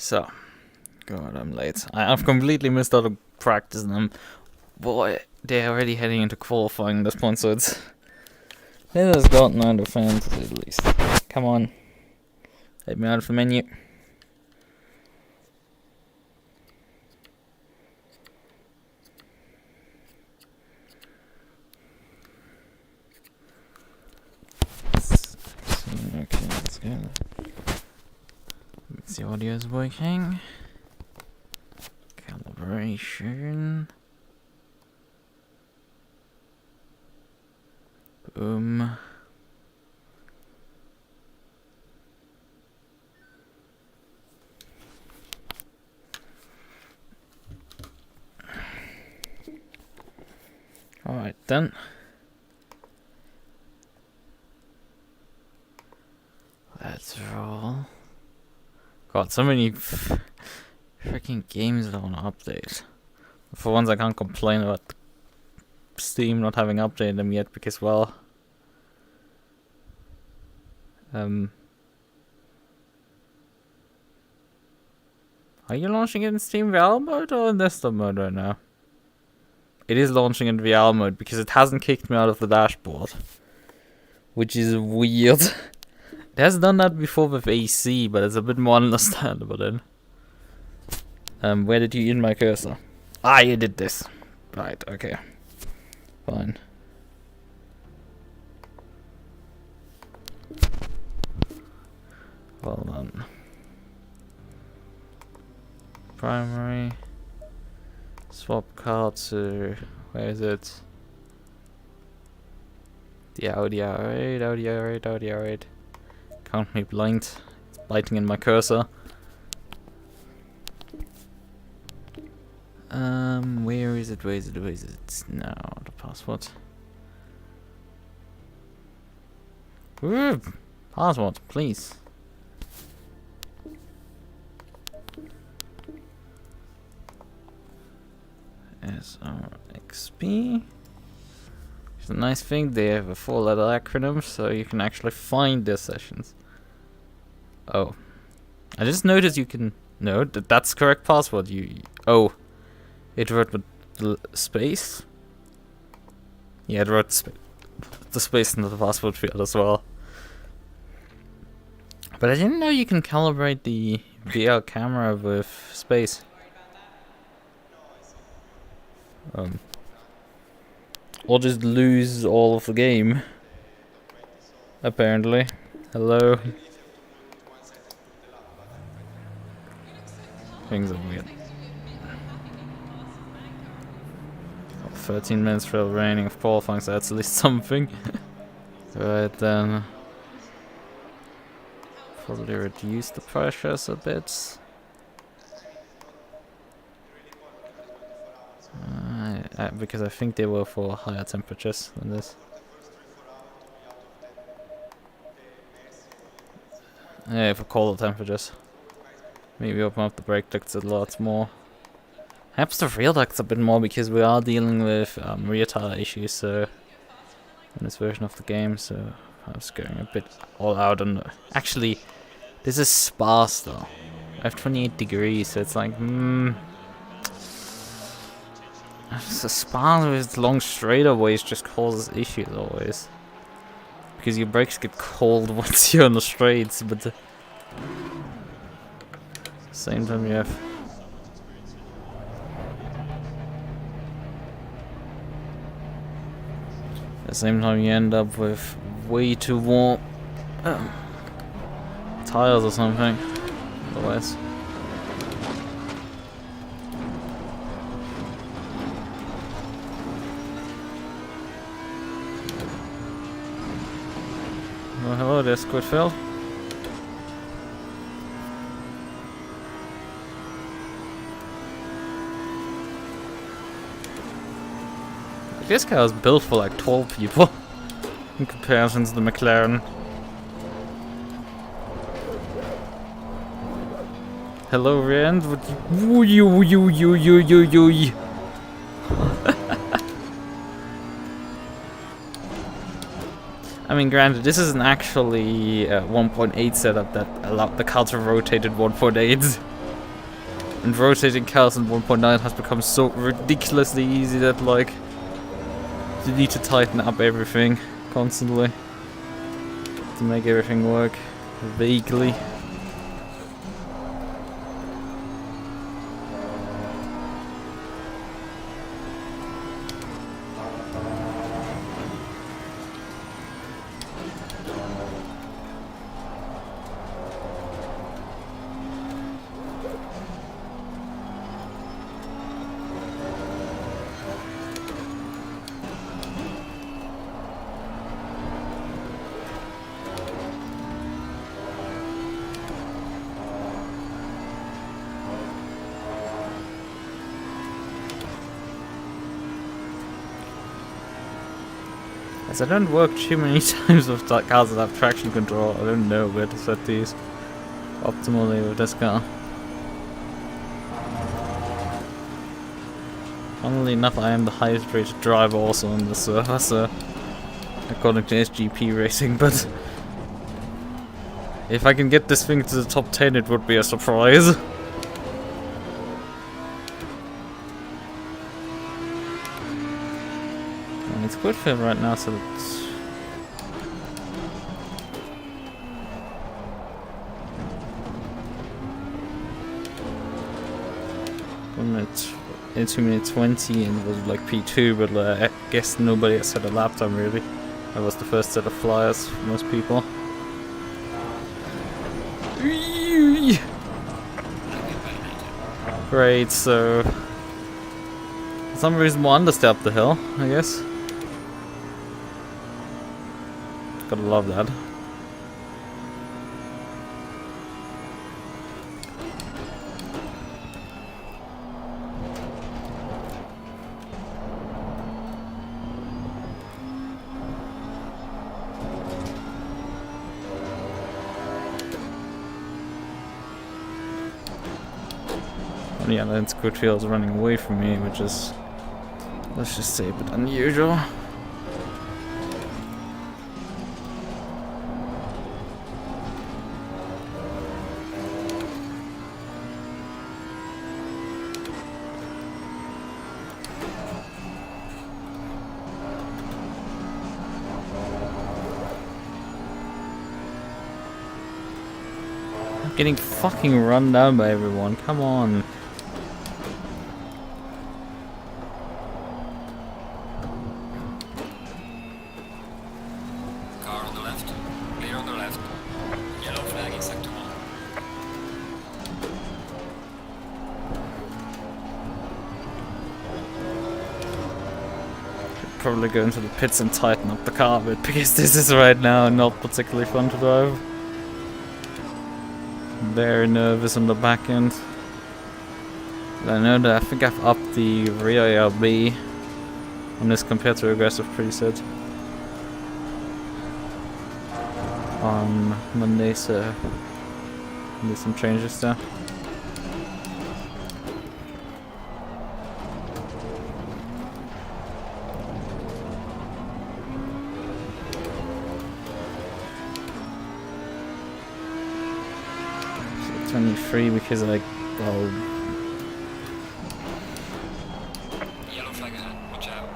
So, God, I'm late. I've completely missed out on practice, and boy, they're already heading into qualifying at this point, so it has gotten out of fantasy at least. Come on. Let me out of the menu. Okay, let's go. The audio is working. Calibration. Boom. Alright then. Let's roll. God, so many freaking games that I want to update. For once, I can't complain about Steam not having updated them yet because, well, are you launching it in Steam VR mode or in desktop mode right now? It is launching in VR mode because it hasn't kicked me out of the dashboard, which is weird. It has done that before with AC, but it's a bit more understandable then. Where did you in my cursor? Ah, you did this. Right, okay. Fine. Well done. Primary. Swap card to... where is it? The Audi R8, Audi R8, Audi R8. Can't be blind. It's biting in my cursor. Where is it? Where is it? Where is it? No, the password. Ooh, password, please. SRXP. It's a nice thing, they have a 4-letter acronym, so you can actually find their sessions. Oh. I just noticed you can... no, that's correct password. Oh. It wrote with the space? Yeah, it wrote the space into the password field as well. But I didn't know you can calibrate the VR camera with space. Or just lose all of the game. Apparently. Hello. Things are weird. 13 minutes for the remaining of qualifying, so that's at least something. Right then. Probably reduce the pressures a bit. Because I think they were for higher temperatures than this. Yeah, for colder temperatures. Maybe open up the brake ducts a lot more. Perhaps the rear ducts a bit more because we are dealing with rear tire issues in this version of the game, so I was going a bit all out on the... Actually, this is sparse though. I have 28 degrees, so it's like, so sparse with long straightaways just causes issues always. Because your brakes get cold once you're on the straights, but at the same time you have... At the same time you end up with way too warm tires or something, otherwise. Oh, hello there, Squidfield. This car is built for like 12 people in comparison to the McLaren. Hello, Rand. I mean, granted, this isn't actually a 1.8 setup that allowed the car to rotate at 1.8. And rotating cars in 1.9 has become so ridiculously easy that, like, you need to tighten up everything constantly to make everything work vaguely. As I don't work too many times with cars that have traction control, I don't know where to set these optimally with this car. Funnily enough, I am the highest rated driver also on the server, so according to SGP Racing, but if I can get this thing to the top 10, it would be a surprise. It's good for him right now, so it's... In 2 minutes 20 and it was like P2, but I guess nobody has set a lap time really. I was the first set of flyers for most people. Great, so... For some reason more understay up the hill, I guess. Gotta love that. Yeah, then Scootfield's running away from me, which is, let's just say, a bit unusual. I'm getting fucking run down by everyone, come on. Probably go into the pits and tighten up the car a bit because this is right now not particularly fun to drive. Very nervous on the back end. But I know that I think I've upped the rear ARB on this compared to aggressive preset on Monday, so there's some changes there. So 23 because I Yellow flag ahead, watch out.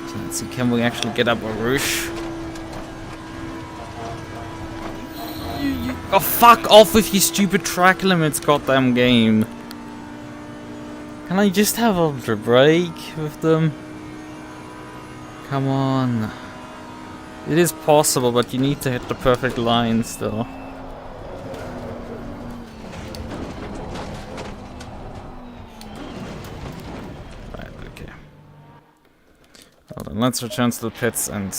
So let's see, can we actually get up a roof? Oh, fuck off with your stupid track limits, goddamn game. Can I just have a break with them? Come on. It is possible, but you need to hit the perfect line still. Right, okay. Well then, let's return to the pits and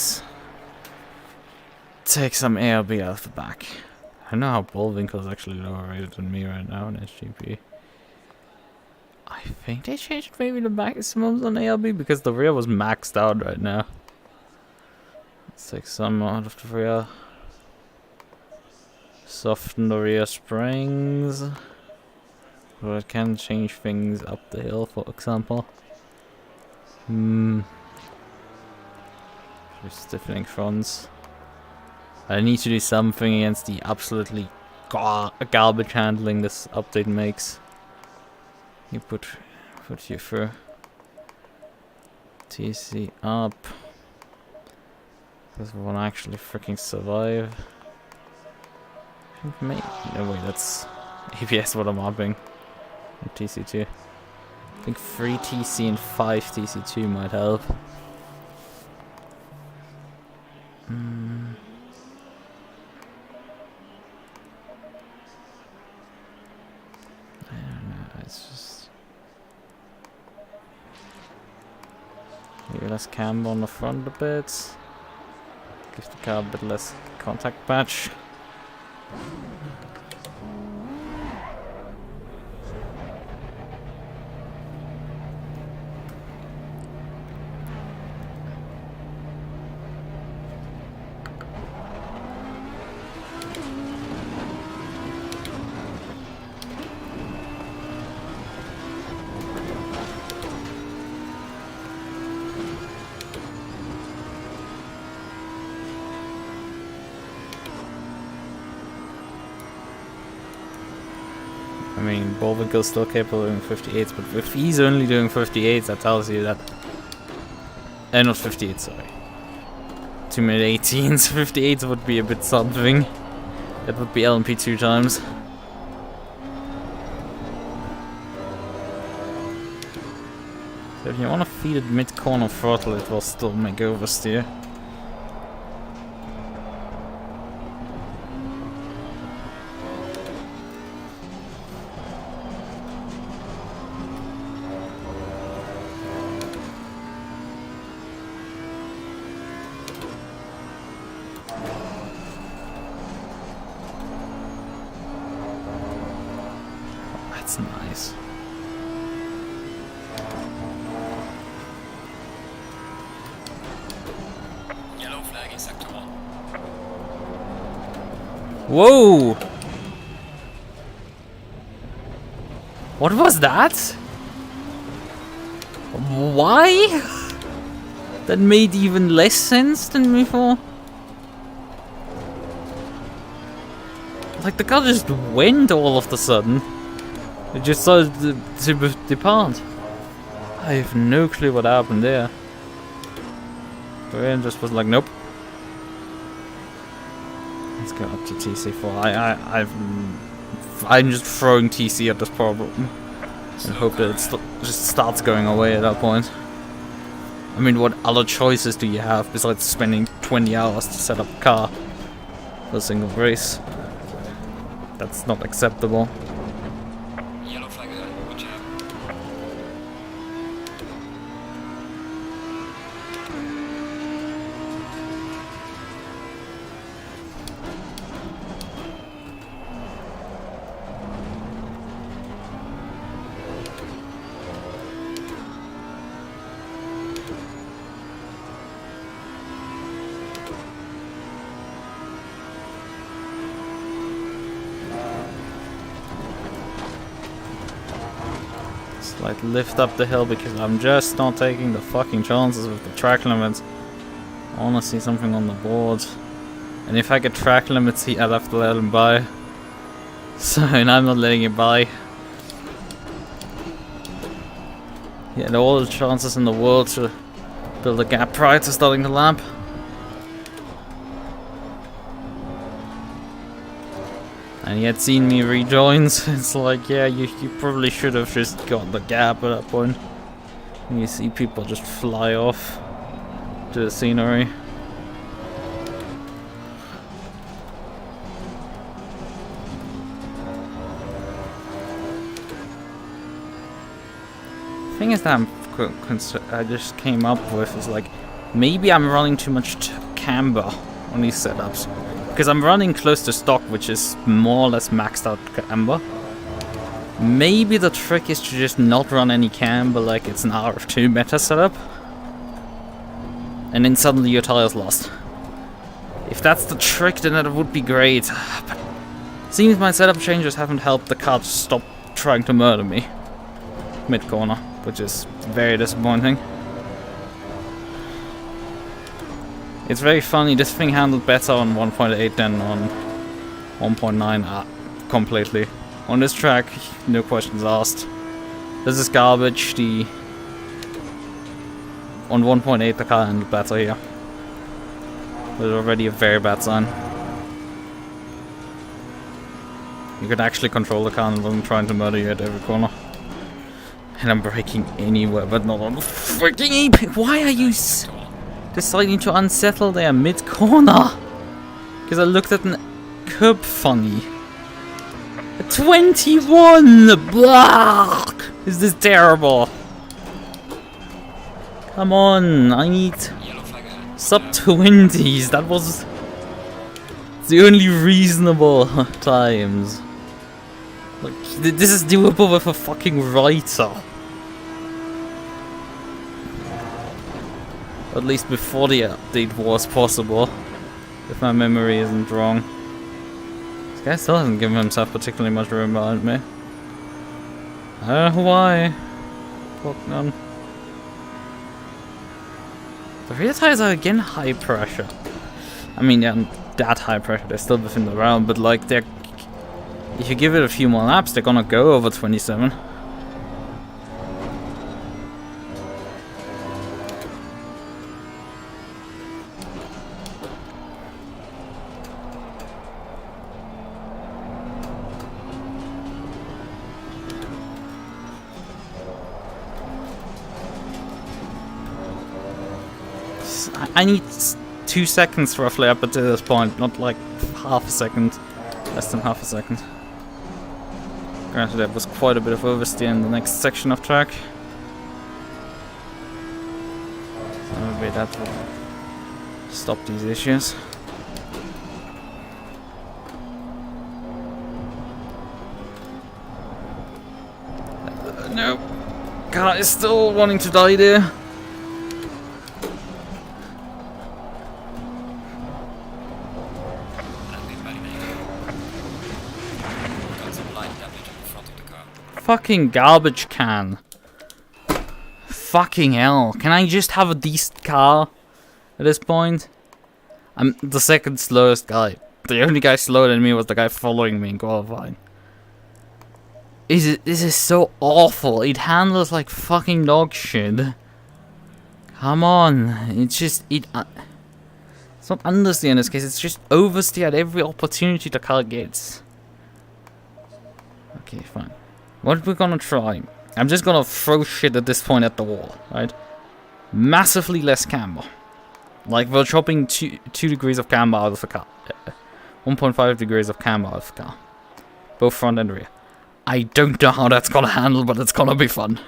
take some ARB out of the back. I know how Bullwinkle is actually lower rated than me right now in SGP. I think they changed maybe the maximums on ARB because the rear was maxed out right now. Let's take some out of the rear. Soften the rear springs. But it can change things up the hill, for example. Just stiffening fronts. I need to do something against the absolutely garbage handling this update makes. You put you through. TC up. Does one actually freaking survive? I think maybe. No wait, that's APS what I'm upping. TC2. I think 3 TC and 5 TC2 might help. I don't know, it's just... Maybe less camber on the front a bit. Give the car a bit less contact patch. I mean, Bolvinkel's still capable of doing 58s, but if he's only doing 58s, that tells you that... not 58, sorry. 2 mid-18s, 58s would be a bit something. That would be LMP 2 times. So if you want to feed it mid-corner throttle, it will still make oversteer. That's nice. Yellow flag in sector 1. Whoa! What was that? Why? That made even less sense than before. Like the car just went all of a sudden. It just started to depart. I have no clue what happened there. Brian just was like, nope. Let's go up to TC4. I'm just throwing TC at this problem and hope that it just starts going away at that point. I mean, what other choices do you have besides spending 20 hours to set up a car for a single race? That's not acceptable. Yellow flag ahead. Watch out. Like lift up the hill because I'm just not taking the fucking chances with the track limits. I wanna see something on the board. And if I get track limits, I'd have to let him by. So, and I'm not letting it by. He had all the chances in the world to build a gap prior to starting the lap. And he had seen me rejoin, so it's like, yeah, you probably should have just got the gap at that point. And you see people just fly off to the scenery. The thing is that I just came up with is like, maybe I'm running too much camber on these setups. Because I'm running close to stock, which is more or less maxed out camber. Maybe the trick is to just not run any camber like it's an RF2 meta setup. And then suddenly your tire's lost. If that's the trick, then that would be great. But seems my setup changes haven't helped the car to stop trying to murder me mid-corner, which is very disappointing. It's very funny, this thing handled better on 1.8 than on 1.9 completely. On this track, no questions asked. This is garbage. On 1.8 the car handled better here. There's already a very bad sign. You could actually control the car and I'm trying to murder you at every corner. And I'm braking anywhere but not on the freaking apex. Why are you deciding to unsettle there mid-corner? Because I looked at an curb funny. A 21! Blah! Is this terrible? Come on, I need sub-20s. That was the only reasonable times. Like, this is doable with a fucking writer. At least before the update was possible. If my memory isn't wrong. This guy still hasn't given himself particularly much room behind me. I don't know why. Fuck none. The rear tires are again high pressure. I mean, yeah, not that high pressure, they're still within the realm, but like they're... If you give it a few more laps, they're gonna go over 27. I need 2 seconds roughly up until this point, not like half a second. Less than half a second. Granted, that was quite a bit of oversteer in the next section of track. So maybe that will stop these issues. No. Car is still wanting to die there. Fucking garbage can. Fucking hell. Can I just have a decent car at this point? I'm the second slowest guy. The only guy slower than me was the guy following me in qualifying. This is so awful. It handles like fucking dog shit. Come on. It's just... It's not understeer in this case. It's just oversteer at every opportunity the car gets. Okay, fine. What we're gonna try, I'm just gonna throw shit at this point at the wall, right? Massively less camber. Like, we're chopping 2 degrees of camber out of the car. 1.5 degrees of camber out of the car. Both front and rear. I don't know how that's gonna handle, but it's gonna be fun.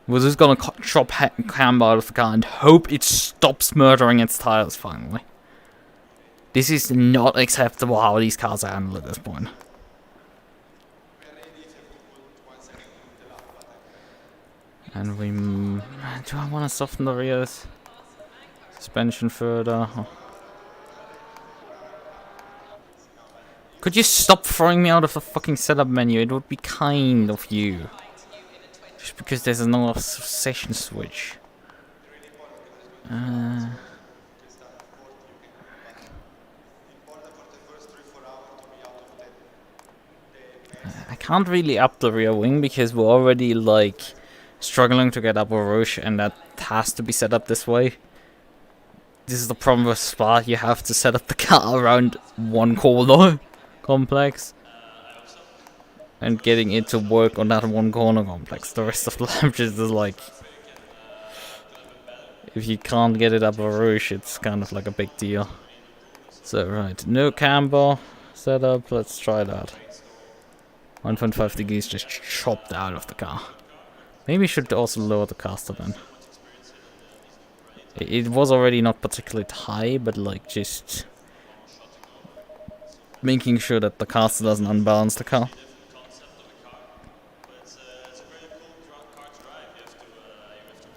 We're just gonna chop camber out of the car and hope it stops murdering its tires finally. This is not acceptable how these cars are handled at this point. And we... Do I want to soften the rears? Suspension further. Oh. Could you stop throwing me out of the fucking setup menu? It would be kind of you. Just because there's another session switch. I can't really up the rear wing because we're already like... struggling to get up a Rouge, and that has to be set up this way. This is the problem with Spa, you have to set up the car around one corner complex. And getting it to work on that one corner complex. The rest of the lampshades is like... If you can't get it up a Rouge, it's kind of like a big deal. So right, no camber setup, let's try that. 1.5 degrees just chopped out of the car. Maybe we should also lower the caster then. It was already not particularly high, but like just making sure that the caster doesn't unbalance the car.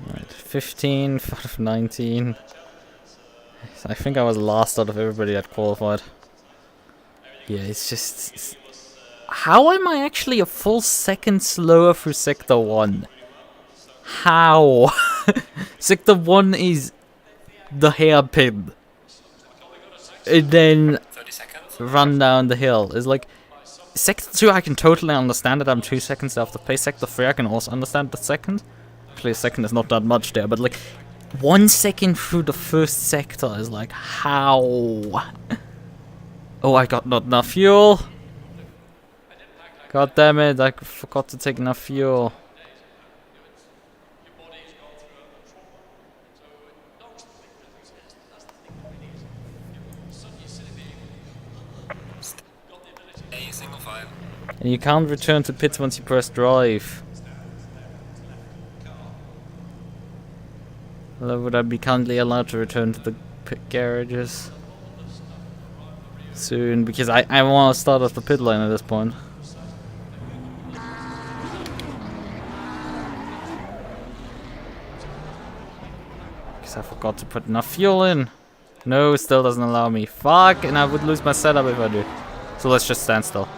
Right, 15 out of 19. I think I was last out of everybody that qualified. Yeah, it's just... How am I actually a full second slower through Sector 1? How? Sector 1 is the hairpin. And then 30 seconds. run down the hill. It's like, Sector 2 I can totally understand that I'm 2 seconds after pace. Sector 3 I can also understand the second. Actually, a second is not that much there, but like, 1 second through the first sector is like, how? Oh, I got not enough fuel. God damn it, I forgot to take enough fuel. A single file. And you can't return to pits once you press drive. Although would I be kindly allowed to return to the pit garages soon? Because I want to start off the pit lane at this point. Because I forgot to put enough fuel in. No, it still doesn't allow me. Fuck, and I would lose my setup if I do. So let's just stand still.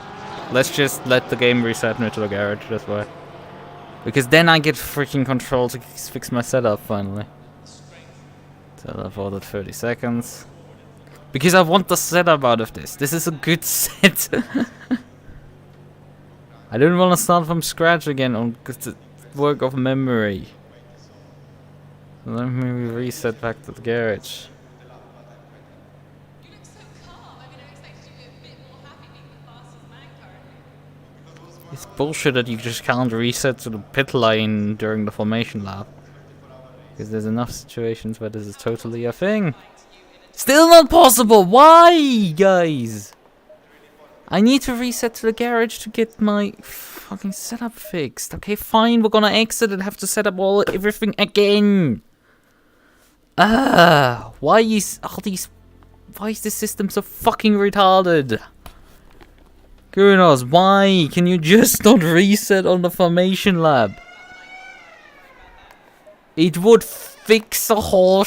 Let's just let the game reset me to the garage, that's why. Because then I get freaking control to fix my setup finally. Teleported 30 seconds. Because I want the setup out of this. This is a good set. I don't want to start from scratch again on the work of memory. Let me reset back to the garage. It's bullshit that you just can't reset to the pit lane during the formation lap. Because there's enough situations where this is totally a thing. Still not possible! Why, guys? I need to reset to the garage to get my fucking setup fixed. Okay, fine, we're gonna exit and have to set up everything again. Why is this system so fucking retarded? Goodness, why can you just not reset on the formation lab? It would fix a whole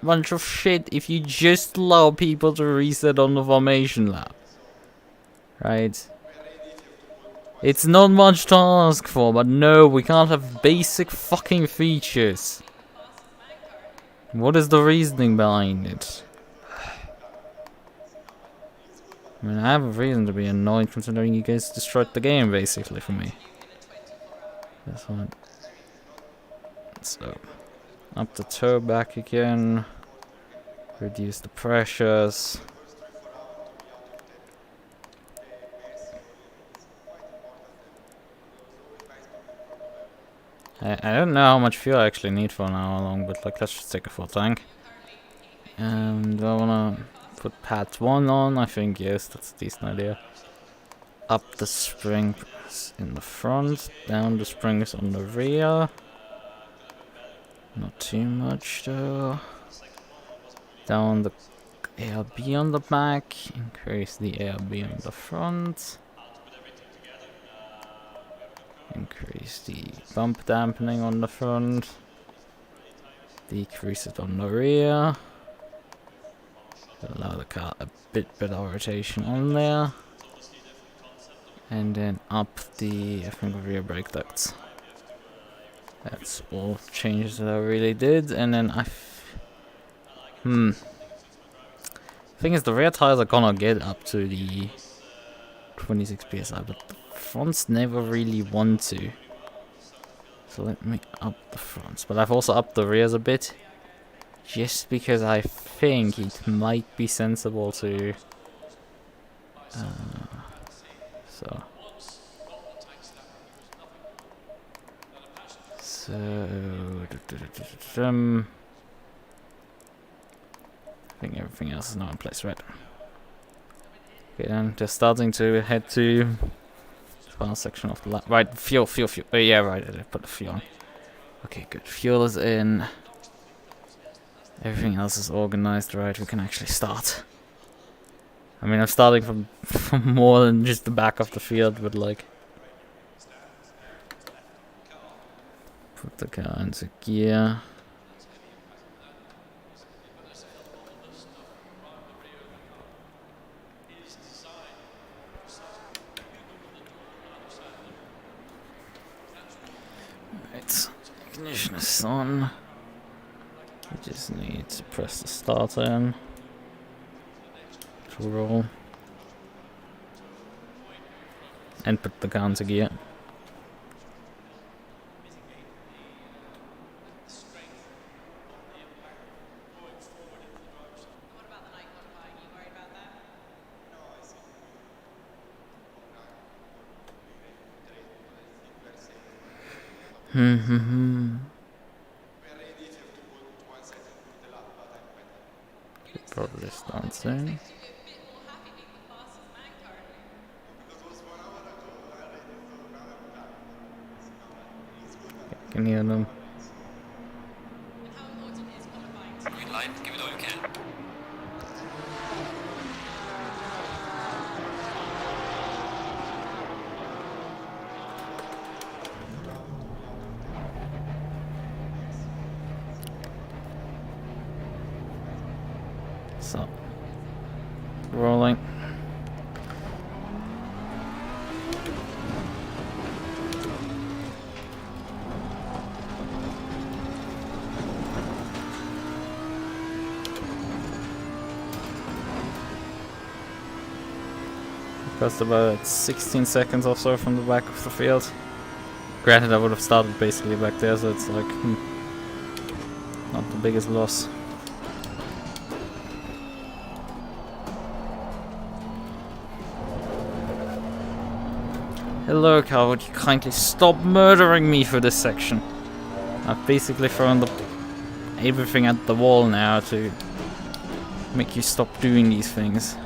bunch of shit if you just allow people to reset on the formation lab. Right? It's not much to ask for, but no, we can't have basic fucking features. What is the reasoning behind it? I mean, I have a reason to be annoyed considering you guys destroyed the game, basically, for me. That's fine. So, up the toe back again. Reduce the pressures. I don't know how much fuel I actually need for an hour long, but like, let's just take a full tank. And I wanna put pads 1 on, I think, yes, that's a decent idea. Up the springs in the front, down the springs on the rear. Not too much though. Down the ARB on the back, increase the ARB on the front. Increase the bump dampening on the front. Decrease it on the rear. Allow the car a bit better rotation on there. And then up the, I think, rear brake ducts. That's all changes that I really did. And then thing is, the rear tires are gonna get up to the 26 psi, but the fronts never really want to. So let me up the fronts. But I've also upped the rears a bit. Just because I think it might be sensible to... So, I think everything else is now in place, right? Okay, then they're starting to head to the final section of the lap. Right, fuel. Oh, yeah, right, I put the fuel on. Okay, good. Fuel is in. Everything else is organized, right? We can actually start. I mean, I'm starting from more than just the back of the field, but like... Put the car into gear. Ignition is on. We just need to press the start in to roll and put the car into gear. Probably start soon. I can hear them. Green light, give it all you can. So, rolling. Just about 16 seconds or so from the back of the field. Granted, I would have started basically back there, so it's like not the biggest loss. Hello, car, would you kindly stop murdering me for this section? I've basically thrown everything at the wall now to make you stop doing these things.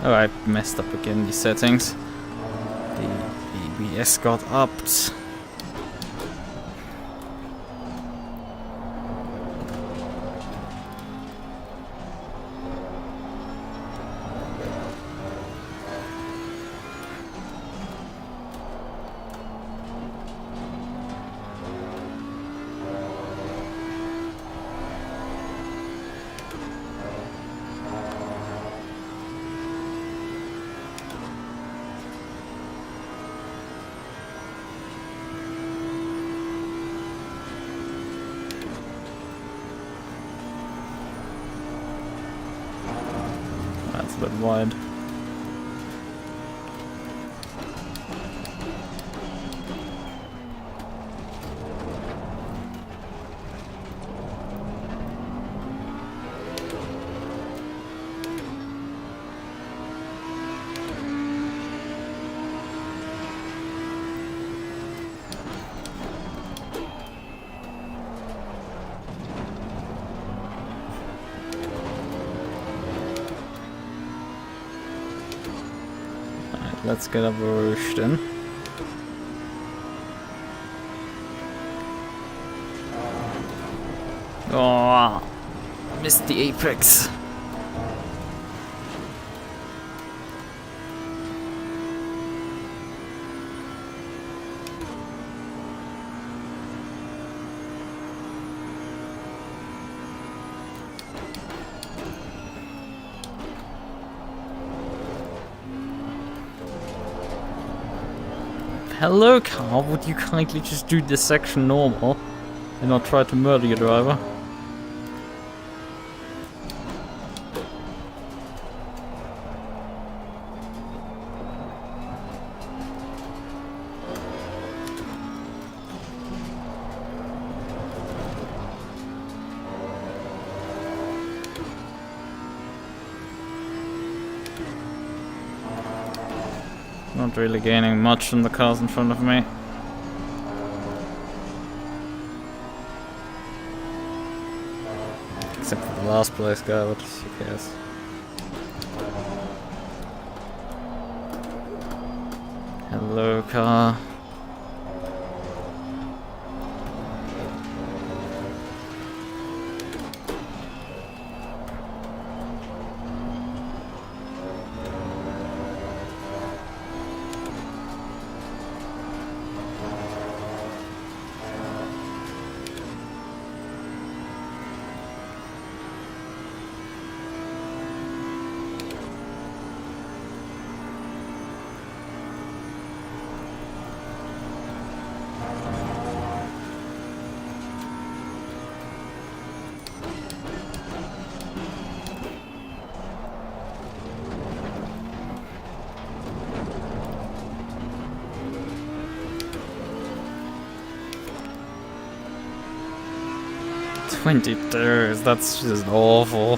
Oh, I messed up again, these settings. The ABS got upped. That's a bit wide. Let's get up Lichten. Oh, missed the apex. Hello, car, would you kindly just do this section normal and not try to murder your driver? Not really gaining much from the cars in front of me. Except for the last place guy, but who cares? Hello, car. 22s, that's just awful.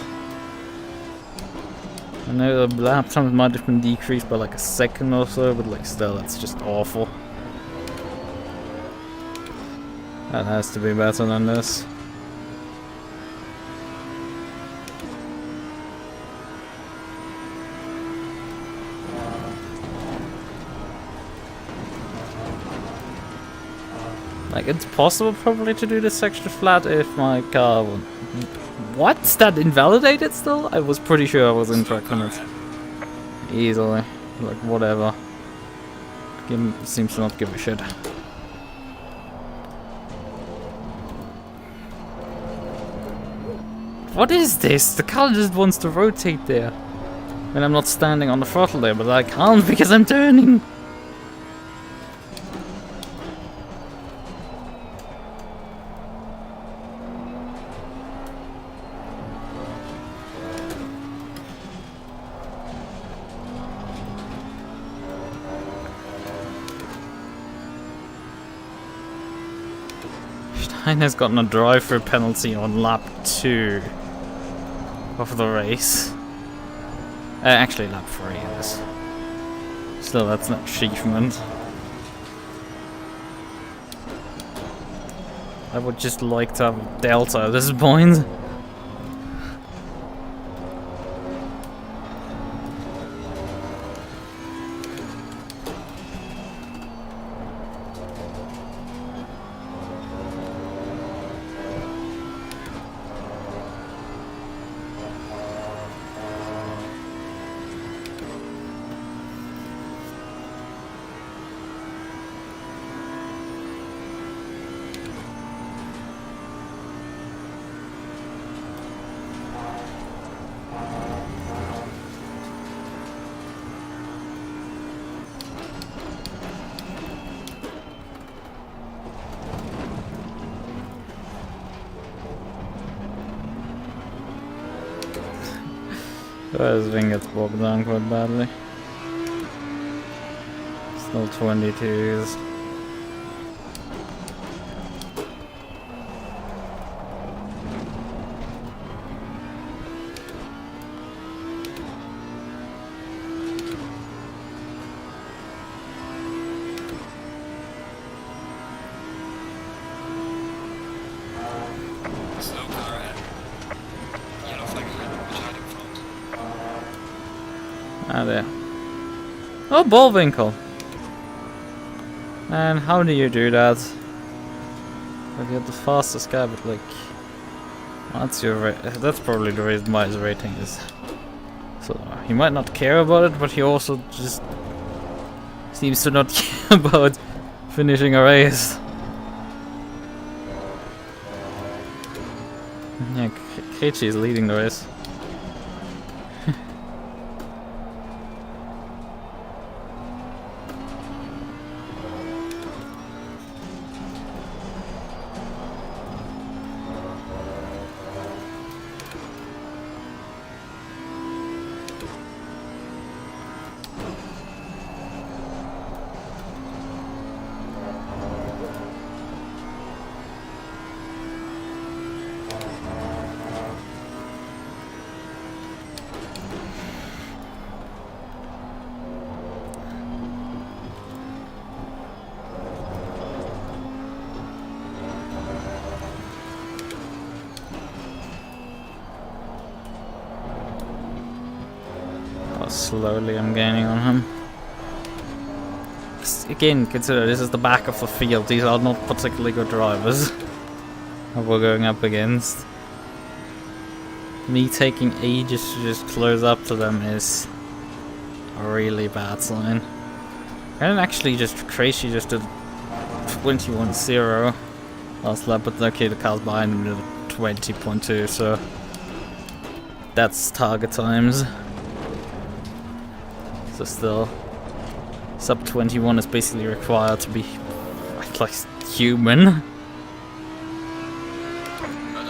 I know the lap times might have been decreased by like a second or so, but like still, that's just awful. That has to be better than this. Like, it's possible probably to do this extra flat if my car will... What's that invalidated still? I was pretty sure I was in track limits. Easily. Like, whatever. Seems to not give a shit. What is this? The car just wants to rotate there. And I'm not standing on the throttle there, but I can't because I'm turning. Stein has gotten a drive-through penalty on lap 2 of the race. Actually, lap 3 it is. Still, that's an achievement. I would just like to have a delta at this point. This thing gets bogged down quite badly. Still 22s. Slow car and yellow flag behind in front. Ah, there. Oh, Bullwinkle! And how do you do that? Well, you're the fastest guy, but like... That's your that's probably the reason why his rating is... So, he might not care about it, but he also just... seems to not care about finishing a race. Yeah, Keiichi is leading the race. Slowly I'm gaining on him. Again, consider this is the back of the field. These are not particularly good drivers that we're going up against. Me taking ages to just close up to them is a really bad sign. And actually just crazy just did 21.0 last lap, but okay, the car's behind him did 20.2, so that's target times. So still, sub 21 is basically required to be like human.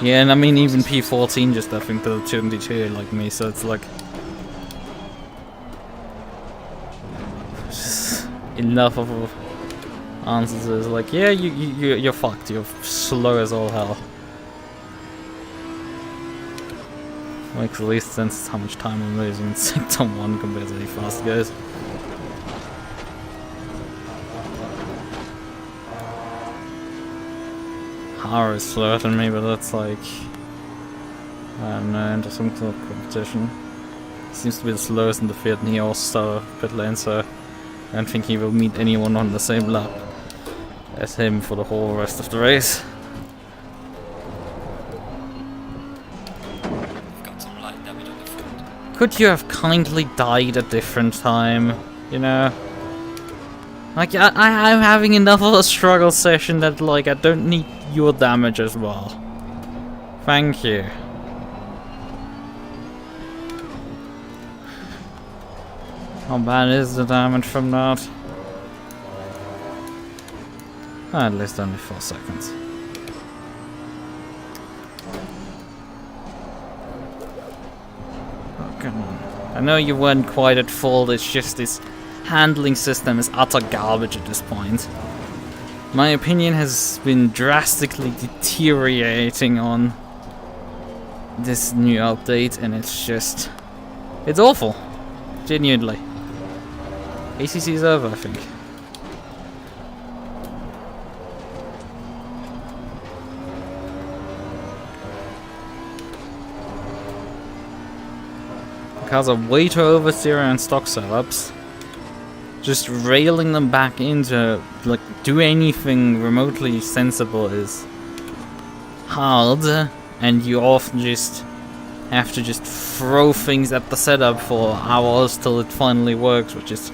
Yeah, and I mean even P14 just I think the 22 like me, so it's like just enough of answers is like, yeah, you're fucked. You're slow as all hell. Makes the least sense how much time I'm losing in Sector 1 compared to the fast guys. Power is slower than me, but that's like, I don't know, into some sort of competition. Seems to be the slowest in the field, and he also started pit lane, so I don't think he will meet anyone on the same lap as him for the whole rest of the race. Got some light damage on the front. Could you have kindly died a different time, you know? Like, I'm having enough of a struggle session that, like, I don't need your damage as well. Thank you. How bad is the damage from that? At least only 4 seconds. Oh, come on. I know you weren't quite at fault, it's just this handling system is utter garbage at this point. My opinion has been drastically deteriorating on this new update, and it's just... it's awful. Genuinely. ACC is over, I think. Cars are way too oversteer and stock setups. Just railing them back into, like, do anything remotely sensible is hard, and you often just have to just throw things at the setup for hours till it finally works, which is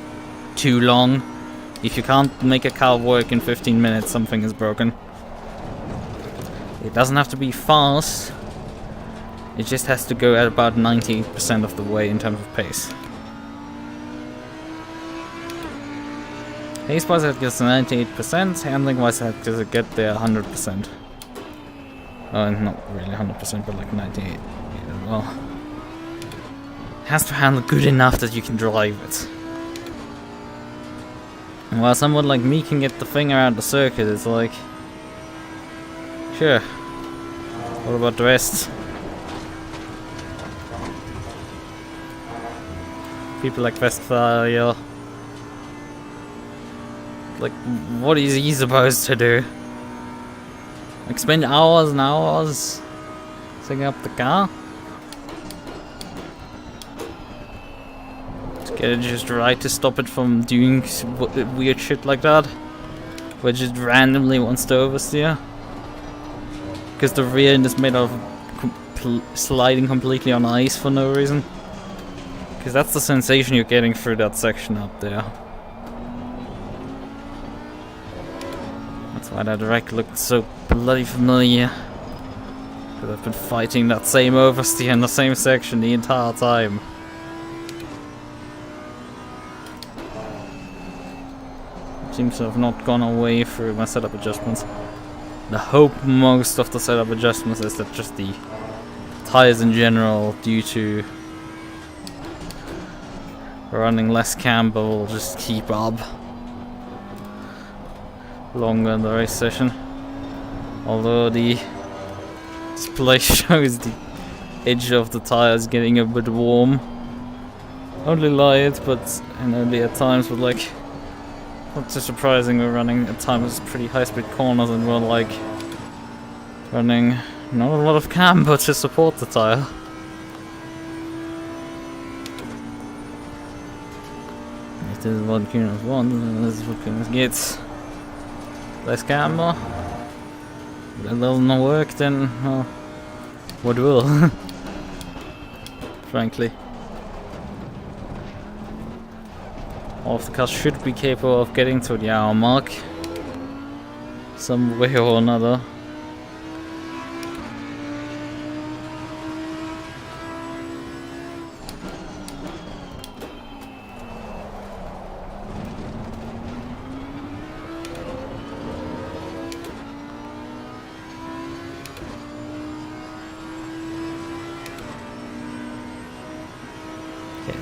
too long. If you can't make a car work in 15 minutes, something is broken. It doesn't have to be fast, it just has to go at about 90% of the way in terms of pace. Pace wise it gets 98%, handling wise it does get there 100%. Not really 100%, but like 98 as well. It has to handle good enough that you can drive it. And while someone like me can get the thing around the circuit, it's like... sure. What about the rest? People like Westphalia. Like, what is he supposed to do? Like, spend hours and hours setting up the car? To get it just right to stop it from doing weird shit like that? Where it just randomly wants to oversteer? Because the rear end is made of sliding completely on ice for no reason? Because that's the sensation you're getting through that section up there. That's why that wreck looked so bloody familiar. Because I've been fighting that same oversteer in the same section the entire time. Seems to have not gone away through my setup adjustments. The hope most of the setup adjustments is that just the tires in general, due to running less camber, will just keep up longer in the race session. Although the display shows the edge of the tires getting a bit warm. Only light, but and only at times, but like not too surprising. We're running at times pretty high speed corners, and we're like running not a lot of camber to support the tire. If this is what Kunos wants, and this is what Kunos gets. Less camber. If that doesn't work, then well, what will? Frankly. All of the cars should be capable of getting to the hour mark some way or another.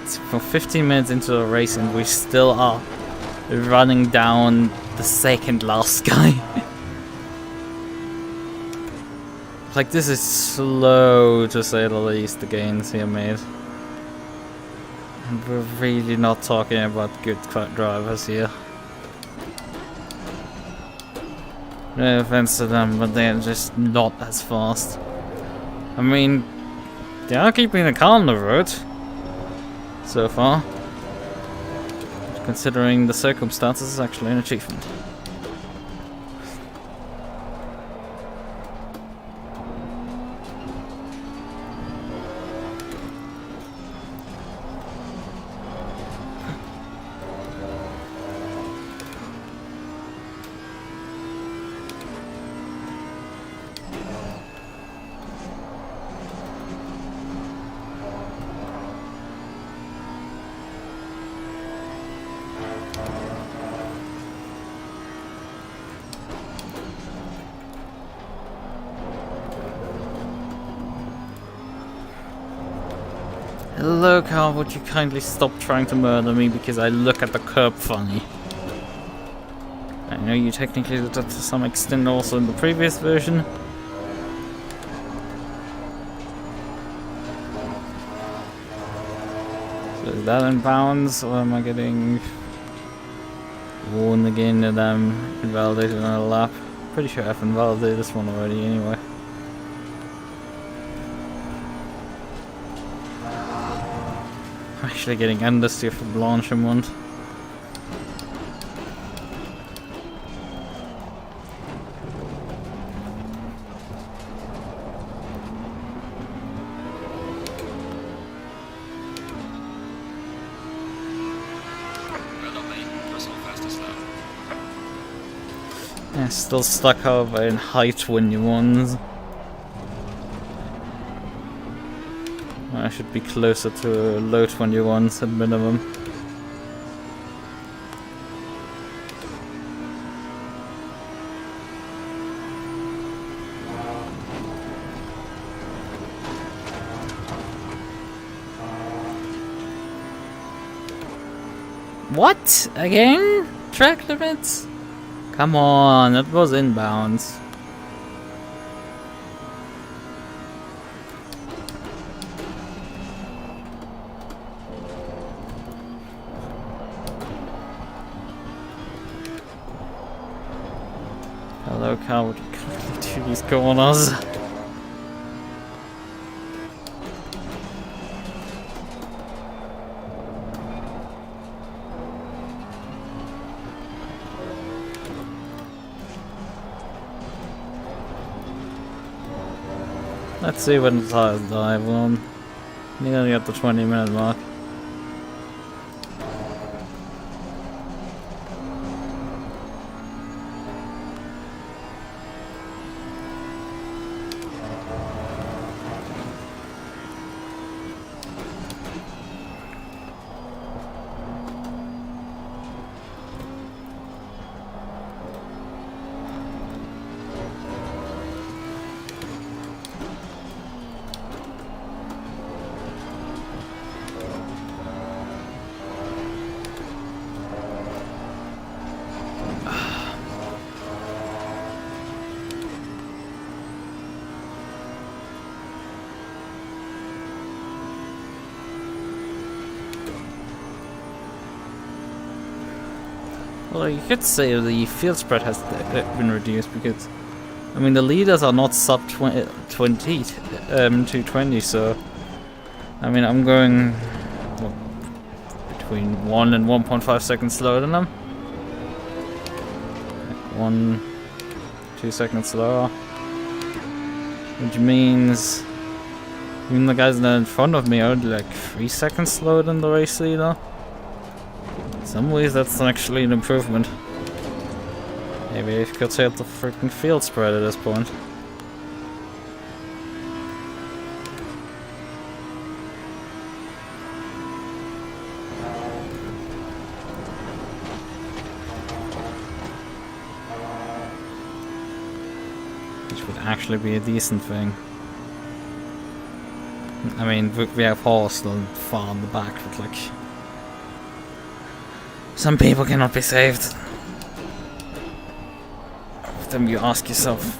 It's for 15 minutes into the race and we still are running down the second last guy. Like, this is slow, to say the least, the gains here made. And we're really not talking about good drivers here. No offense to them, but they're just not as fast. I mean, they are keeping the car on the road so far. Considering the circumstances, it's actually an achievement. Hello, car, would you kindly stop trying to murder me because I look at the curb funny? I know you technically did that to some extent also in the previous version. So is that in bounds, or am I getting warned again that I'm invalidated on a lap? Pretty sure I've invalidated this one already anyway. Actually getting understeer for Blanchimont. Well done, mate. Personal fastest lap. Yeah, still stuck however in high 21s. I should be closer to low 21s at minimum. What? Again? Track limits? Come on, that was inbounds. Hello, car, would you kindly do these corners? Let's see when the tires dive on. Nearly at the 20-minute mark. Well, you could say the field spread has been reduced because, I mean, the leaders are not sub 220, so, I mean, I'm going between 1 and 1.5 seconds slower than them. 1, 2 seconds slower. Which means, even the guys that are in front of me are only like 3 seconds slower than the race leader. In some ways that's actually an improvement. Maybe I could say the freaking field spread at this point. Which would actually be a decent thing. I mean, we have Horse still far in the back, but like, some people cannot be saved. Then you ask yourself,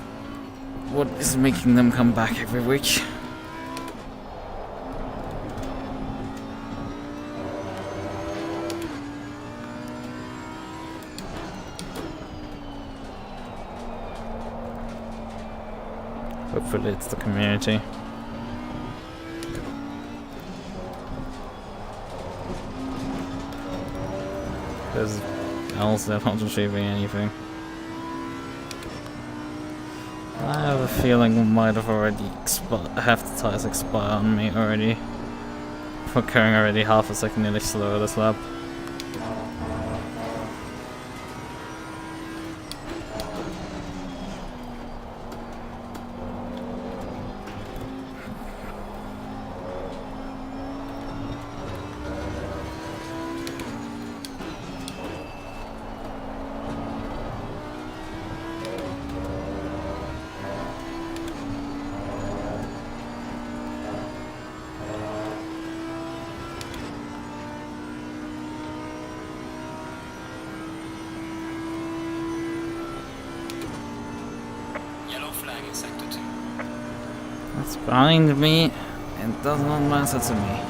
what is making them come back every week. Hopefully it's the community. Because else they're not achieving anything. I have a feeling we might have already have the tires expire on me already. For going already half a second nearly slower this lap. That's behind me, it does not matter to me.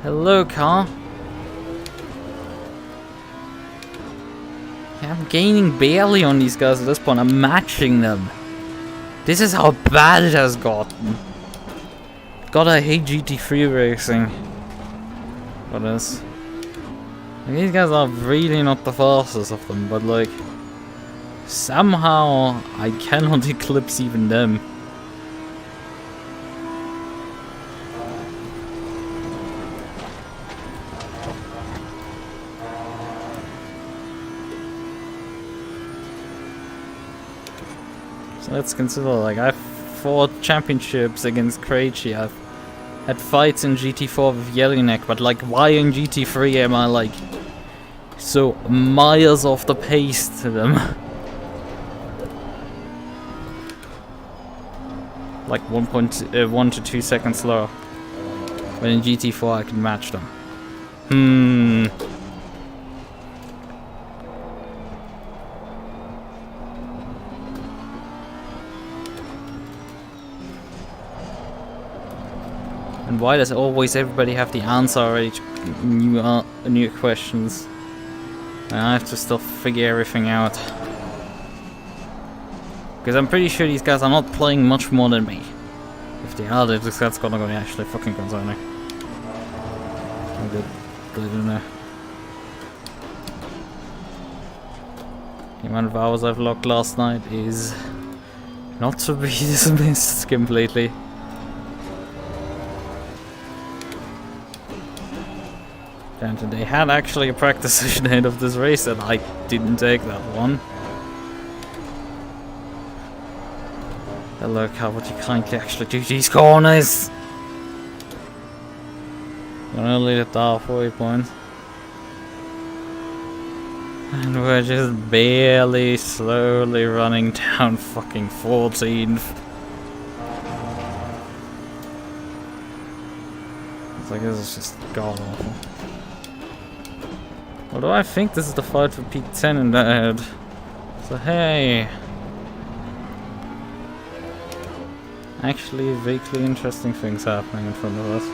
Hello, car. Yeah, I'm gaining barely on these guys at this point. I'm matching them. This is how bad it has gotten. God, I hate GT3 racing. What is? These guys are really not the fastest of them, but like somehow I cannot eclipse even them. So let's consider, like, I've fought championships against Krejci, I've had fights in GT4 with Jelinek, but like, why in GT3 am I like so miles off the pace to them? Like 1 to 2 seconds slower. When in GT4 I can match them. And why does always everybody have the answer already to new questions? And I have to still figure everything out. Because I'm pretty sure these guys are not playing much more than me. If they are, that's gonna be actually fucking concerning. I'm good in there. The amount of hours I've logged last night is not to be dismissed completely. And they had actually a practice session ahead of this race and I didn't take that one. Hello, car, would you kindly actually do these corners? We're only at the halfway point. And we're just barely, slowly running down fucking 14th. It's like, this is just god awful. Although I think this is the fight for P10 in that head. So hey. Actually, vaguely interesting things happening in front of us.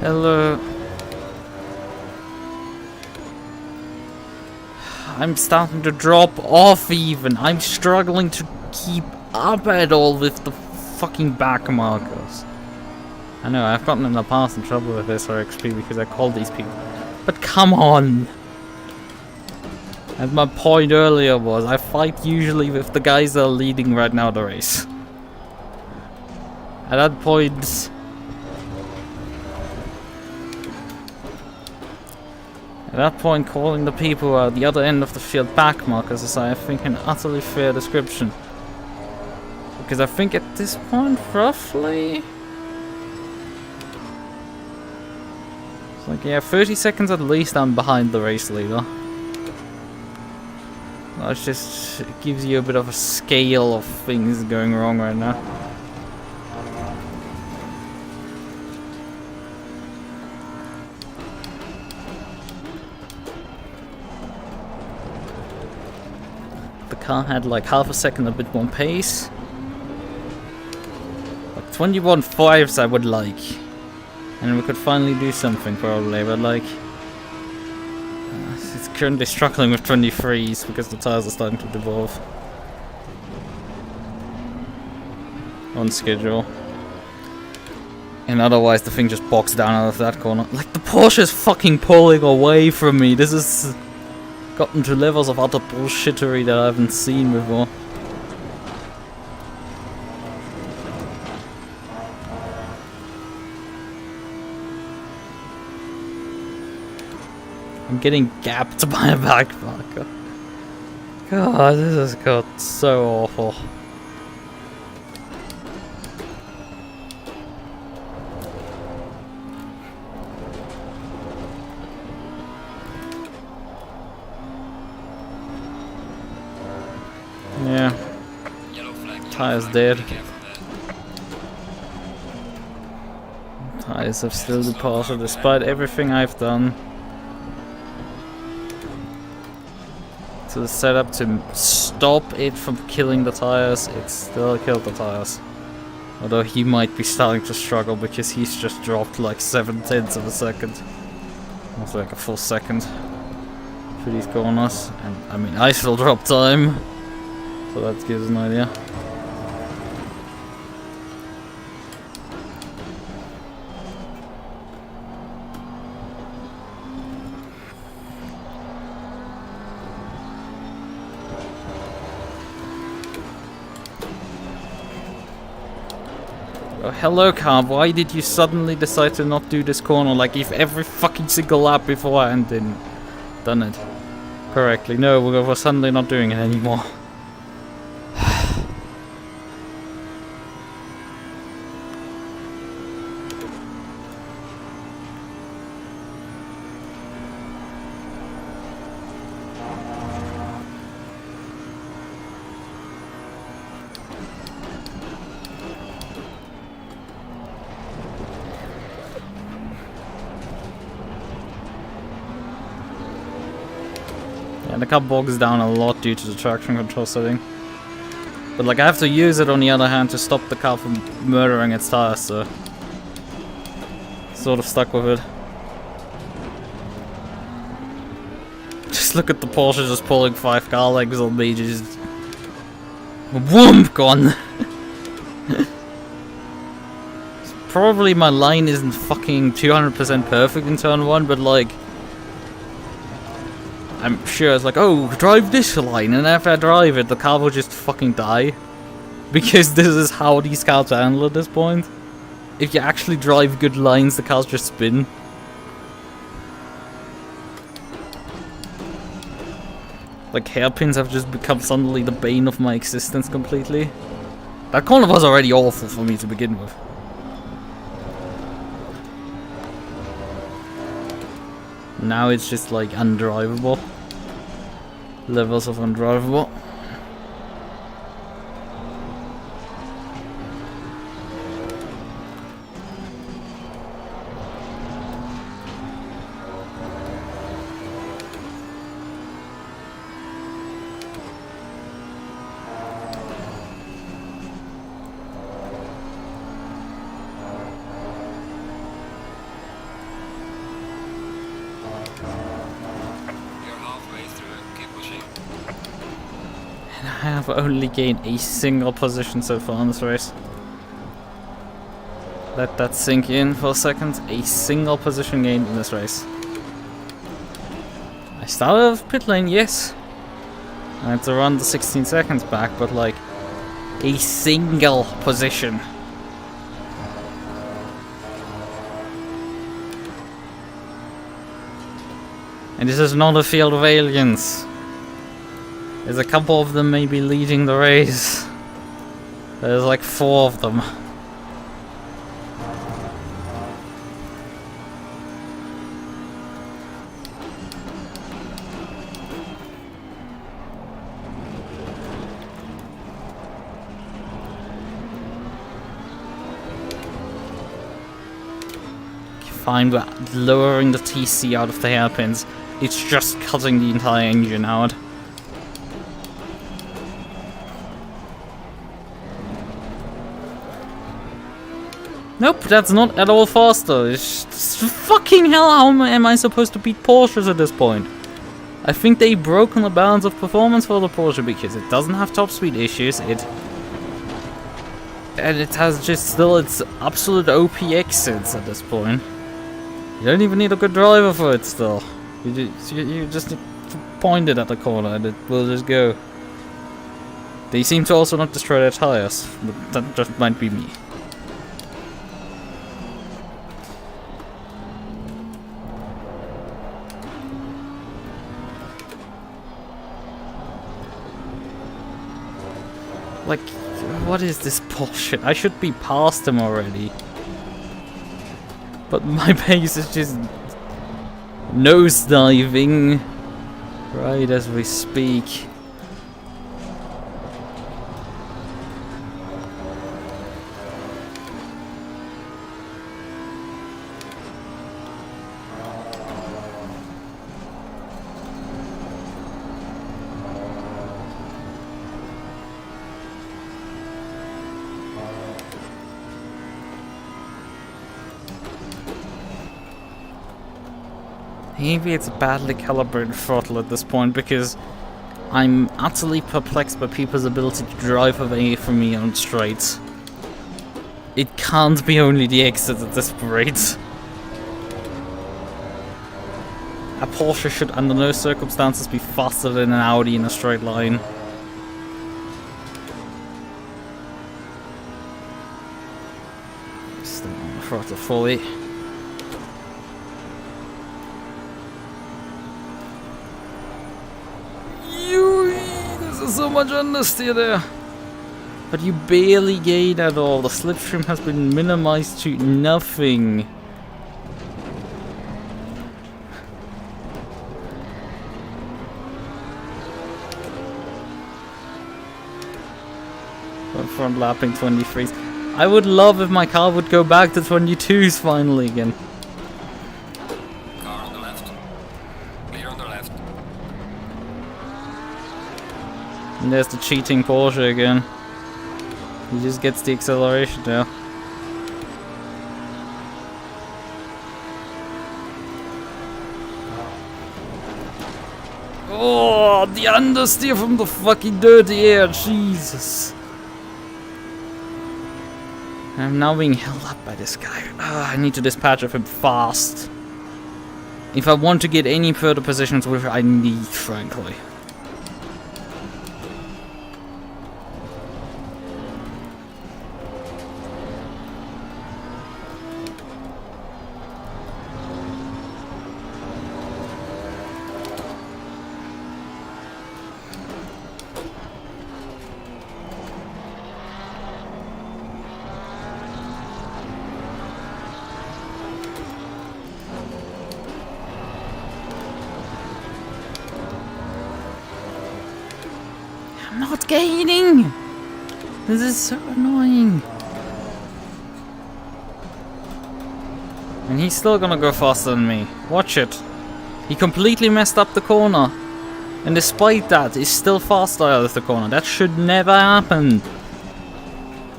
Hello. I'm starting to drop off even. I'm struggling to keep up at all with the fucking back markers. I know, I've gotten in the past in trouble with SRXP because I called these people. But come on! And my point earlier was, I fight usually with the guys that are leading right now the race. At that point... At that point, calling the people at the other end of the field back markers is, I think, an utterly fair description. Because I think at this point, roughly... It's like, yeah, 30 seconds at least I'm behind the race leader. That just gives you a bit of a scale of things going wrong right now. The car had like half a second a bit more pace. Like 21.5s I would like. And we could finally do something probably, but like... it's currently struggling with 23s because the tires are starting to devolve. On schedule. And otherwise the thing just boxed down out of that corner. Like the Porsche is fucking pulling away from me. This is... gotten to levels of utter bullshittery that I haven't seen before. I'm getting gapped by a back marker. God, this has got so awful. Yeah. Yellow flag. Tire's dead. Careful there. Tires have still departed despite everything I've done to the setup to stop it from killing the tires. It still killed the tires. Although he might be starting to struggle because he's just dropped like 7/10 of a second. Almost like a full second for these corners. And I mean, I still drop time. So that gives an idea. Oh, hello car, why did you suddenly decide to not do this corner like if every fucking single lap beforehand didn't done it correctly? No, we're suddenly not doing it anymore. And the car bogs down a lot due to the traction control setting. But like I have to use it on the other hand to stop the car from murdering its tires, so... sort of stuck with it. Just look at the Porsche just pulling 5 car legs on me, just... Whoomp! Gone! Probably my line isn't fucking 200% perfect in turn 1, but like... I'm sure it's like, oh, drive this line, and after I drive it, the car will just fucking die. Because this is how these cars handle at this point. If you actually drive good lines, the cars just spin. Like, hairpins have just become suddenly the bane of my existence completely. That corner was already awful for me to begin with. Now it's just like undrivable. Levels of undrivable. have only gained a single position so far in this race. Let that sink in for a second. A single position gained in this race. I started off pit lane, yes. I had to run the 16 seconds back, but like a single position. And this is not a field of aliens. There's a couple of them maybe leading the race. There's like 4 of them. Fine, we're lowering the TC out of the hairpins. It's just cutting the entire engine out. Nope, that's not at all faster. It's fucking hell, how am I supposed to beat Porsches at this point? I think they've broken the balance of performance for the Porsche because it doesn't have top speed issues. And it has just still its absolute OP exits at this point. You don't even need a good driver for it still. You just need to point it at the corner and it will just go. They seem to also not destroy their tires, but that just might be me. Like, what is this bullshit? I should be past him already. But my pace is just nosediving right as we speak. Maybe it's a badly calibrated throttle at this point because I'm utterly perplexed by people's ability to drive away from me on straights. It can't be only the exit at this rate. A Porsche should under no circumstances be faster than an Audi in a straight line. Still on the throttle fully. So much understeer there. But you barely gain at all. The slipstream has been minimized to nothing. Front lapping 23s. I would love if my car would go back to 22s finally again. Car on the left. Clear on the left. And there's the cheating Porsche again. He just gets the acceleration now. Oh, the understeer from the fucking dirty air, Jesus. I'm now being held up by this guy. I need to dispatch of him fast. If I want to get any further positions with I need, frankly. I'm not gaining! This is so annoying. And he's still gonna go faster than me. Watch it. He completely messed up the corner. And despite that, he's still faster out of the corner. That should never happen.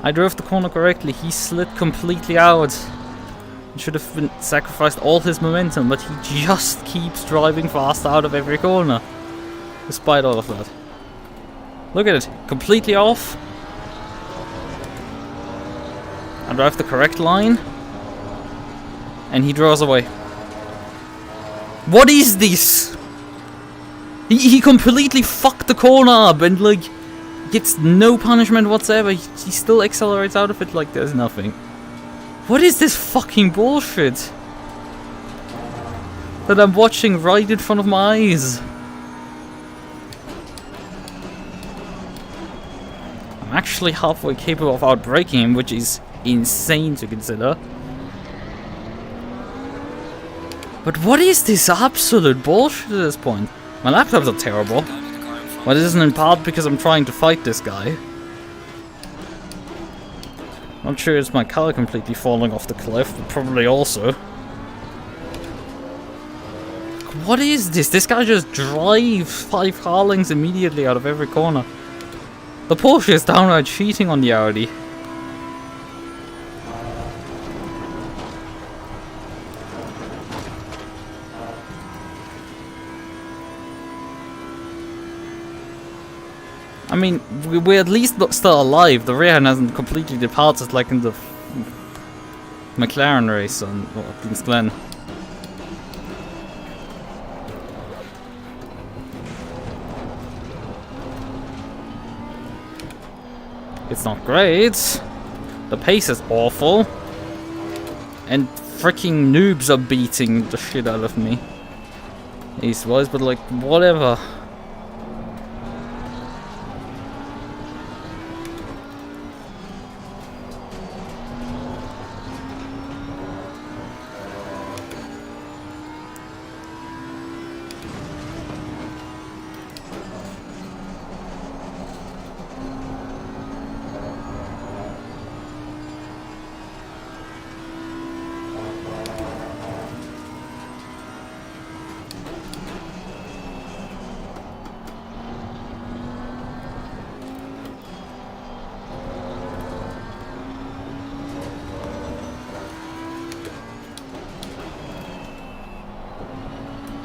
I drove the corner correctly. He slid completely out. He should have been sacrificed all his momentum, but he just keeps driving fast out of every corner. Despite all of that. Look at it, completely off. I drive the correct line. And he draws away. What is this? He completely fucked the corner up and like gets no punishment whatsoever. He still accelerates out of it like there's nothing. What is this fucking bullshit that I'm watching right in front of my eyes? I'm actually halfway capable of outbraking him, which is insane to consider. But what is this absolute bullshit at this point? My laptops are terrible. But it isn't in part because I'm trying to fight this guy. Not sure it's my car completely falling off the cliff, but probably also. What is this? This guy just drives 5 car lengths immediately out of every corner. The Porsche is downright cheating on the Audi. I mean, we're at least still alive. The rear end hasn't completely departed like in the McLaren race on Kings Glen. It's not great. The pace is awful. And freaking noobs are beating the shit out of me. Ace-wise, but like, whatever.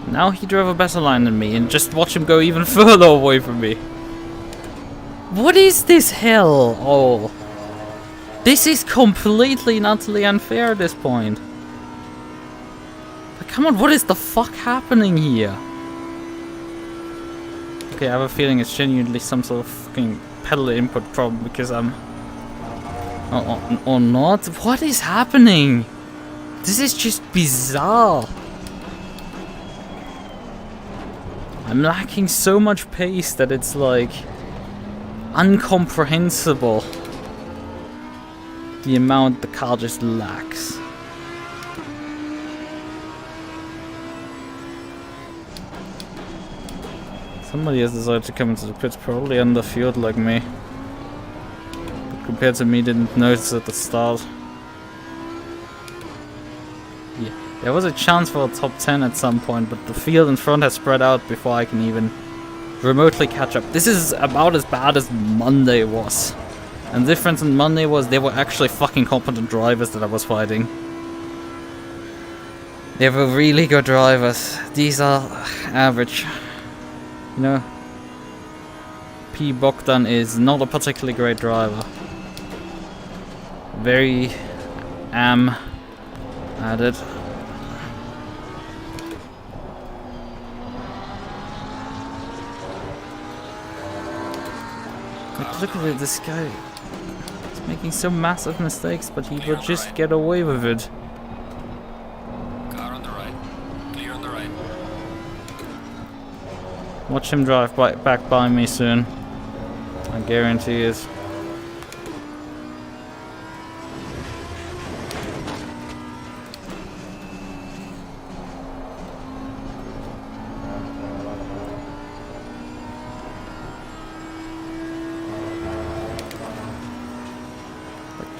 Now he drove a better line than me, and just watch him go even further away from me. What is this hell? Oh. This is completely and utterly unfair at this point. But come on, what is the fuck happening here? Okay, I have a feeling it's genuinely some sort of fucking pedal input problem because I'm... or not? What is happening? This is just bizarre. I'm lacking so much pace that it's like incomprehensible the amount the car just lacks. Somebody has decided to come into the pits probably under field like me. But compared to me, didn't notice at the start. Yeah. There was a chance for a top 10 at some point, but the field in front has spread out before I can even remotely catch up. This is about as bad as Monday was. And the difference in Monday was they were actually fucking competent drivers that I was fighting. They were really good drivers. These are average. You know, P. Bogdan is not a particularly great driver. Very at it. Look at it, this guy is making some massive mistakes, but he will just get away with it. Car on the right. Clear on the right. Watch him drive back by me soon. I guarantee it.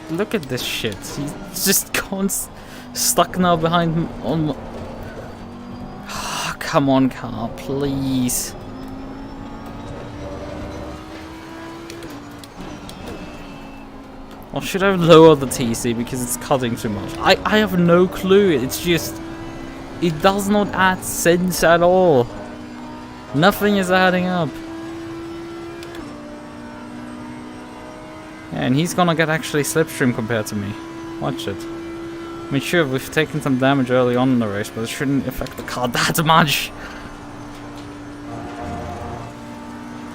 Look at this shit. He's just gone stuck now behind on. Oh, come on, car, please. Or should I lower the TC because it's cutting too much? I have no clue. It's just, it does not add sense at all. Nothing is adding up. Yeah, and he's gonna get actually slipstream compared to me. Watch it. I mean, sure, we've taken some damage early on in the race, but it shouldn't affect the car that much.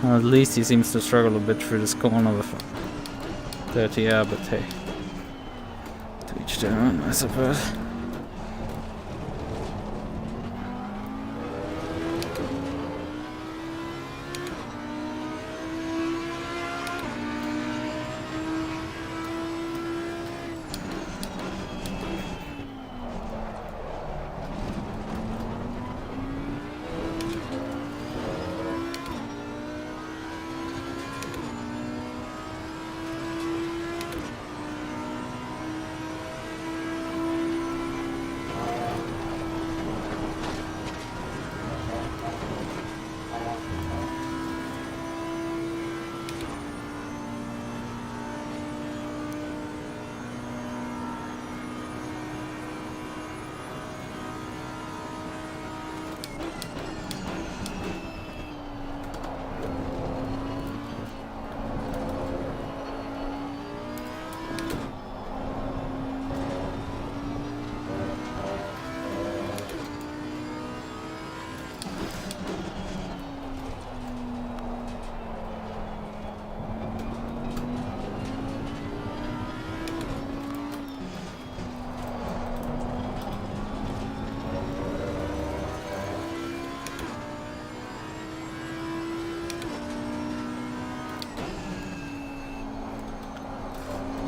Well, at least he seems to struggle a bit through this corner with 30 air, but hey. To each their own, I suppose.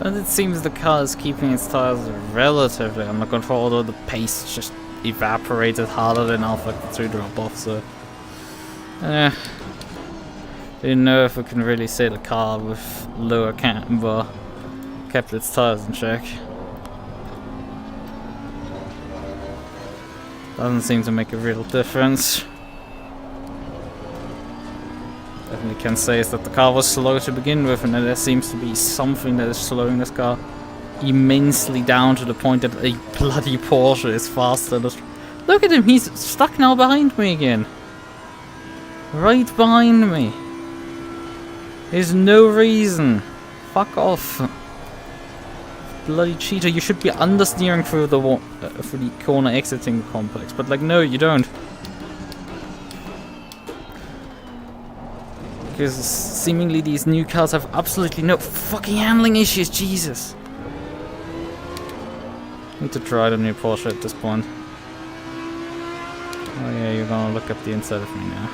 But it seems the car is keeping its tires relatively under control, although the pace just evaporated harder than Alpha 2 drop off, so... didn't know if we can really say the car with lower camber kept its tires in check. Doesn't seem to make a real difference. Definitely can say is that the car was slow to begin with, and there seems to be something that is slowing this car immensely down to the point that a bloody Porsche is faster. Look at him, he's stuck now behind me again. Right behind me. There's no reason. Fuck off. Bloody cheater, you should be understeering through the corner exiting the complex, but like no, you don't. Because seemingly these new cars have absolutely no fucking handling issues, Jesus. Need to try the new Porsche at this point. Oh yeah, you're gonna look at the inside of me now.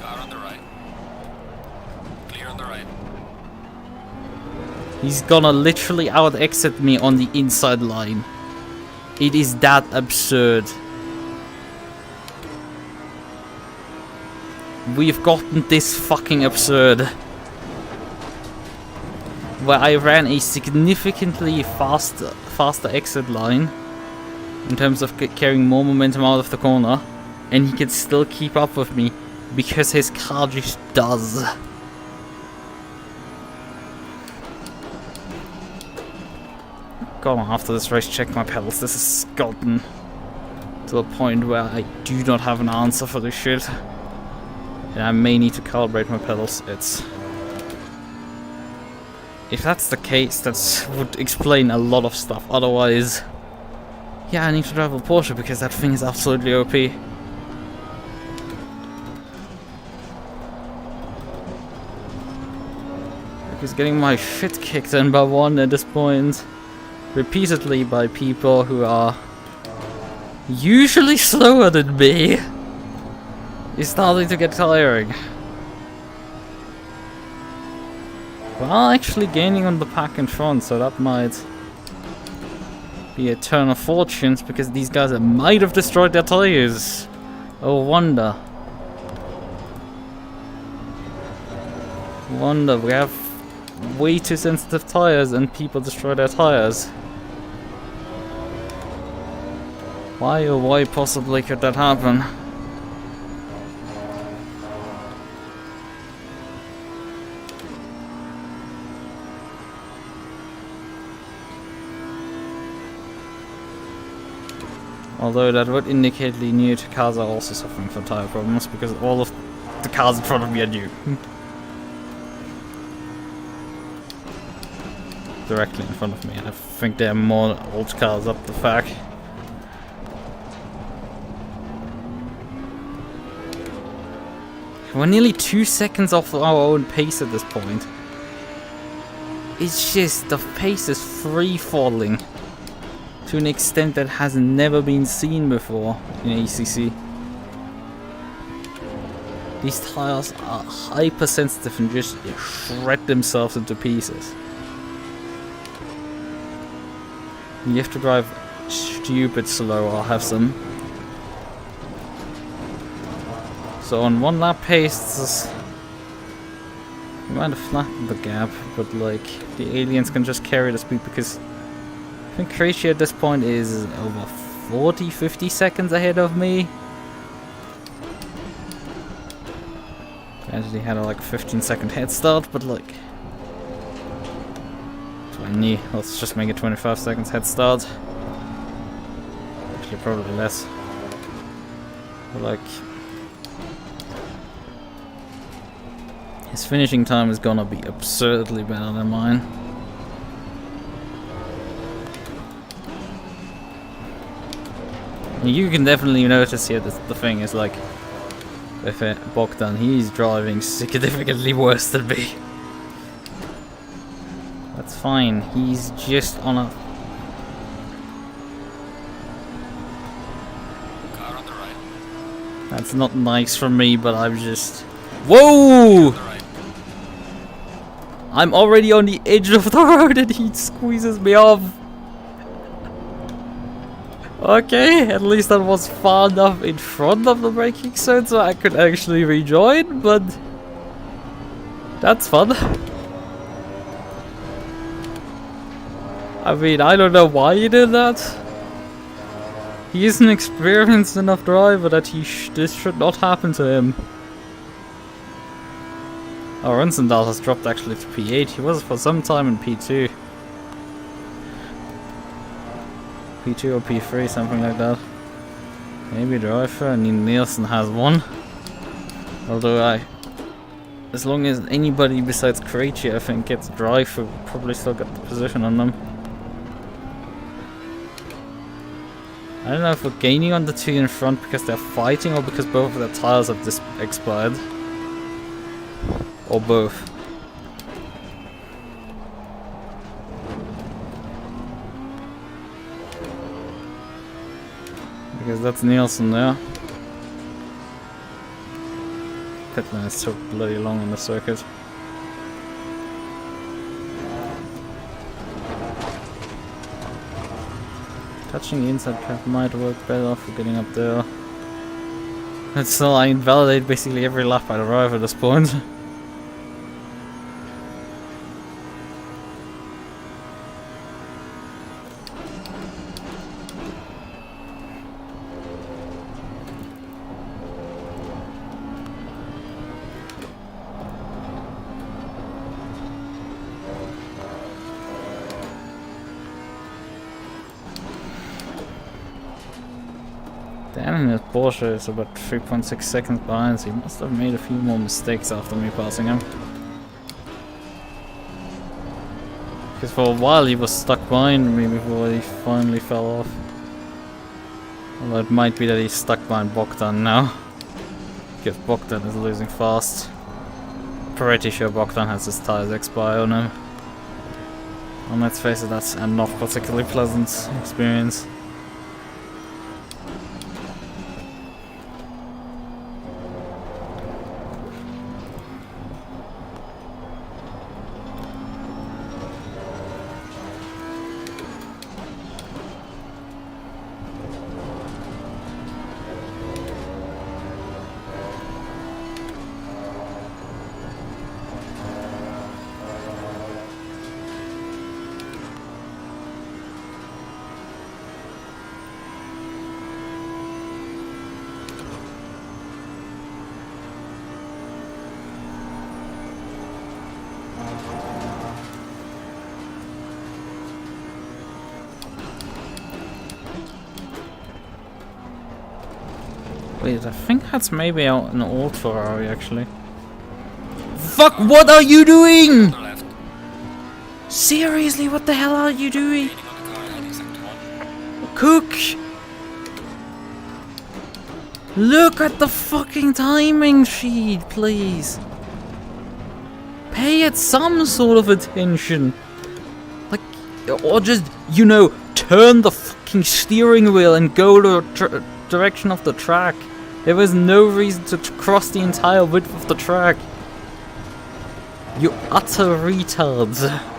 Car on the right. Clear on the right. He's gonna literally out-exit me on the inside line. It is that absurd. We've gotten this fucking absurd. Where I ran a significantly faster exit line in terms of carrying more momentum out of the corner, and he can still keep up with me because his car just does. Go on, after this race, check my pedals. This has gotten to a point where I do not have an answer for this shit. And I may need to calibrate my pedals. If that's the case, that would explain a lot of stuff. Otherwise, yeah, I need to drive a Porsche because that thing is absolutely OP. Because getting my shit kicked in by one at this point, repeatedly by people who are usually slower than me, is starting to get tiring. Well, actually gaining on the pack in front, so that might be a turn of fortunes, because these guys might have destroyed their tires. Oh, wonder. We have way too sensitive tires and people destroy their tires. Why or why possibly could that happen? Although that would indicate the new cars are also suffering from tire problems, because all of the cars in front of me are new. directly in front of me, and I think there are more old cars up the back. We're nearly 2 seconds off our own pace at this point. It's just, the pace is free falling to an extent that has never been seen before in ACC. These tires are hypersensitive and just shred themselves into pieces. You have to drive stupid slow or have some. So on 1 lap pace, we might have flattened the gap, but like the aliens can just carry the speed because I think Croatia at this point is over 40-50 seconds ahead of me. Actually had a like 15-second head start, but like 20, let's just make it 25 seconds head start. Actually probably less. But like his finishing time is gonna be absurdly better than mine. You can definitely notice here that the thing is like with Bogdan, he's driving significantly worse than me. That's fine, he's just on a... Car on the right. That's not nice from me, but I'm just... Whoa! Right. I'm already on the edge of the road and he squeezes me off. Okay, at least I was far enough in front of the braking zone so I could actually rejoin, but that's fun. I mean, I don't know why he did that. He is an experienced enough driver that this should not happen to him. Our Rensendal has dropped actually to P8. He was for some time in P2. P2 or P3, something like that. Maybe driver, and Nielsen has one. Although as long as anybody besides Croatia I think gets driver, we'll probably still get the position on them. I don't know if we're gaining on the two in front because they're fighting or because both of their tires have expired. Or both. Because that's Nielsen there. Pit lane is so bloody long on the circuit. Touching the inside cap might work better for getting up there. But still, I invalidate basically every lap I drive at this point. Dan in his Porsche is about 3.6 seconds behind, so he must have made a few more mistakes after me passing him. Because for a while he was stuck behind me before he finally fell off. Although it might be that he's stuck behind Bogdan now. Because Bogdan is losing fast. Pretty sure Bogdan has his tires expire on him. And let's face it, that's a not particularly pleasant experience. Wait, I think that's maybe an old Ferrari actually. Fuck, what are you doing? To the left. Seriously, what the hell are you doing? Waiting on the car, heading sector 1. Cook! Look at the fucking timing sheet, please. Pay it some sort of attention. Like, or just, you know, turn the fucking steering wheel and go the direction of the track. There was no reason to cross the entire width of the track. You utter retards.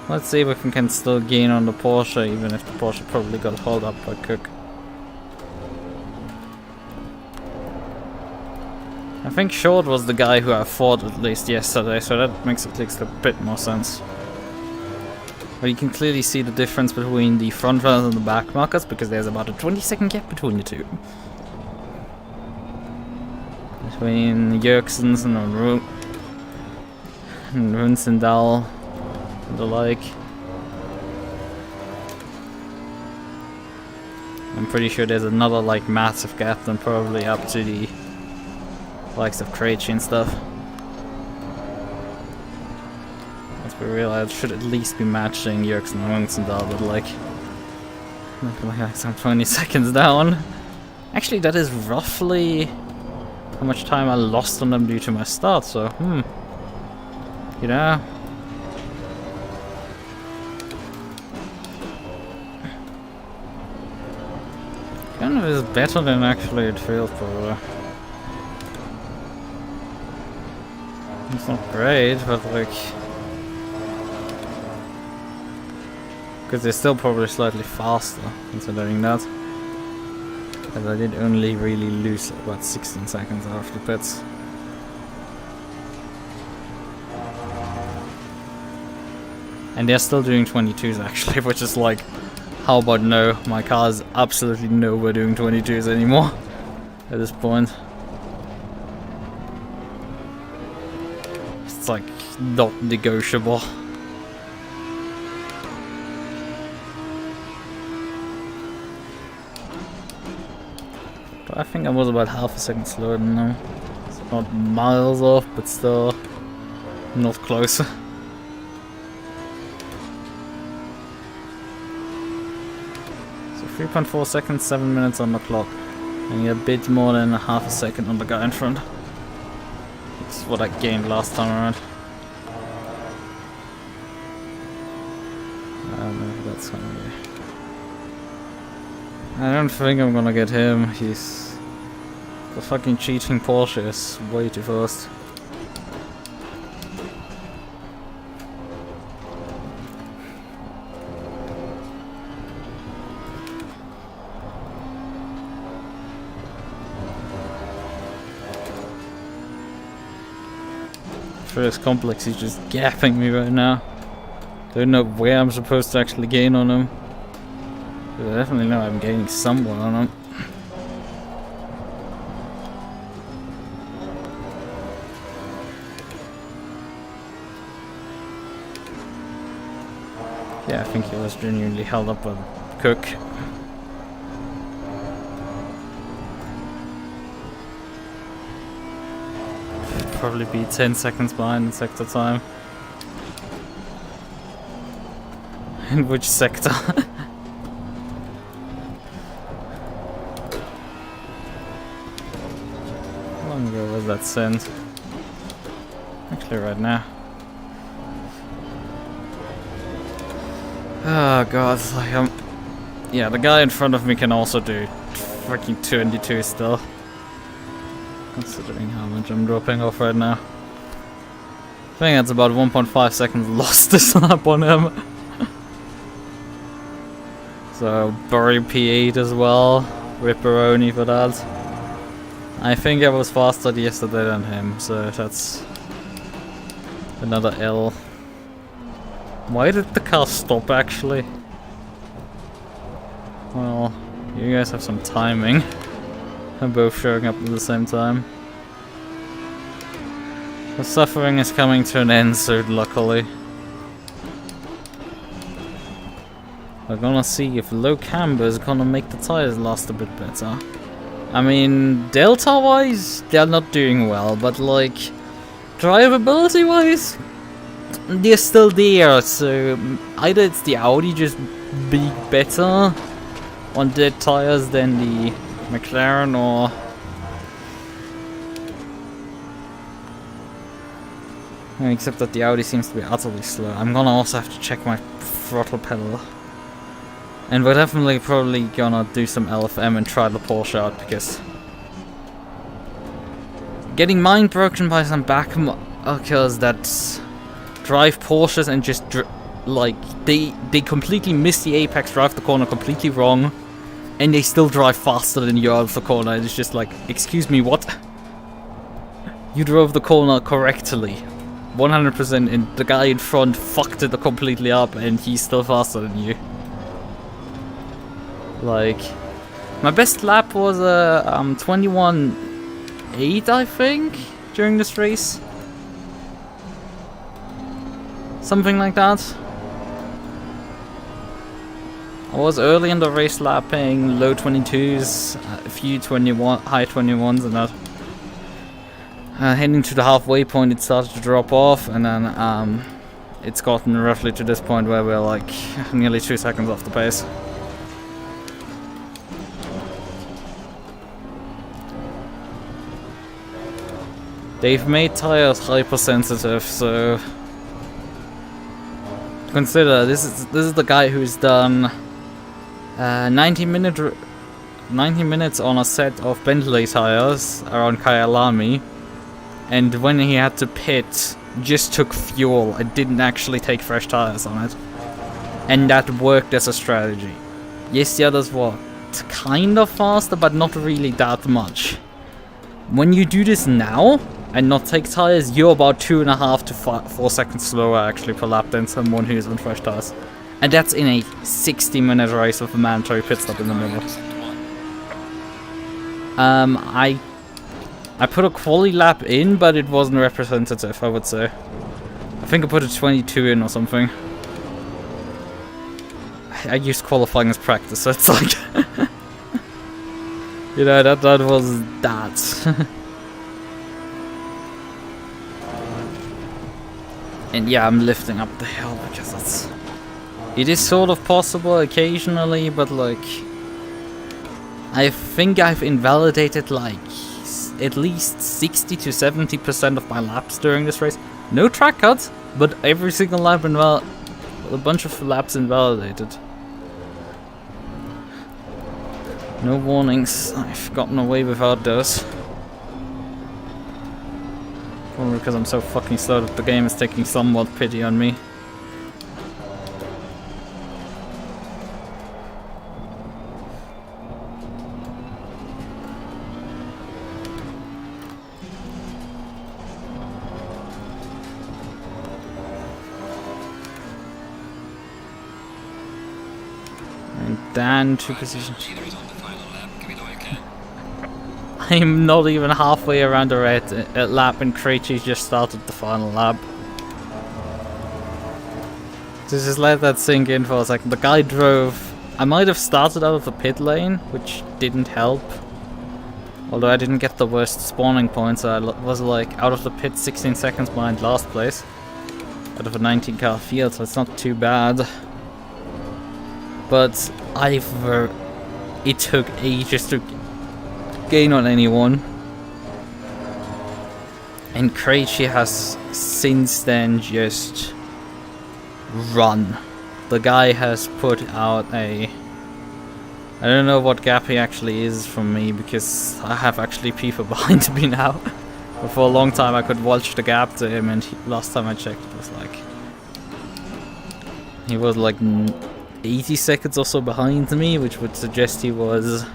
Let's see if we can still gain on the Porsche, even if the Porsche probably got hauled up by Cook. I think Short was the guy who I fought at least yesterday, so that makes at least a bit more sense. But you can clearly see the difference between the front runners and the back markers, because there's about a 20-second gap between the two. Between Jurgensen and Runsendal and the like. I'm pretty sure there's another like massive gap, then probably up to the likes of Krejci and stuff. Let's be real, I should at least be matching Jurgensen and Runsendal, but like some 20 seconds down. Actually, that is roughly how much time I lost on them due to my start, so you know. Kind of is better than actually it feels, probably. It's not great, but like, because they're still probably slightly faster, considering that. Because I did only really lose about 16 seconds after pits. And they're still doing 22s actually, which is like, how about no? My car is absolutely nowhere doing 22s anymore at this point. It's like not negotiable. But I think I was about half a second slower than them. It's not miles off, but still not close. 3.4 seconds, 7 minutes on the clock. And a bit more than a half a second on the guy in front. That's what I gained last time around. Maybe that's gonna be... I don't think I'm gonna get him. He's... The fucking cheating Porsche is way too fast. For this complex, he's just gapping me right now. Don't know where I'm supposed to actually gain on him. But I definitely know I'm gaining somewhere on him. Yeah, I think he was genuinely held up by Cook. Probably be 10 seconds behind in sector time. In which sector? How long ago was that sent? Actually right now. Oh god, like yeah, the guy in front of me can also do freaking 22 still. Considering how much I'm dropping off right now. I think that's about 1.5 seconds lost to slap on him. So, bury P8 as well. Ripperoni for that. I think I was faster yesterday than him, so that's another L. Why did the car stop actually? Well, you guys have some timing. I'm both showing up at the same time. The suffering is coming to an end soon, luckily. We're gonna see if low camber is gonna make the tires last a bit better. I mean, delta-wise, they're not doing well, but like, drivability-wise, they're still there, so either it's the Audi just being better on dead tires than the McLaren, or except that the Audi seems to be utterly slow. I'm gonna also have to check my throttle pedal. And we're definitely probably gonna do some LFM and try the Porsche out, because getting mind broken by some backmarkers that drive Porsches and just like they completely miss the apex, drive the corner completely wrong, and they still drive faster than you out of the corner. It's just like, excuse me, what? You drove the corner correctly, 100%, and the guy in front fucked it completely up, and he's still faster than you. Like, my best lap was a 21.8, I think, during this race. Something like that. I was early in the race lapping low 22s, a few high 21s, and that. Heading to the halfway point, it started to drop off, and then it's gotten roughly to this point where we're like nearly 2 seconds off the pace. They've made tires hypersensitive, so consider this is the guy who's done 90 minutes on a set of Bentley tires around Kyalami, and when he had to pit, just took fuel and didn't actually take fresh tires on it, and that worked as a strategy. Yes, the others were kind of faster, but not really that much. When you do this now and not take tires, you're about 2.5 to 4 seconds slower actually per lap than someone who's on fresh tires. And that's in a 60-minute race with a mandatory pit stop in the middle. I put a Qualy lap in, but it wasn't representative, I would say. I think I put a 22 in or something. I used qualifying as practice, so it's like you know, that was that. And yeah, I'm lifting up the hill because it is sort of possible occasionally, but like, I think I've invalidated like at least 60 to 70% of my laps during this race. No track cuts, but every single lap a bunch of laps invalidated. No warnings. I've gotten away without those. Probably because I'm so fucking slow that the game is taking somewhat pity on me. And Dan to position. I'm not even halfway around the red lap, and Krejci just started the final lap. So just let that sink in for a second. The guy drove. I might have started out of the pit lane, which didn't help. Although I didn't get the worst spawning point, so I was like out of the pit 16 seconds behind last place. Out of a 19 car field, so it's not too bad. But it took ages to gain on anyone, and Krejci has since then just run. The guy has put out I don't know what gap he actually is from me, because I have actually people behind me now. But for a long time I could watch the gap to him, and last time I checked it was like he was like 80 seconds or so behind me, which would suggest he was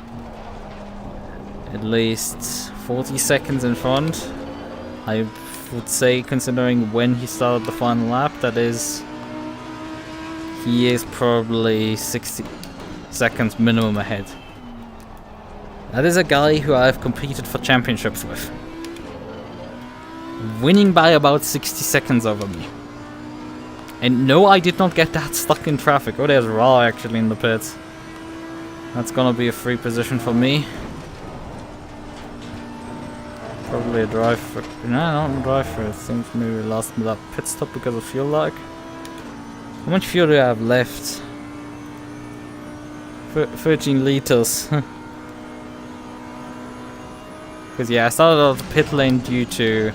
at least 40 seconds in front. I would say, considering when he started the final lap, that is, he is probably 60 seconds minimum ahead. That is a guy who I've competed for championships with, winning by about 60 seconds over me. And no, I did not get that stuck in traffic. Oh, there's Ra actually in the pits. That's gonna be a free position for me. Probably a drive for... No, not a drive for. It seems maybe we lost that pit stop because of fuel lag. How much fuel do I have left? 13 liters. Because yeah, I started out the pit lane due to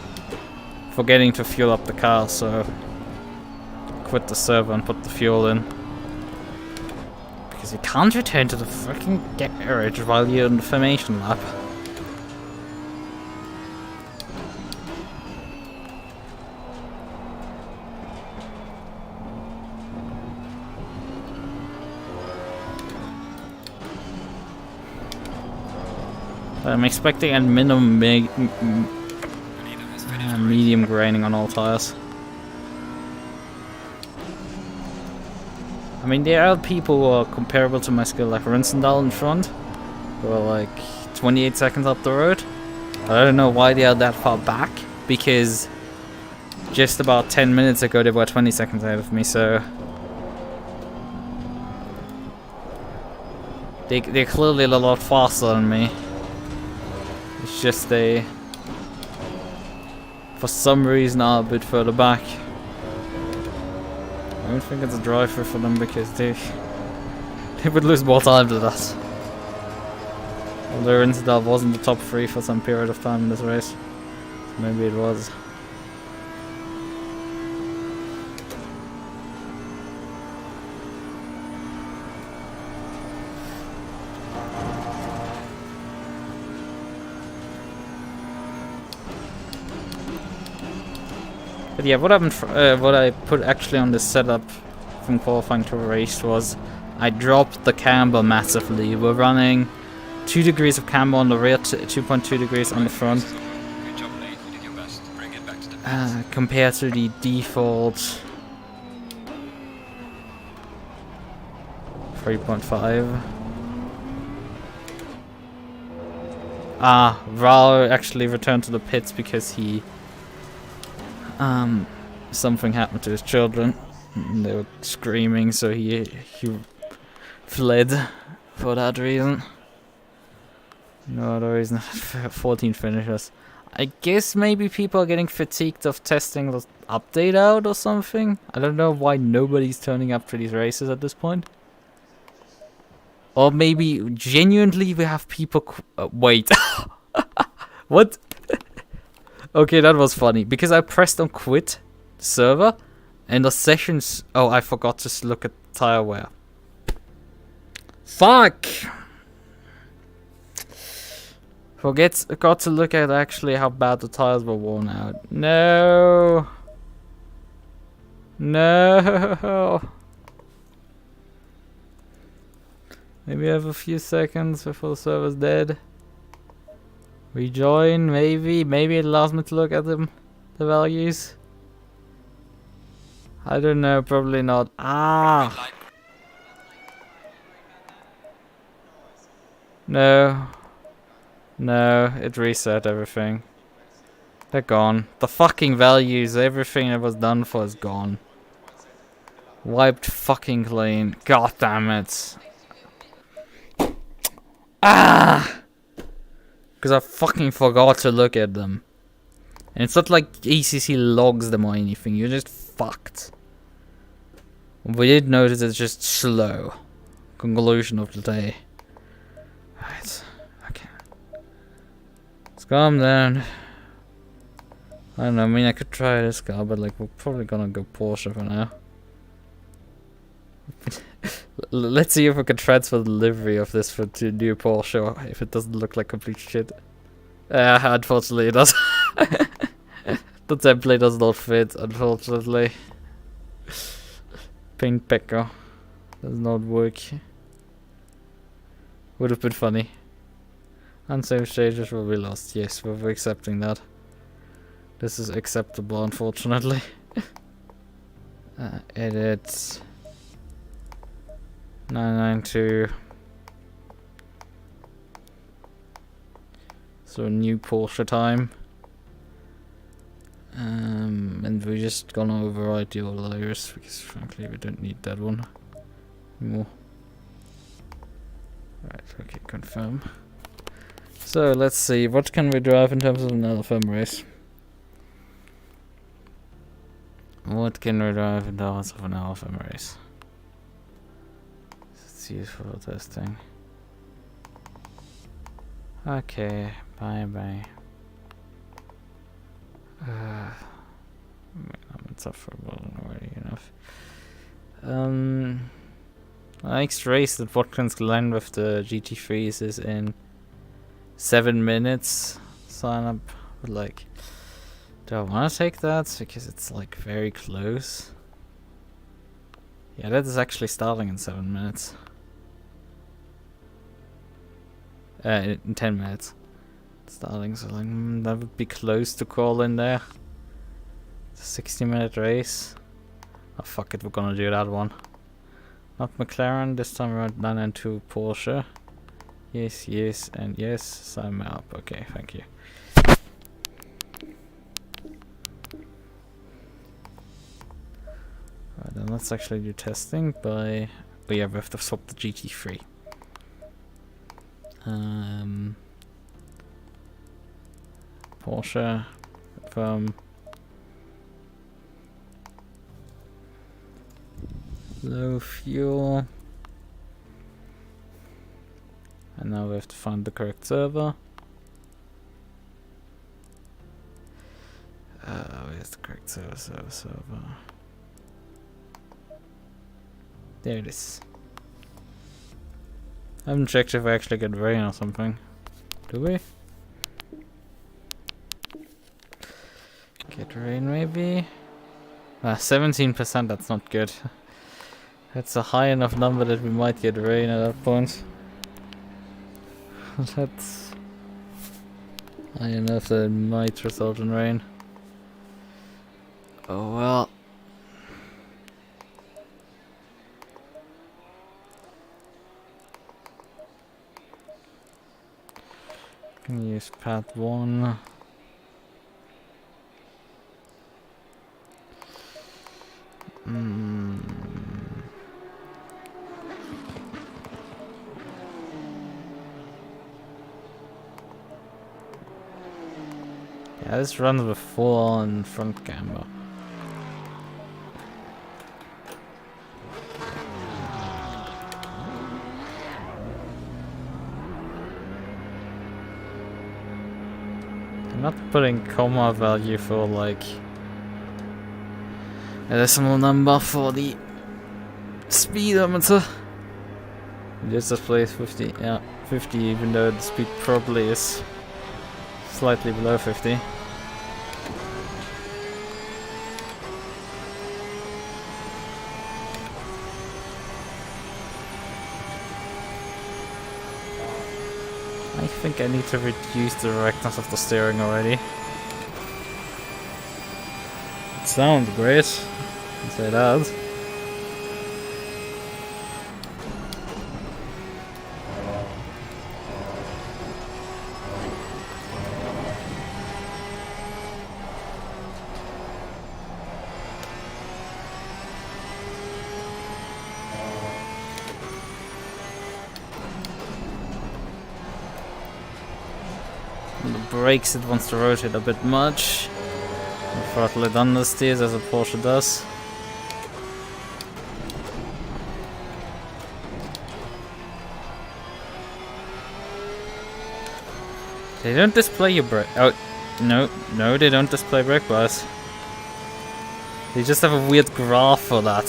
forgetting to fuel up the car, so quit the server and put the fuel in. Because you can't return to the freaking garage while you're in the formation lap. I'm expecting a minimum medium graining on all tires. I mean, there are people who are comparable to my skill, like Rinsendal in front, who are like 28 seconds up the road. I don't know why they are that far back, because just about 10 minutes ago they were 20 seconds ahead of me, so... They're clearly a lot faster than me. It's just they, for some reason, are a bit further back. I don't think it's a driver for them because they would lose more time to that. Although Rinsdal was in the top 3 for some period of time in this race, so maybe it was. But yeah, what happened? What I put actually on this setup from qualifying to race was I dropped the camber massively. We're running 2 degrees of camber on the rear, 2.2 degrees on the front. Good job, Nate. You did your best. Bring it back to the pits. Compared to the default 3.5. Ral actually returned to the pits because he something happened to his children. They were screaming, so he fled for that reason. No other reason. 14 finishers. I guess maybe people are getting fatigued of testing the update out or something. I don't know why nobody's turning up to these races at this point. Or maybe genuinely we have people wait. What? Okay, that was funny, because I pressed on quit the server, and the sessions... Oh, I forgot to look at tire wear. Fuck! Forgot to look at actually how bad the tires were worn out. No! No! Maybe I have a few seconds before the server's dead. Rejoin, maybe it allows me to look at the values. I don't know, probably not. Ah! No. No, it reset everything. They're gone. The fucking values, everything that was done for is gone. Wiped fucking clean. God damn it. Ah! Because I fucking forgot to look at them. And it's not like ACC logs them or anything, you're just fucked. We did notice it's just slow. Conclusion of the day. Right, okay. Let's calm down. I don't know, I mean I could try this car, but like we're probably gonna go Porsche for now. Let's see if we can transfer the livery of this to new Porsche, if it doesn't look like complete shit. Unfortunately it does. The template does not fit, unfortunately. Paint Pekka does not work. Would have been funny. Unsaved stages will be lost. Yes, we're accepting that. This is acceptable, unfortunately. Edit 992. So new Porsche time. And we're just gonna override the old layers because frankly we don't need that one anymore. Right, okay, confirm. So let's see, what can we drive in terms of an LFM race? What can we drive in terms of an LFM race? It's useful for testing. Okay, bye bye. I'm insufferable already enough. Next race that Watkins Glen with the GT3s is in 7 minutes. Sign up, but like, do I want to take that? Because it's like very close. Yeah, that is actually starting in 7 minutes. In 10 minutes. Starting, so like, that would be close to call in there. It's a 60-minute race. Oh fuck it, we're gonna do that one. Not McLaren, this time around 992 Porsche. Yes, yes, and yes, sign me up. Okay, thank you. Right, then let's actually do testing by... Oh yeah, we have to swap the GT3. Porsche, low fuel, and now we have to find the correct server. Where's the correct server? There it is. I haven't checked if I actually get rain or something. Do we? Get rain maybe? 17%, that's not good. That's a high enough number that we might get rain at that point. That's high enough that it might result in rain. Oh well. Can use path 1. Yeah, this runs with full on front camber. I'm not putting comma value for like a decimal number for the speedometer. This displays 50, yeah, 50, even though the speed probably is slightly below 50. I think I need to reduce the directness of the steering already. It sounds great, I'd say that. Brakes, it wants to rotate a bit much. The throttle it understeers as a Porsche does. They don't display your brake. Oh, no, they don't display brake bars. They just have a weird graph for that.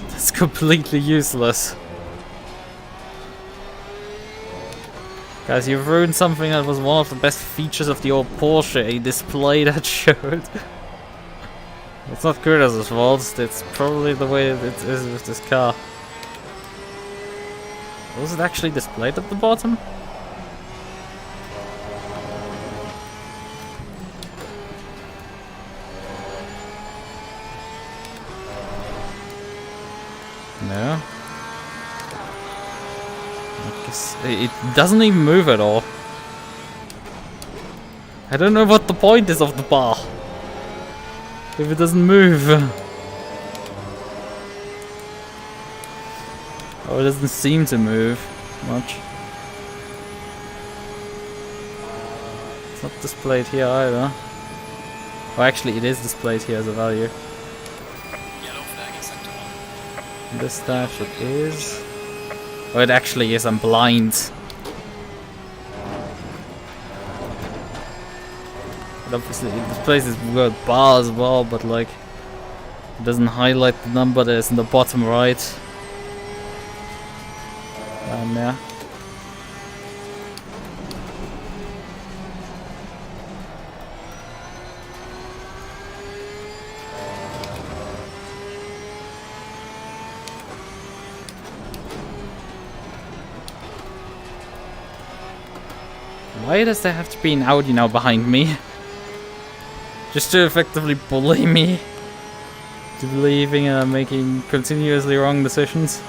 That's completely useless. Guys, you've ruined something that was one of the best features of the old Porsche, a display that showed. It's not Curtis's fault, it's probably the way it is with this car. Was it actually displayed at the bottom? No. It doesn't even move at all. I don't know what the point is of the bar. If it doesn't move. Or it doesn't seem to move much. It's not displayed here either. Oh, actually, it is displayed here as a value. Yellow flag in sector 1. This dash it is. Oh, it actually is. I'm blind. But obviously, it displays this word bar as well, but like, it doesn't highlight the number that is in the bottom right. Down there. Why does there have to be an Audi now behind me? Just to effectively bully me to believing I'm making continuously wrong decisions.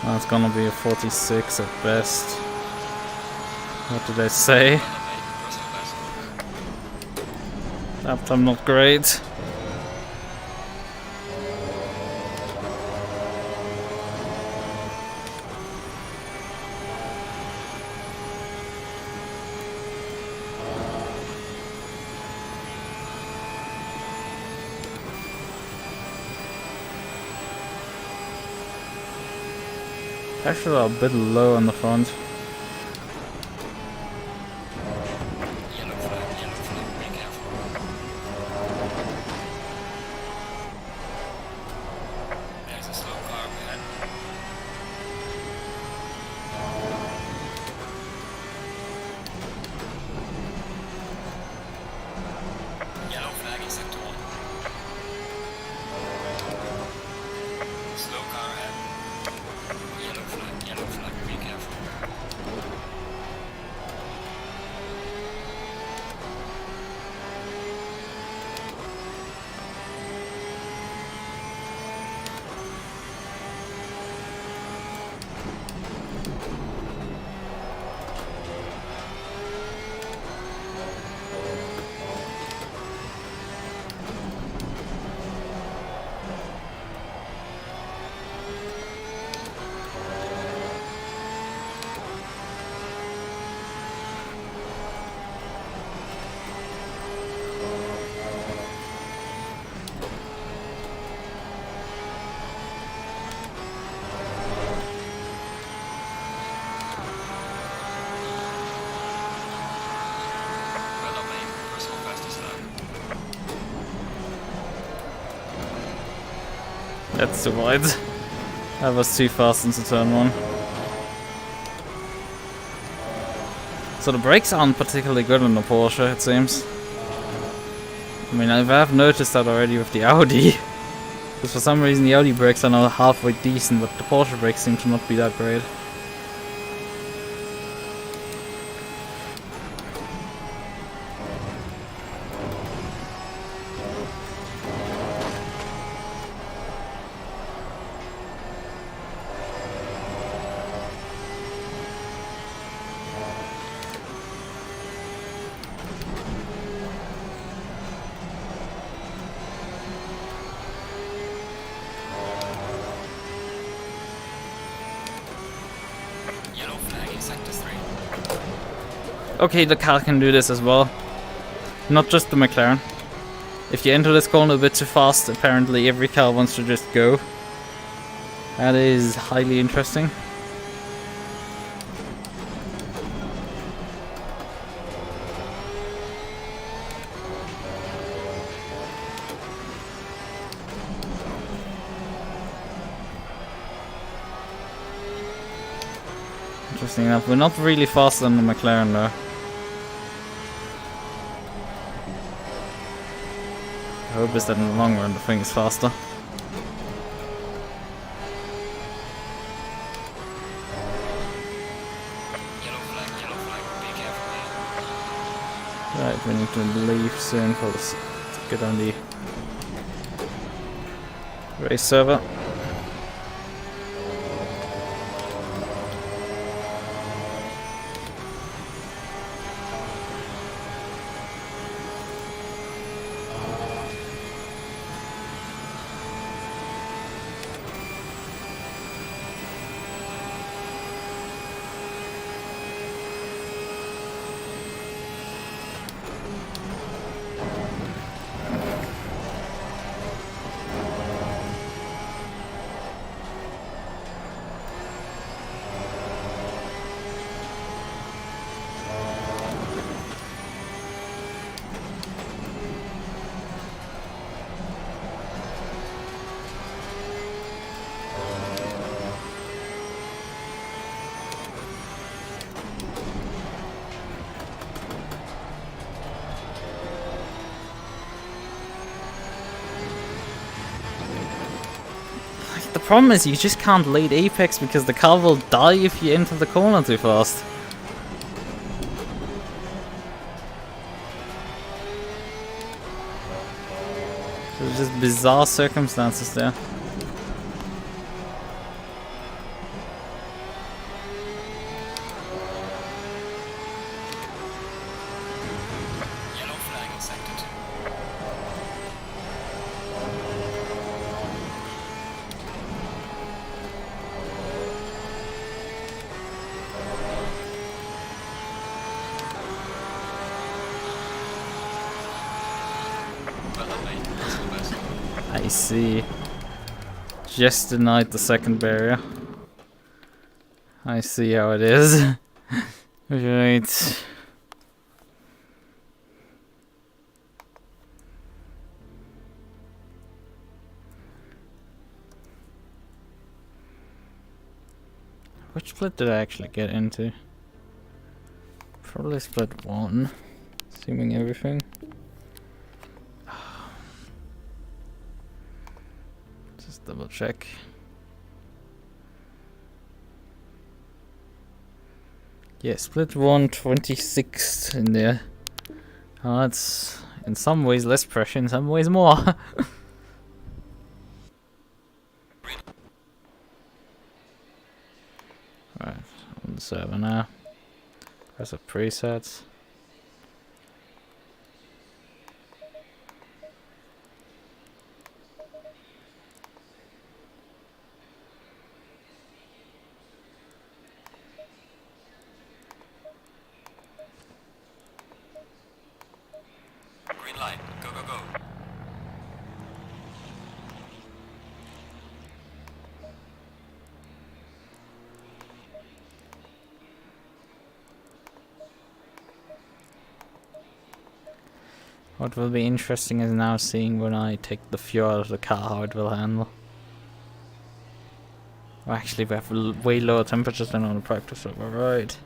It's gonna be a 46 at best. What did I say? Lap time not great. Actually, a bit low on the front. Yellow flag, be careful. There's a slow car ahead. Yellow flag in sector 1. Slow car ahead. Yellow flag, be careful. That's too wide. That was too fast into turn 1. So the brakes aren't particularly good on the Porsche, it seems. I mean, I've noticed that already with the Audi. Because for some reason the Audi brakes are now halfway decent, but the Porsche brakes seem to not be that great. Okay, the car can do this as well. Not just the McLaren. If you enter this corner a bit too fast, apparently every car wants to just go. That is highly interesting. Interesting enough, we're not really faster than the McLaren though. hope is that in the long run the thing is faster. Yellow flag, be careful here. Right, we need to leave soon for this to get on the race server. The problem is you just can't lead apex because the car will die if you enter the corner too fast. There's just bizarre circumstances there. Yellow flag in sector 2. Well done, mate. That's the best. I see. Just denied the second barrier. I see how it is. Right. Which split did I actually get into? Probably split 1, assuming everything. Just double check. Yeah, split 1, 26th in there. Oh, that's in some ways less pressure, in some ways more. Right, on the server now. Press up presets. Green light. Go, go, go. What will be interesting is now seeing when I take the fuel out of the car how it will handle. Well, actually, we have way lower temperatures than on the practice server, right?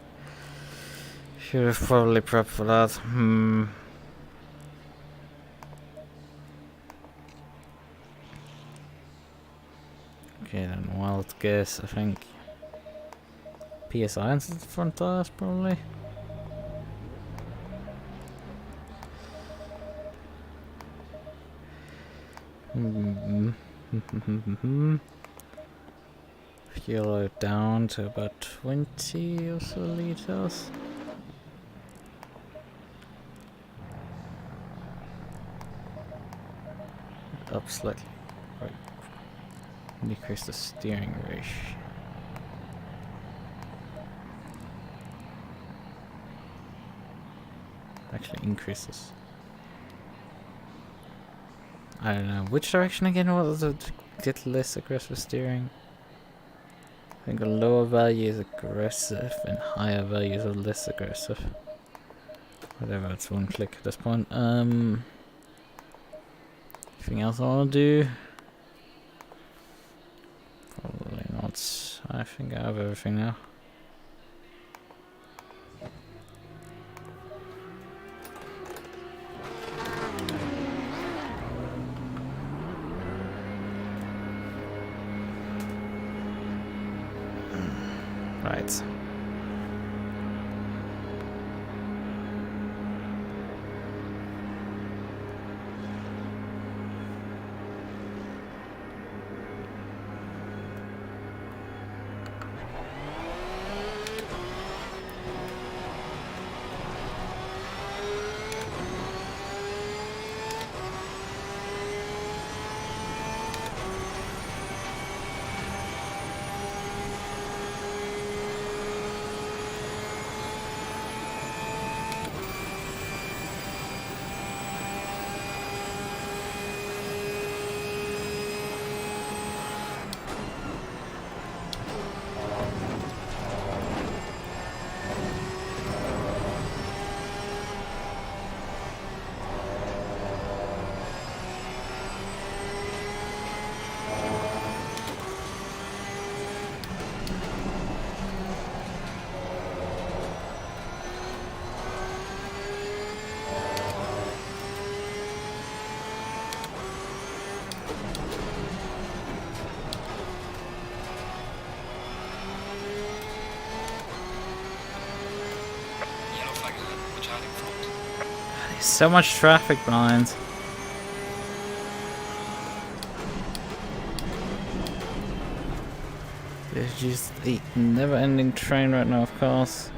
Should have probably prepped for that. Okay, then wild guess, I think. PSI into the front tires, probably. Fuel it down to about 20 or so liters. Up slightly. Right. Decrease the steering ratio. Actually increases. I don't know. Which direction again was it to get less aggressive steering? I think a lower value is aggressive and higher values are less aggressive. Whatever, it's one click at this point. Anything else I want to do? Probably not. I think I have everything now. So much traffic behind. There's just a never-ending train right now, of course.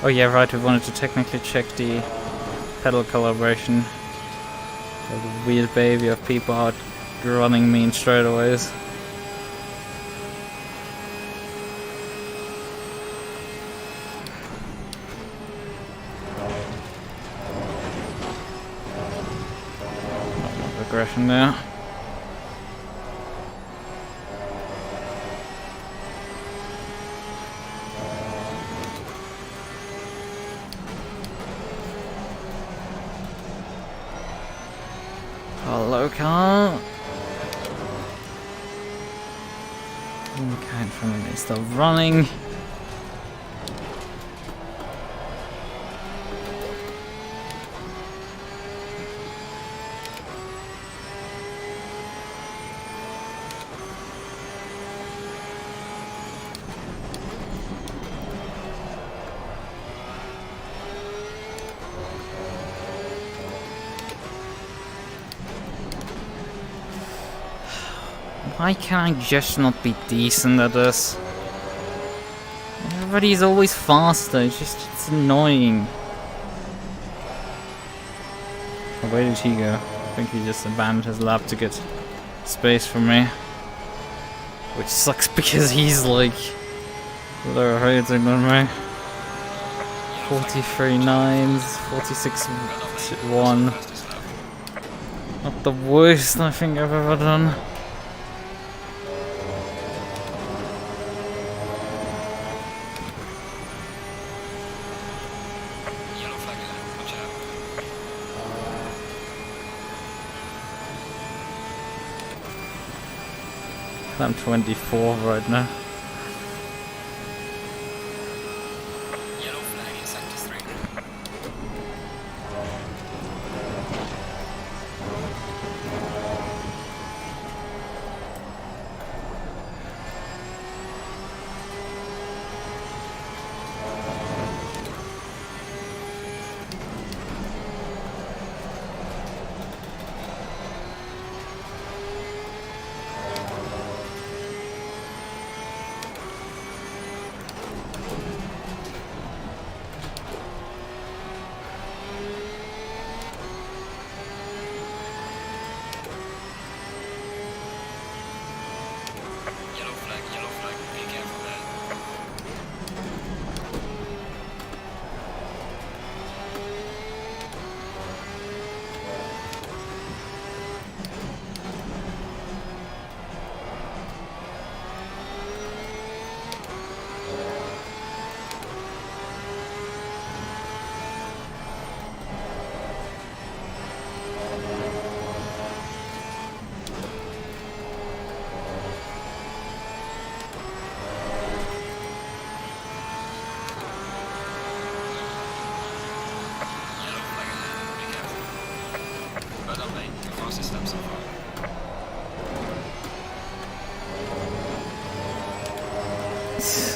Oh yeah, right, we wanted to technically check the pedal calibration. The weird baby of people out running mean straightaways. Not aggression there. Hello, car. Okay, finally stop running. Why can I just not be decent at this? Everybody's always faster, it's annoying. Where did he go? I think he just abandoned his lap to get space for me. Which sucks because he's like lower rating than me. 43 nines, 46 1. Not the worst I think I've ever done. I'm 24 right now. Yellow flag in sector 3.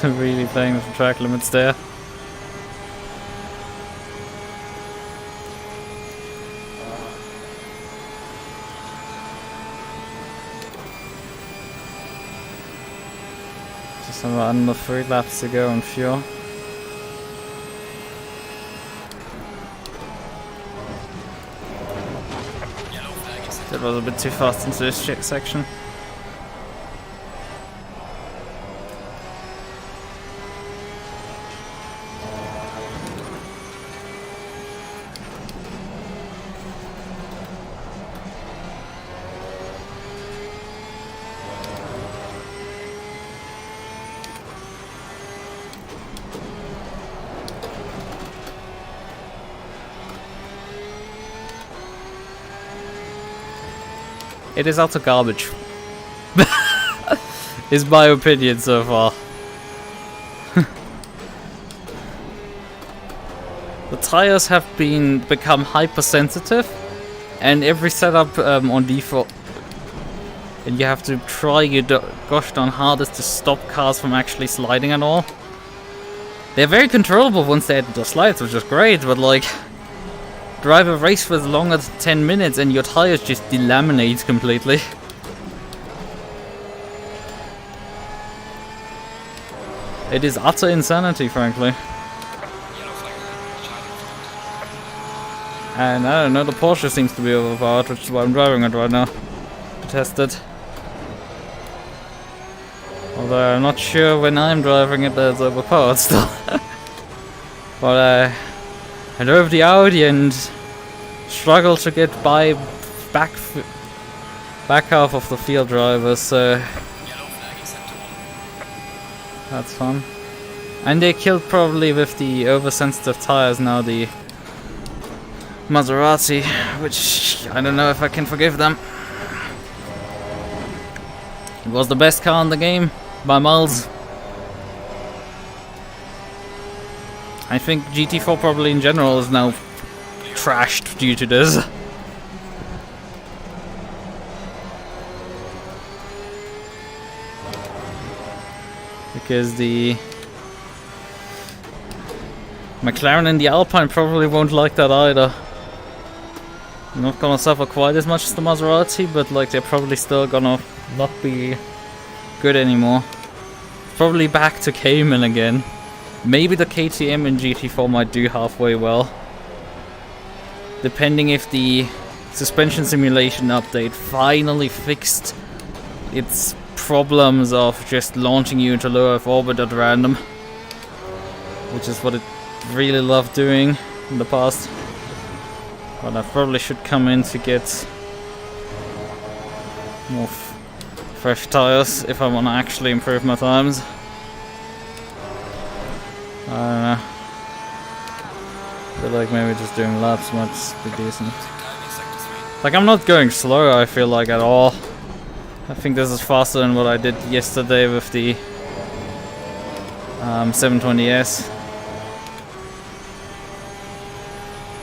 Really playing with the track limits there. Just under 3 laps to go on fuel. That was a bit too fast into this shit section. It is utter garbage. Is my opinion so far. The tires have become hypersensitive, and every setup on default, and you have to try your gosh darn hardest to stop cars from actually sliding at all. They're very controllable once they add the slides, which is great, but like, drive a race with longer than 10 minutes and your tires just delaminate completely. It is utter insanity, frankly. And I don't know, the Porsche seems to be overpowered, which is why I'm driving it right now. To test it. Although I'm not sure when I'm driving it that it's overpowered still. But I drove the Audi and struggled to get by back half of the field drivers, so that's fun. And they killed probably with the oversensitive tires now the Maserati, which I don't know if I can forgive them. It was the best car in the game by miles. I think GT4 probably in general is now trashed due to this. Because the McLaren and the Alpine probably won't like that either. They're not gonna suffer quite as much as the Maserati, but like they're probably still gonna not be good anymore. Probably back to Cayman again. Maybe the KTM and GT4 might do halfway well. Depending if the suspension simulation update finally fixed its problems of just launching you into low Earth orbit at random. Which is what it really loved doing in the past. But I probably should come in to get more fresh tires if I want to actually improve my times. I don't know. I feel like maybe just doing laps might be decent. Like, I'm not going slow, I feel like, at all. I think this is faster than what I did yesterday with the 720S.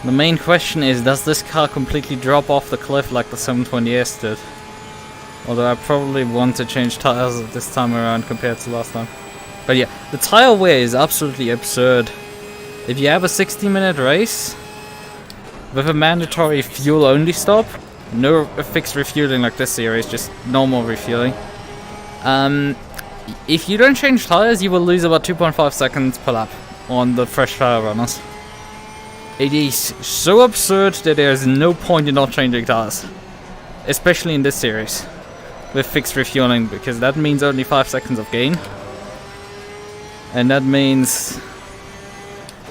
The main question is, does this car completely drop off the cliff like the 720S did? Although I probably want to change tires this time around compared to last time. But yeah, the tire wear is absolutely absurd. If you have a 60-minute race with a mandatory fuel-only stop, no fixed refueling like this series, just normal refueling. If you don't change tires, you will lose about 2.5 seconds per lap on the fresh tire runners. It is so absurd that there is no point in not changing tires, especially in this series with fixed refueling, because that means only 5 seconds of gain. And that means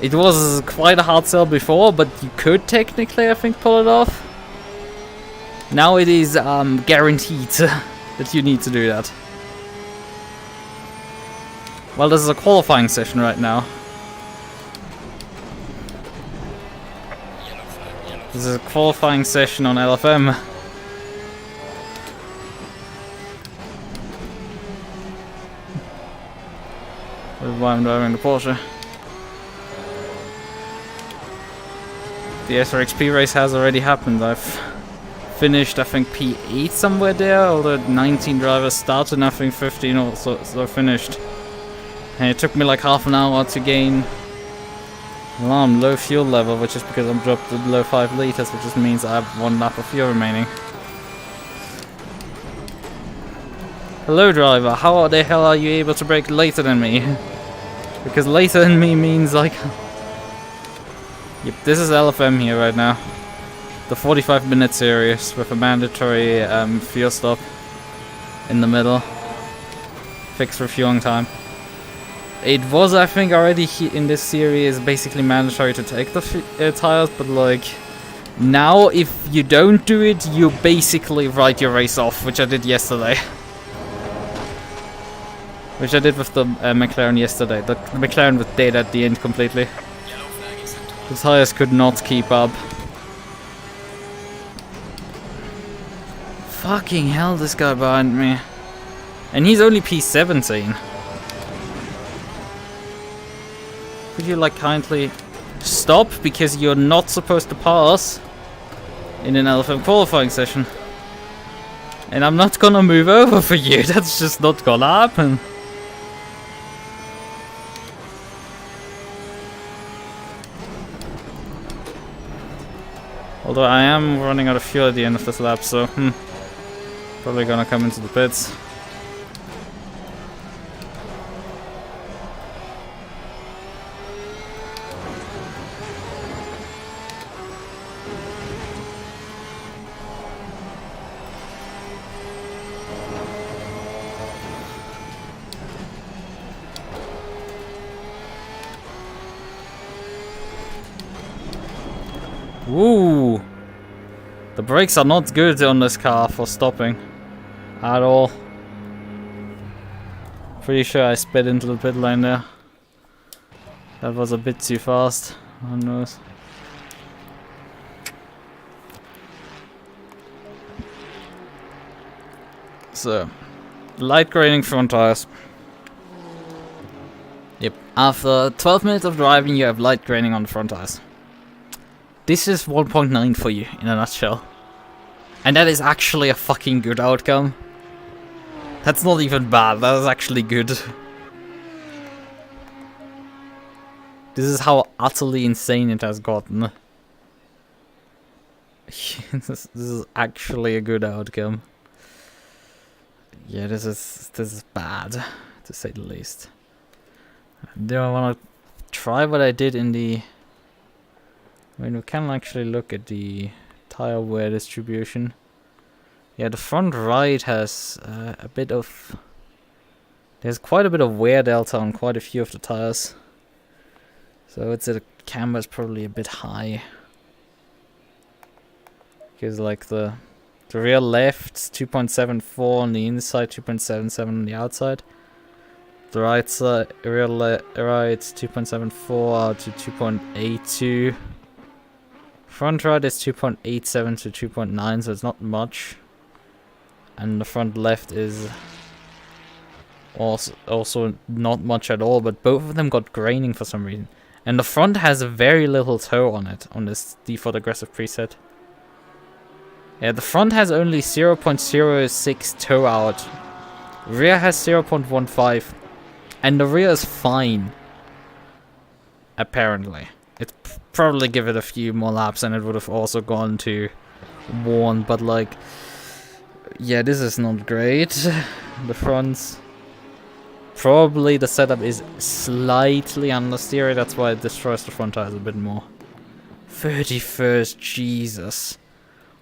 it was quite a hard sell before, but you could technically, I think, pull it off. Now it is guaranteed that you need to do that. Well, this is a qualifying session right now. This is a qualifying session on LFM. That's why I'm driving the Porsche. The SRXP race has already happened. I've finished, I think, P8 somewhere there, although 19 drivers started and I think 15 also finished. And it took me like half an hour to gain low fuel level, which is because I'm dropped to below 5 liters, which just means I have 1 lap of fuel remaining. Hello driver, how the hell are you able to brake later than me? Because later than me means like... Yep, this is LFM here right now. The 45-minute series with a mandatory fuel stop in the middle. Fixed refueling time. It was, I think, already in this series basically mandatory to take the tires, but like now if you don't do it, you basically write your race off, which I did yesterday. Which I did with the McLaren yesterday. The McLaren was dead at the end completely. The tires could not keep up. Fucking hell, this guy behind me. And he's only P17. Could you like kindly stop, because you're not supposed to pass in an LFM qualifying session. And I'm not gonna move over for you, that's just not gonna happen. Although I am running out of fuel at the end of this lap, so probably gonna come into the pits. Ooh, the brakes are not good on this car for stopping at all. Pretty sure I sped into the pit lane there. That was a bit too fast. Who knows? So, light graining front tires. Yep, after 12 minutes of driving, you have light graining on the front tires. This is 1.9 for you, in a nutshell. And that is actually a fucking good outcome. That's not even bad, that is actually good. This is how utterly insane it has gotten. this is actually a good outcome. Yeah, this is bad, to say the least. Do I want to try what I did in the... I mean, we can actually look at the tire wear distribution. Yeah, the front right has a bit of... There's quite a bit of wear delta on quite a few of the tires. So I'd say the camber is probably a bit high. Because like the rear left's 2.74 on the inside, 2.77 on the outside. The right side, right's 2.74 to 2.82. Front right is 2.87 to 2.9, so it's not much. And the front left is also not much at all, but both of them got graining for some reason. And the front has very little toe on it, on this default aggressive preset. Yeah, the front has only 0.06 toe out. Rear has 0.15. And the rear is fine. Apparently. It's probably give it a few more laps and it would have also gone to 1, but like... Yeah, this is not great. The front's... Probably the setup is slightly understeered, that's why it destroys the front tires a bit more. 31st, Jesus.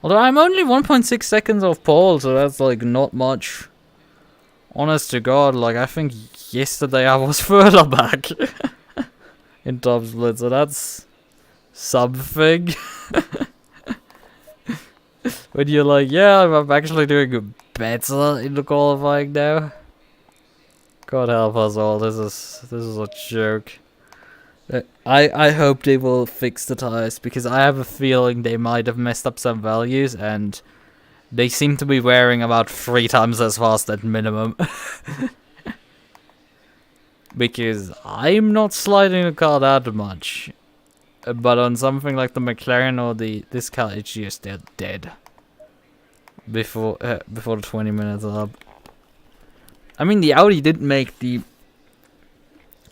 Although I'm only 1.6 seconds off pole, so that's like not much. Honest to God, like I think yesterday I was further back in top split, so that's something. When you're like, yeah, I'm actually doing better in the qualifying now. God help us all, this is a joke. I hope they will fix the tires, because I have a feeling they might have messed up some values, and they seem to be wearing about 3 times as fast at minimum. Because I'm not sliding the car that much. But on something like the McLaren or this car, it's just dead. Before the 20 minutes are up. I mean, the Audi did make the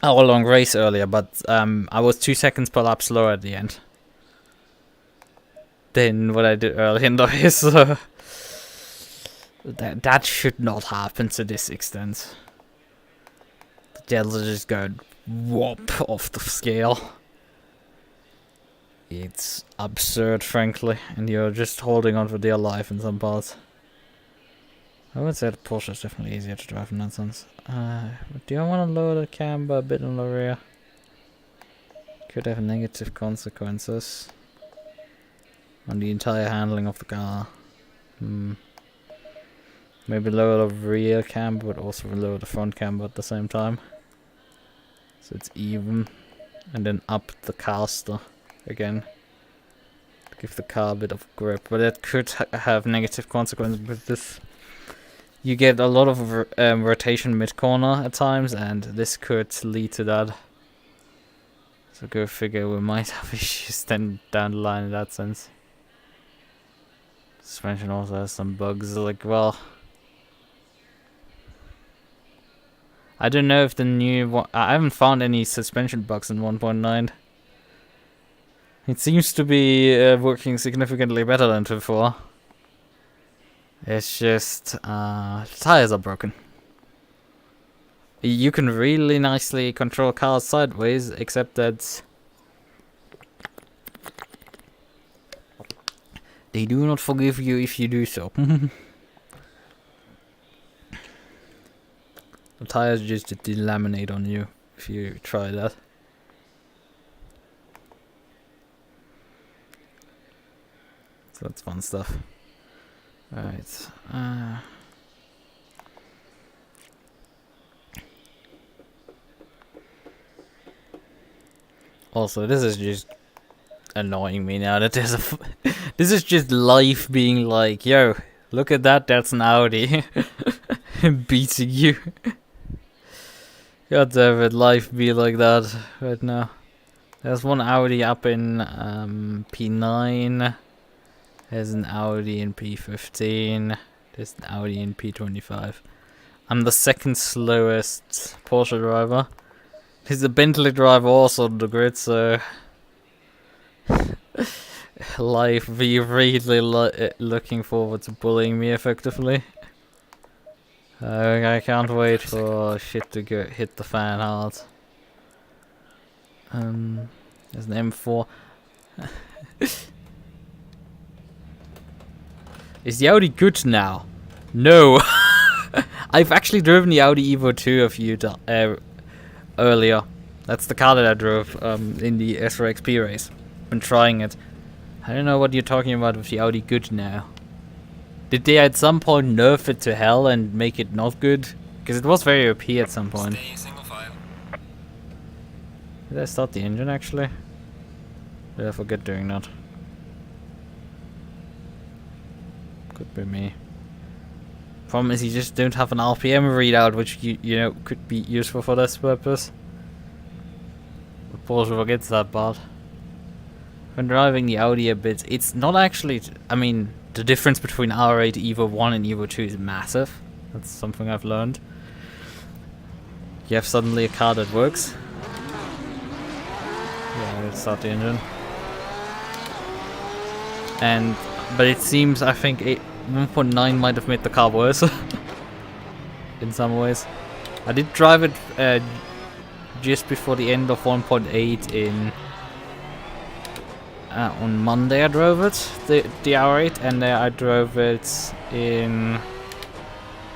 hour-long race earlier, but I was 2 seconds per lap slower at the end than what I did earlier in the race. So that should not happen to this extent. The delta just go whoop off the scale. It's absurd, frankly, and you're just holding on for dear life in some parts. I would say the Porsche is definitely easier to drive in that sense. Do I want to lower the camber a bit on the rear? Could have negative consequences on the entire handling of the car. Maybe lower the rear camber, but also lower the front camber at the same time. So it's even. And then up the caster again. The give the car a bit of grip, but it could have negative consequences with this. You get a lot of rotation mid-corner at times, and this could lead to that. So go figure, we might have issues then down the line in that sense. Suspension also has some bugs, like, well... I don't know if the new one... I haven't found any suspension bugs in 1.9. It seems to be working significantly better than before. It's just... the tires are broken. You can really nicely control cars sideways, except that... they do not forgive you if you do so. The tires just delaminate on you if you try that. So that's fun stuff. Alright. Also, this is just annoying me now that there's a... this is just life being like, yo, look at that, that's an Audi. Beating you. God damn it, life be like that right now. There's one Audi up in P9. There's an Audi in P15. There's an Audi in P25. I'm the second slowest Porsche driver. There's a Bentley driver also on the grid, so... life be really looking forward to bullying me effectively. I can't wait for shit to hit the fan hard. There's an M4. Is the Audi good now? No. I've actually driven the Audi Evo 2 a few earlier. That's the car that I drove in the SRXP race. Been trying it. I don't know what you're talking about with the Audi good now. Did they at some point nerf it to hell and make it not good? Because it was very OP at some point. Stay single file. Did I start the engine actually? Did I forget doing that? Could be me. Problem is you just don't have an RPM readout, which you know could be useful for this purpose. But Porsche forgets that part. When driving the Audi a bit, it's not actually... I mean, the difference between R8 Evo 1 and Evo 2 is massive. That's something I've learned. You have suddenly a car that works. Yeah, let's start the engine. But it seems, I think 1.9 might have made the car worse. In some ways. I did drive it just before the end of 1.8 in... on Monday I drove it, the R8, and I drove it in...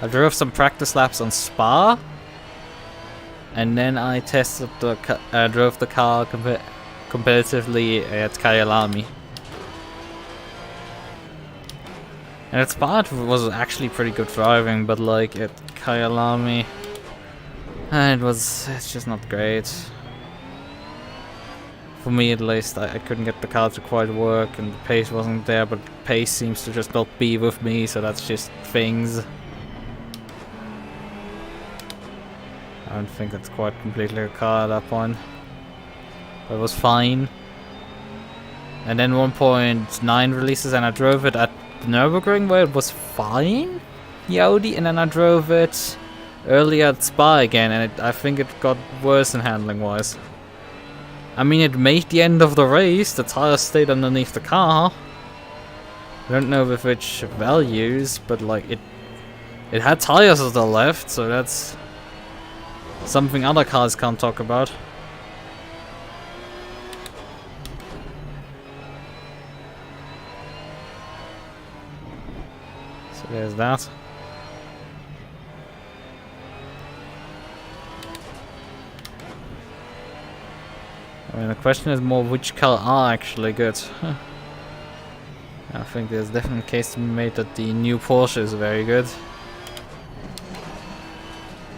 I drove some practice laps on Spa, and then I tested drove the car competitively at Kyalami. And at Spa it was actually pretty good driving, but like at Kyalami, it's just not great. For me at least, I couldn't get the car to quite work and the pace wasn't there, but pace seems to just not be with me, so that's just things. I don't think it's quite completely a car at that point. But it was fine. And then 1.9 releases and I drove it at the Nürburgring where it was fine, the Audi, and then I drove it earlier at Spa again and I think it got worse in handling wise. I mean, it made the end of the race, the tires stayed underneath the car. I don't know with which values, but like it had tires to the left, so that's something other cars can't talk about. So there's that. I mean, the question is more which car are actually good. I think there's definitely a case to be made that the new Porsche is very good.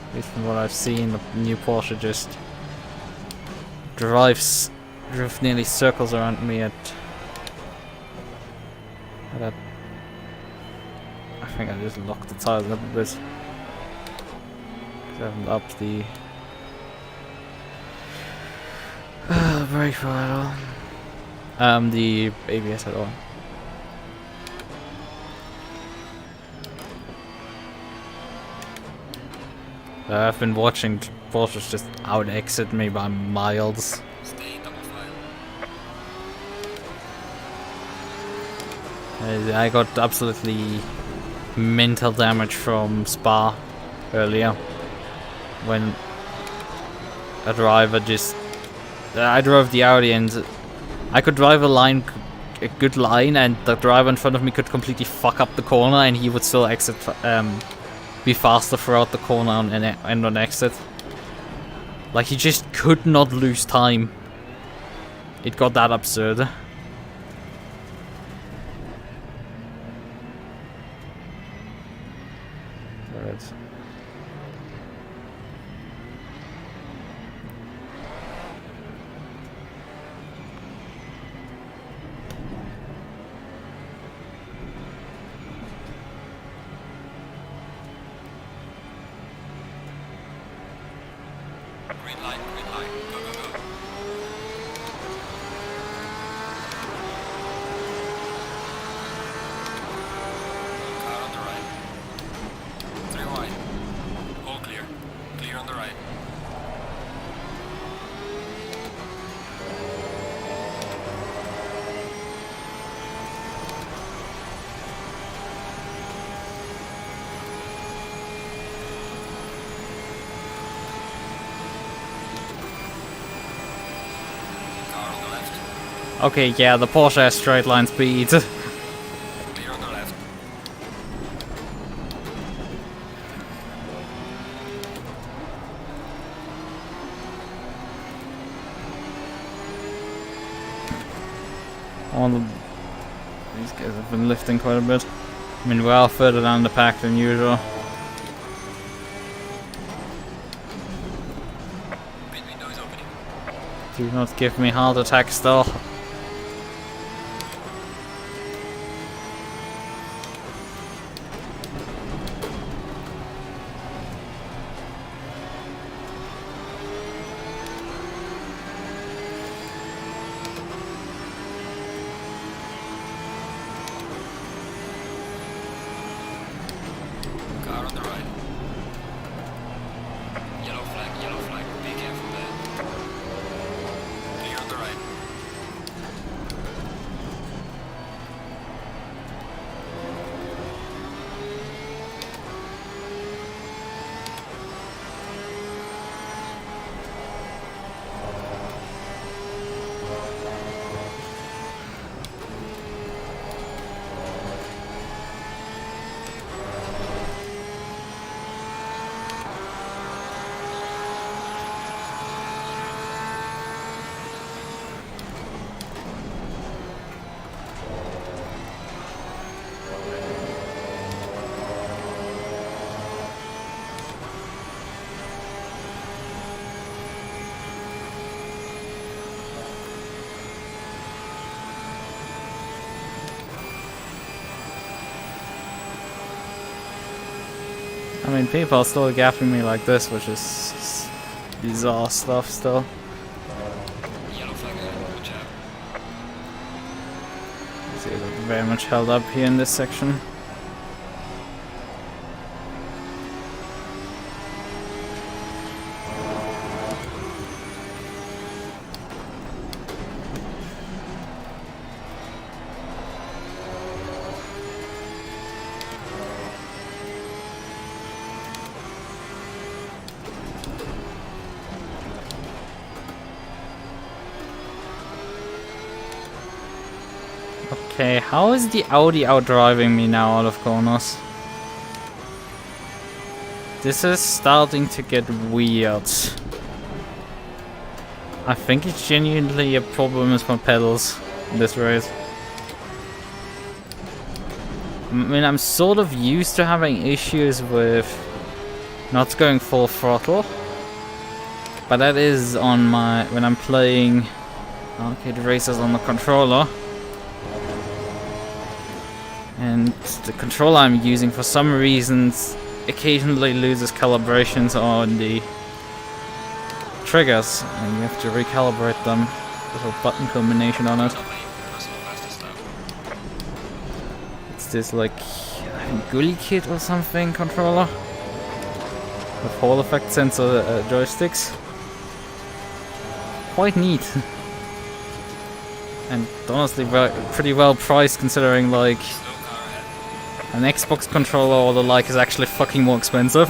At least from what I've seen, the new Porsche just drove nearly circles around me at I think I just locked the tires up a bit. I haven't upped the brake for at all. The ABS at all. I've been watching Porsche just out exit me by miles. Stay double file. I got absolutely mental damage from Spa earlier when a driver just I drove the Audi and I could drive a good line, and the driver in front of me could completely fuck up the corner, and he would still exit, be faster throughout the corner and on exit. Like, he just could not lose time. It got that absurd. Right. Green light, go, go, go. Car on the right. 3 wide. All clear. Clear on the right. Car on the left. Okay, yeah, the Porsche has straight line speed. Clear on the left. All of these guys have been lifting quite a bit. I mean, well further down the pack than usual. Pit window is opening. Do not give me heart attacks though. Car on the right. Yellow flag, be careful there. Clear on the right. I mean, people are still gapping me like this, which is bizarre stuff still. Yellow flag ahead, watch out. See, they're very much held up here in this section. Okay, how is the Audi outdriving me now out of corners? This is starting to get weird. I think it's genuinely a problem with my pedals in this race. I mean, I'm sort of used to having issues with not going full throttle. But that is on my... when I'm playing arcade races on the controller. And the controller I'm using, for some reasons, occasionally loses calibrations on the triggers, and you have to recalibrate them with a button combination on it. It's this like Qualy kit or something controller with Hall effect sensor joysticks. Quite neat. And honestly pretty well priced, considering like an Xbox controller or the like is actually fucking more expensive.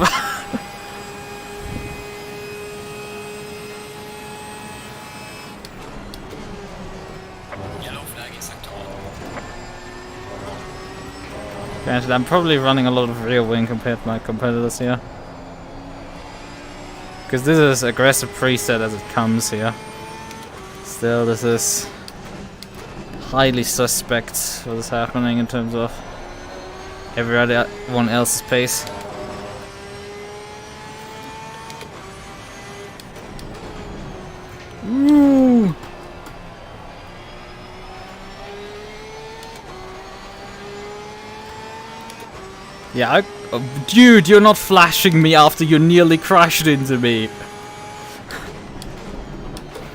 Granted, I'm probably running a lot of rear wing compared to my competitors here. Because this is aggressive preset as it comes here. Still, this is highly suspect what is happening in terms of everyone else's pace. Ooh. Yeah, dude, you're not flashing me after you nearly crashed into me.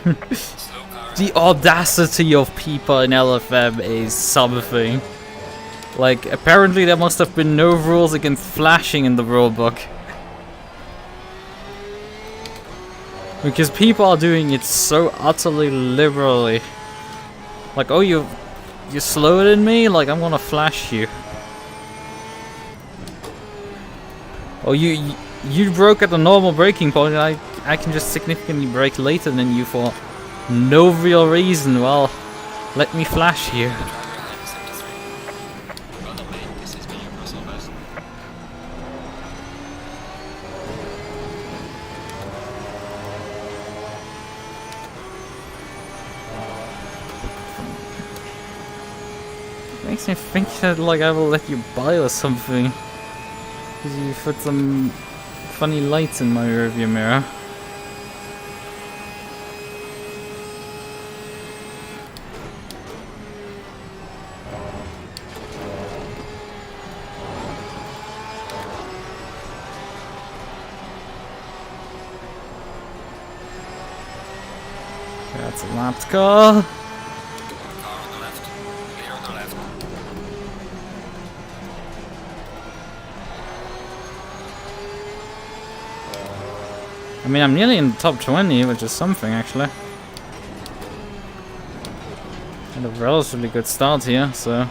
The audacity of people in LFM is something. Like, apparently there must have been no rules against flashing in the rulebook. Because people are doing it so utterly liberally. Like, oh, you're slower than me? Like, I'm gonna flash you. Oh, you broke at the normal braking point, and I can just significantly brake later than you for no real reason. Well, let me flash you. Makes me think that like I will let you buy or something. Because you put some funny lights in my rearview mirror. That's a lapped car. I mean, I'm nearly in the top 20, which is something, actually. And a relatively good start here, so...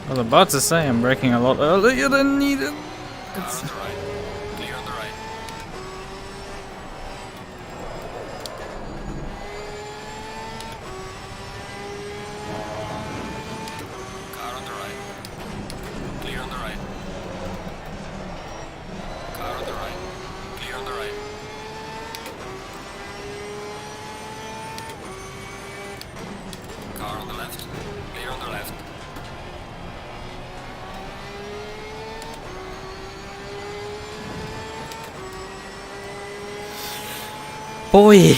I was about to say I'm braking a lot earlier than needed. It's... Clear on the right. Car on the right. Clear on the right. Car on the right. Clear on the right. Car on the left. Clear on the left. Boy!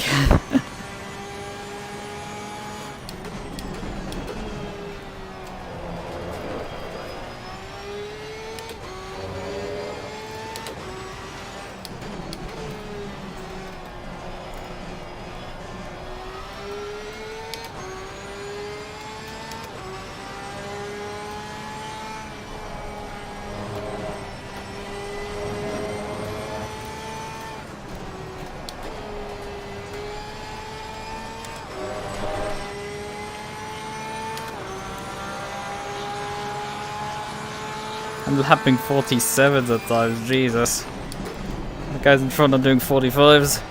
I'm lapping 47s at times, Jesus. The guys in front are doing 45s.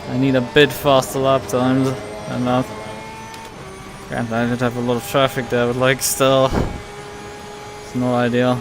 I need a bit faster lap times than that. Granted, I did have a lot of traffic there, but like still, it's not ideal.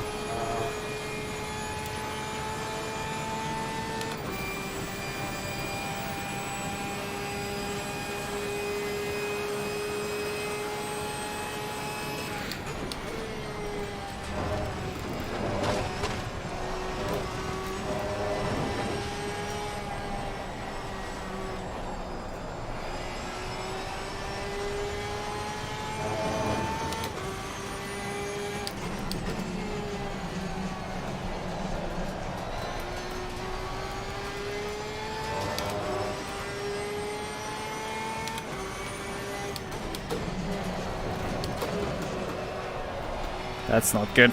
That's not good.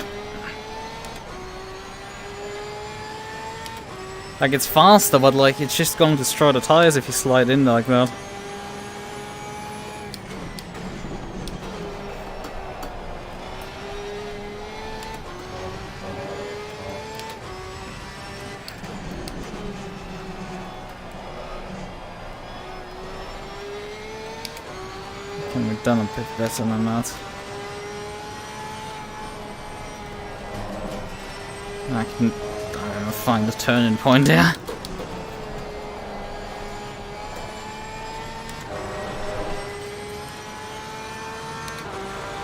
Like, it's faster, but like, it's just going to destroy the tires if you slide in like that. Can be done a bit better than that. I can, I don't know, find the turning point there.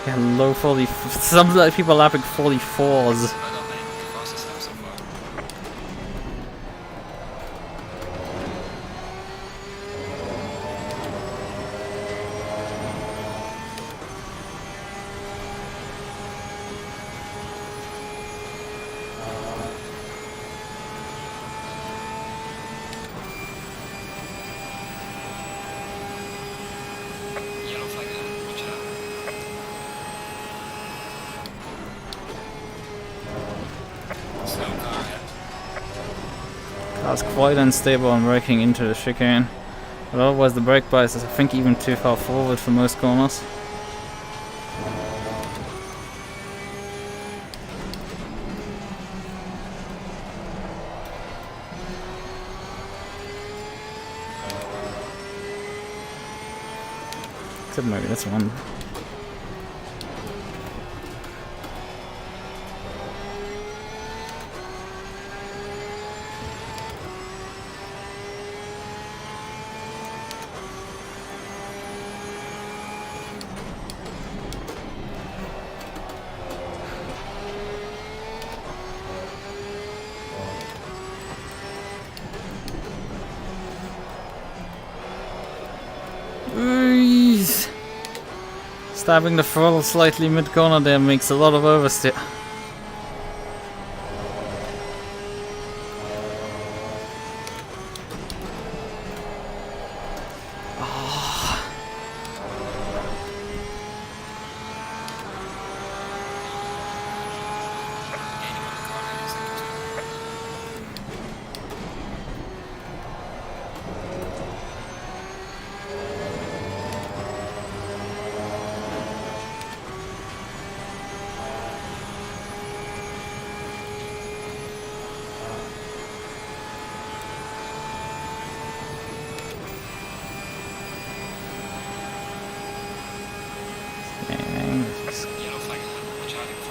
Yeah, low 40. Some people are lapping 44s. Car's quite unstable on braking into the chicane, but otherwise the brake bias is, I think, even too far forward for most corners. Except maybe this one. Stabbing the throttle slightly mid-corner there makes a lot of oversteer.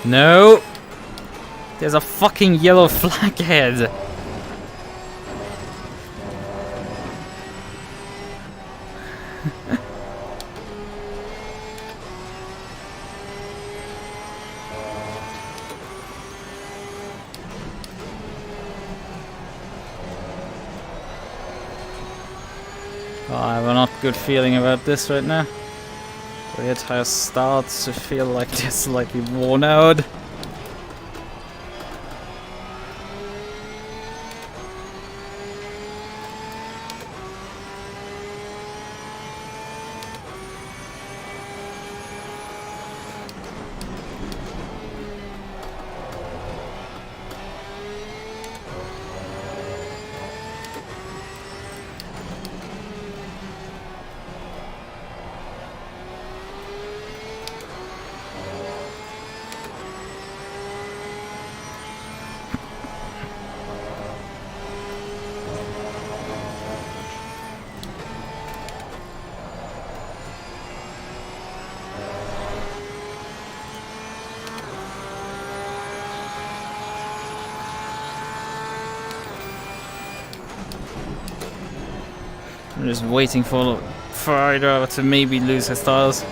No! There's a fucking yellow flag ahead! Oh, I have a not good feeling about this right now. The rear tire starts to feel like they're slightly worn out. I'm just waiting for Ferrari driver to maybe lose his tires.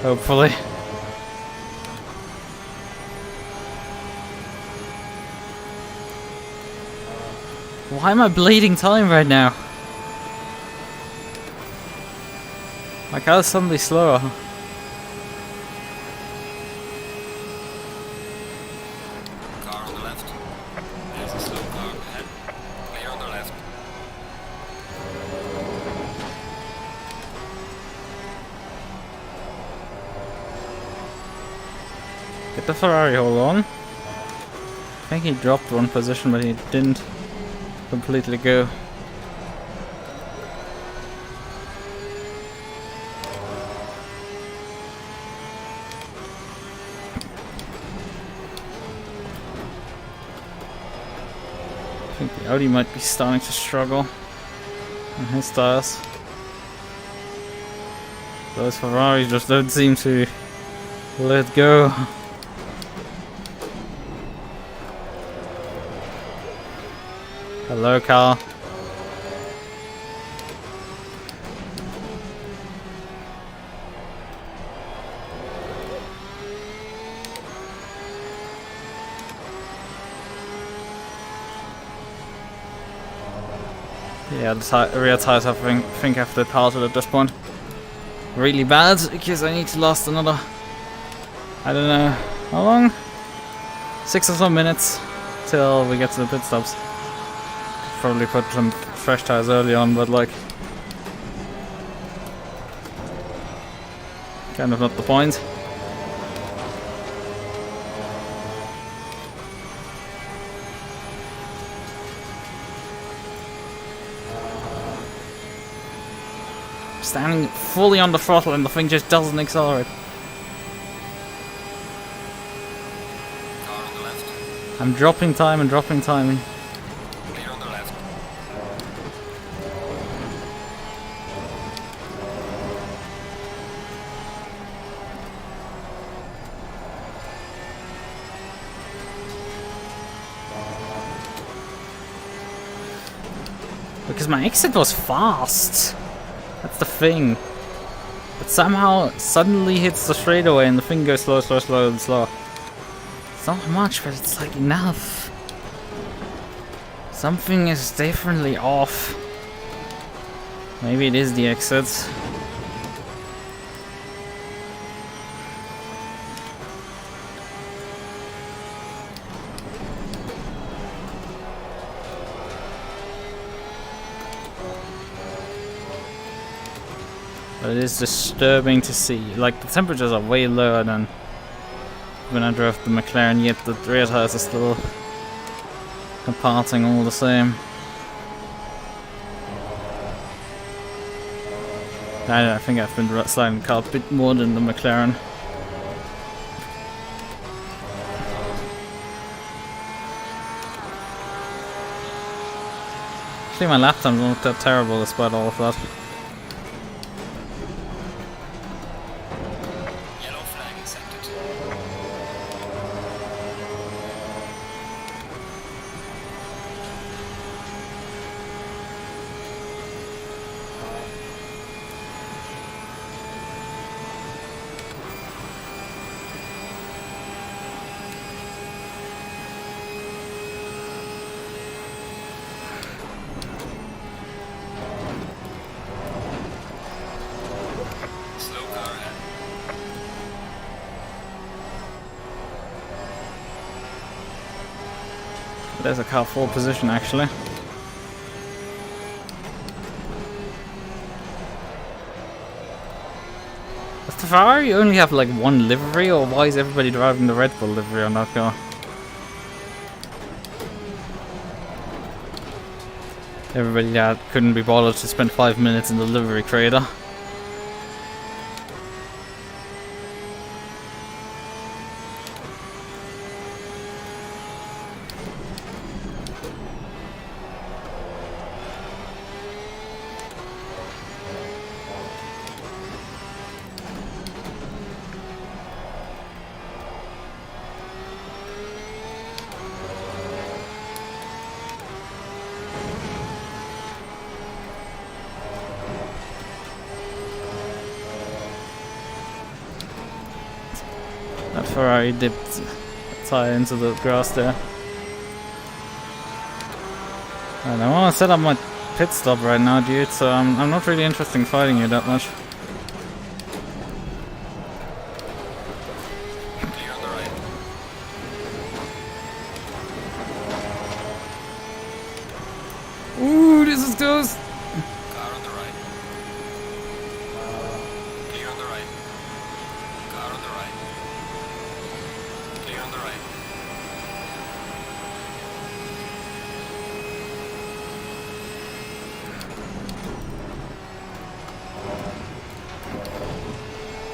Hopefully. Why am I bleeding time right now? My car's suddenly slower. Car on the left. There's a slow car ahead. Clear on the left. Get the Ferrari, hold on. I think he dropped one position, but he didn't completely go. I think the Audi might be starting to struggle on his tires. Those Ferraris just don't seem to let go. Hello, car. Yeah, the rear tires I think have departed at this point. Really bad, because I need to last another, I don't know, how long? 6 or so minutes till we get to the pit stops. Probably put some fresh tires early on, but like, kind of not the point. Standing fully on the throttle and the thing just doesn't accelerate. Car on the left. I'm dropping time and dropping time. Clear on the left. Because my exit was fast. That's the thing. But somehow suddenly hits the straightaway and the thing goes slow, slow, slow, and slow. It's not much, but it's like enough. Something is definitely off. Maybe it is the exit. But it is disturbing to see. Like, the temperatures are way lower than when I drove the McLaren, yet the rear tires are still departing all the same. I think I've been sliding the car a bit more than the McLaren. Actually, my lap times don't look that terrible despite all of that. Yellow flag accepted. Slow car ahead. There's a car full position actually. Does the Ferrari only have like one livery, or why is everybody driving the Red Bull livery on that car? Everybody that couldn't be bothered to spend 5 minutes in the livery crater. Ferrari dipped a tire into the grass there. And I want to set up my pit stop right now, dude, so I'm not really interested in fighting you that much. Clear on the right. Ooh, this is close! Car on the right. Clear on the right. Car on the right. Clear on the right.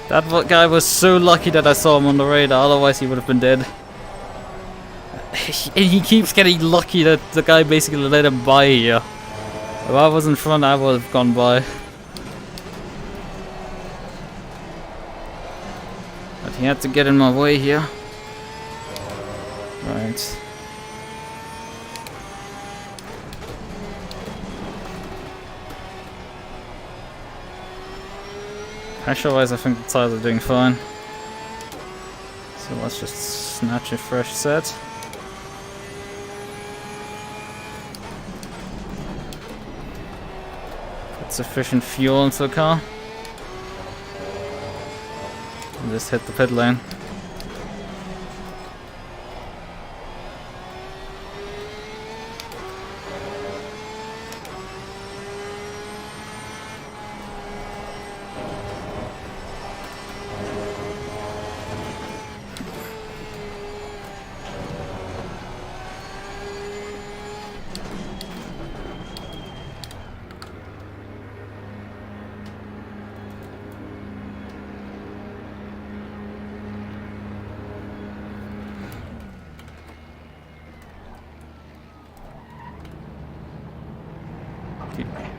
That guy was so lucky that I saw him on the radar, otherwise he would have been dead. And he keeps getting lucky that the guy basically let him by here. If I was in front, I would have gone by. But he had to get in my way here. Right. Pressure-wise, I think the tires are doing fine. So let's just snatch a fresh set. Put sufficient fuel into the car. And just hit the pit lane.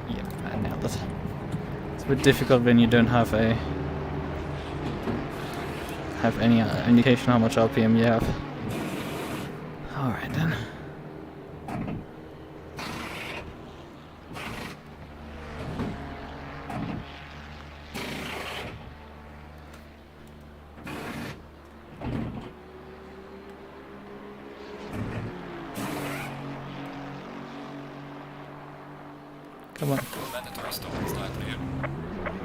Yeah, I nailed it. It's a bit difficult when you don't have any indication how much RPM you have. Alright then. Come on. Mandatory stop is not clear.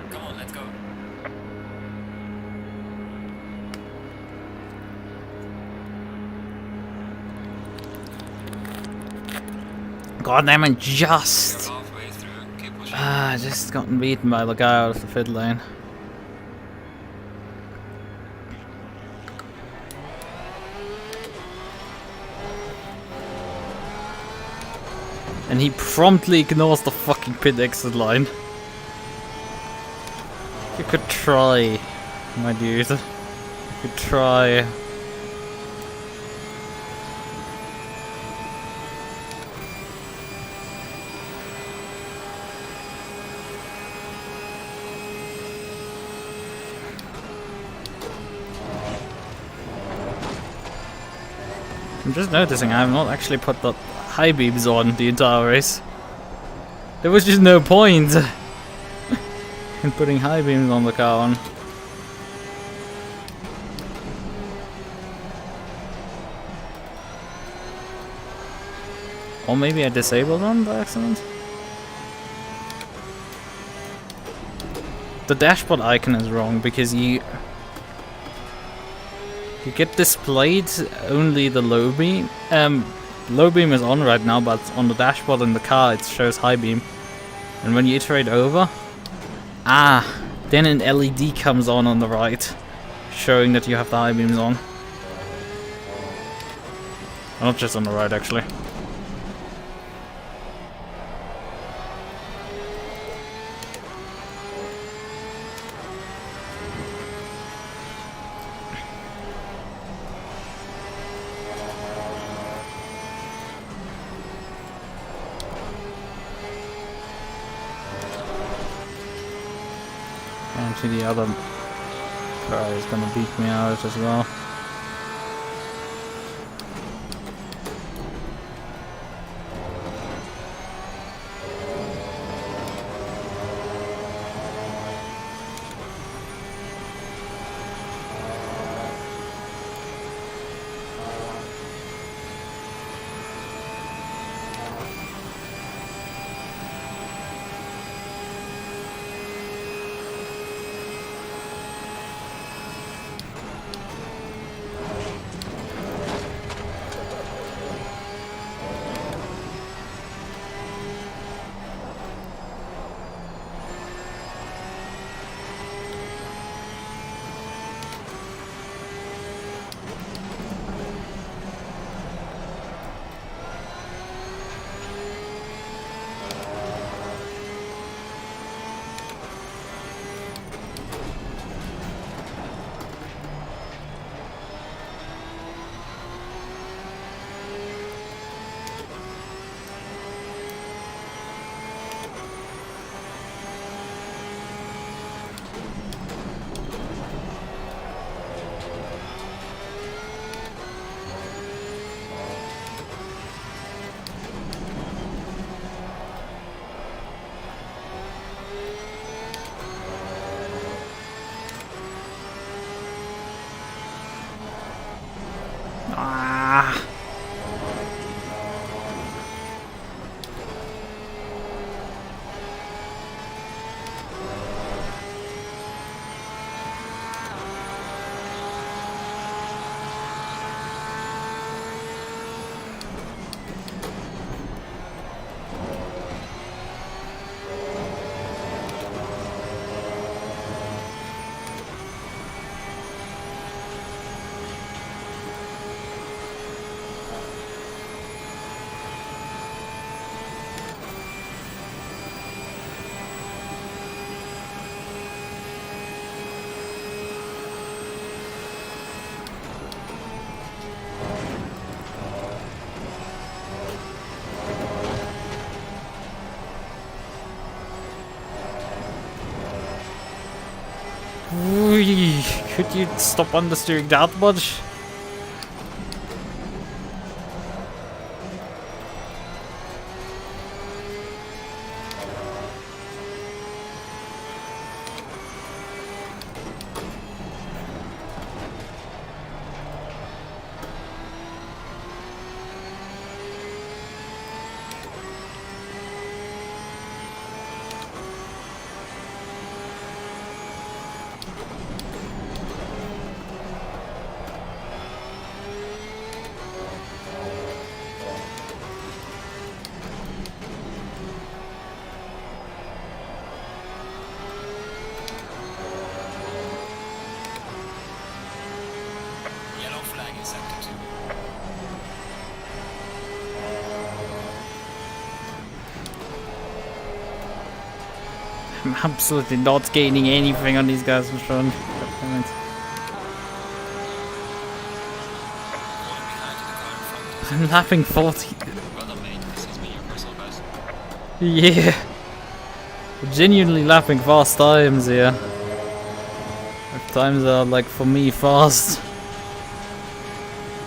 Come on, let's go. God damn it, You're just halfway through. Keep pushing. just gotten beaten by the guy out of the pit lane. And he promptly ignores the fucking pit exit line. You could try, my dude. You could try. I'm just noticing I have not actually put the high beams on the entire race. There was just no point in putting high beams on the car on. Or maybe I disabled them by accident. The dashboard icon is wrong because you get displayed only the low beam. Low beam is on right now, but on the dashboard in the car it shows high beam. And when you iterate over, then an LED comes on the right, showing that you have the high beams on. Not just on the right, actually. And to the other Ferrari is gonna beat me out as well. Ooh, could you stop understeering that much? Yellow flag in sector 2. I'm absolutely not gaining anything on these guys in front. Falling behind to the car in front. I'm lapping 40. Well done, mate. This has been your personal best. Yeah. Genuinely lapping fast times here. Times are like for me fast.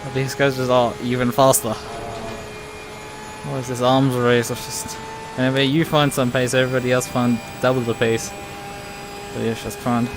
But these guys just are even faster. What is this arms race? Of just anyway, you find some pace, everybody else find double the pace. But yeah, it's just fun.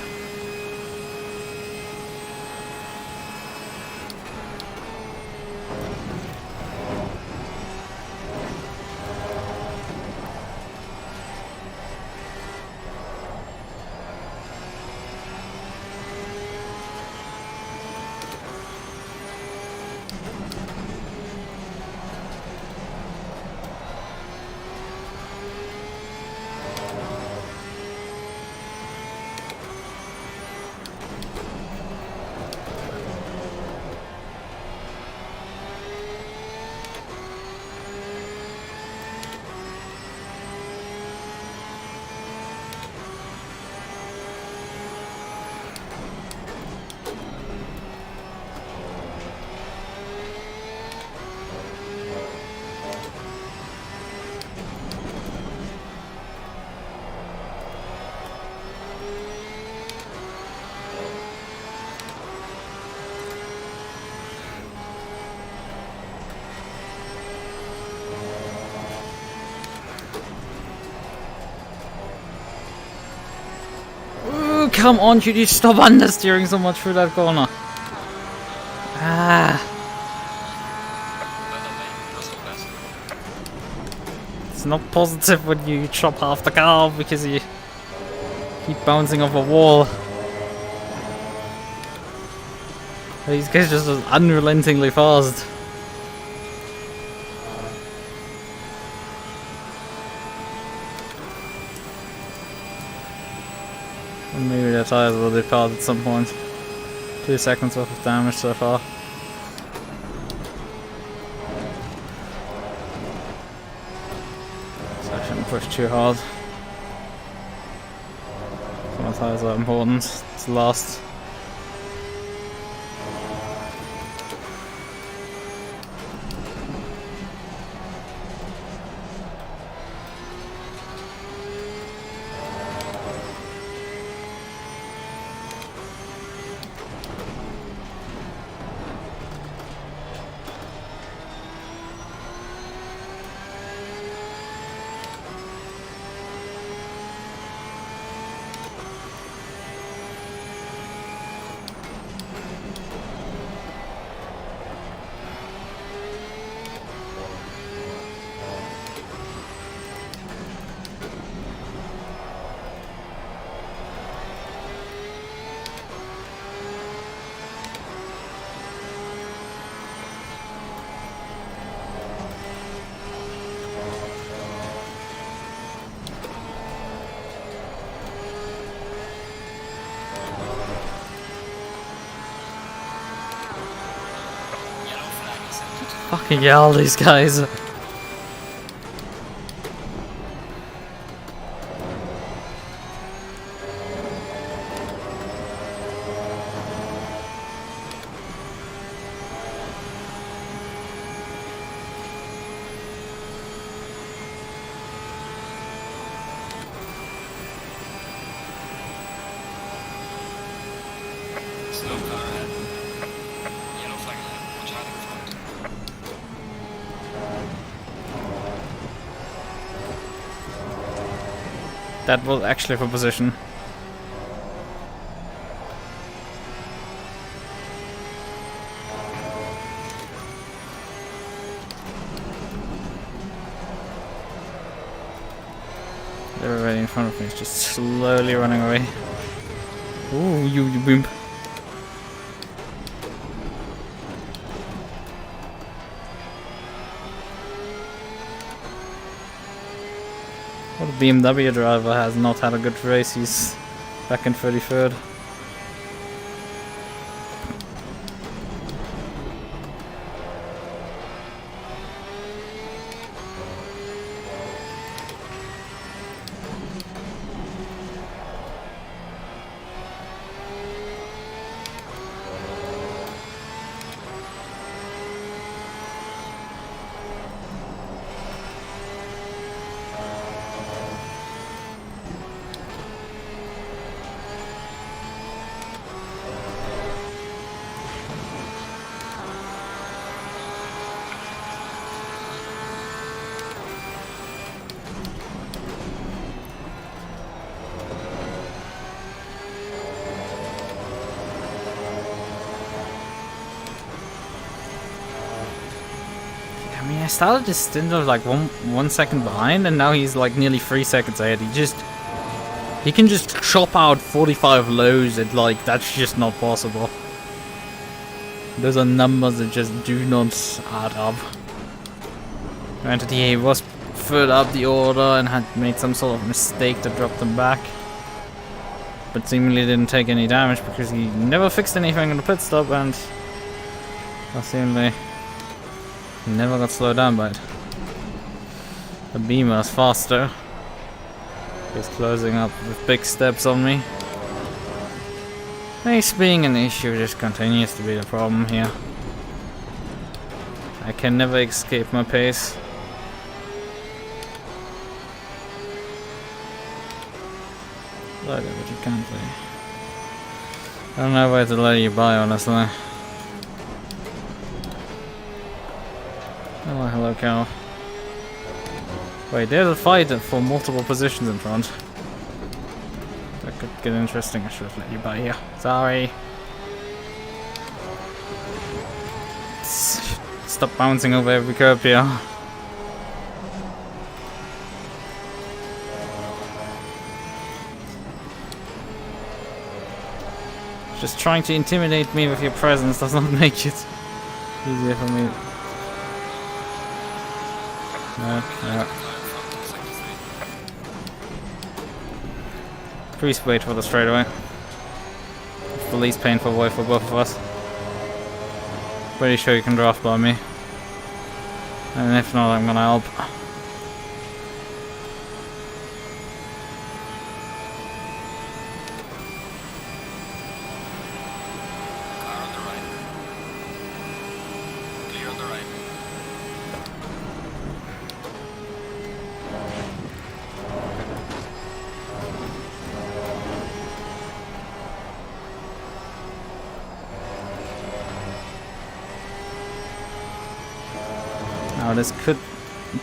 Ooh, come on, should you stop understeering so much through that corner? Ah. Well done, mate. Personal best. It's not positive when you chop half the car because you keep bouncing off a wall. These guys just are unrelentingly fast. And maybe their tires will depart at some point. 2 seconds worth of damage so far. So I shouldn't push too hard. My tires are important. It's the last. Yellow flag in sector 2. Fucking hell, these guys. That was actually for position. Everybody in front of me is just slowly running away. Ooh, you boom. Well, the BMW driver has not had a good race. He's back in 33rd. I mean, I started this stint of like one second behind, and now he's like nearly 3 seconds ahead. He can just chop out 45 lows. It like that's just not possible. Those are numbers that just do not add up. Granted, he was third up the order and had made some sort of mistake that dropped him back, but seemingly didn't take any damage because he never fixed anything in the pit stop, and seemingly never got slowed down by it. The Beamer is faster. He's closing up with big steps on me. Pace being an issue just continues to be the problem here. I can never escape my pace. Look at what you can't do. I don't know where to let you by, honestly. Oh, hello, cow. Wait, there's a fight for multiple positions in front. That could get interesting. I should have let you by here. Sorry. Stop bouncing over every curb here. Just trying to intimidate me with your presence does not make it easier for me. No. Please wait for the straightaway. It's the least painful way for both of us. Pretty sure you can draft by me. And if not, I'm gonna help. Car on the right. Clear on the right. Now this could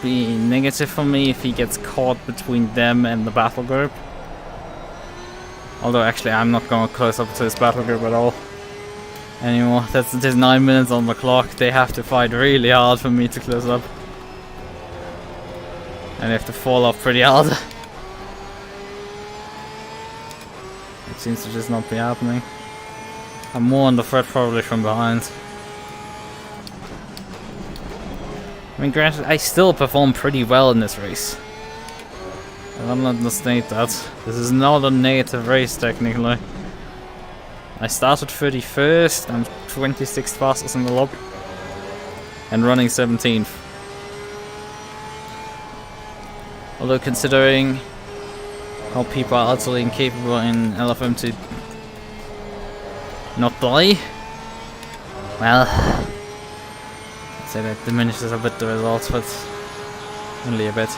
be negative for me if he gets caught between them and the battle group. Although actually I'm not going close up to this battle group at all anymore. There's 9 minutes on the clock. They have to fight really hard for me to close up. And they have to fall off pretty hard. It seems to just not be happening. I'm more on the threat probably from behind. I mean, granted, I still perform pretty well in this race. I don't understate that. This is not a native race, technically. I started 31st, I'm 26th fastest in the lobby. And running 17th. Although, considering how people are utterly incapable in LFM to not die, well, so that diminishes a bit the results, but only a bit.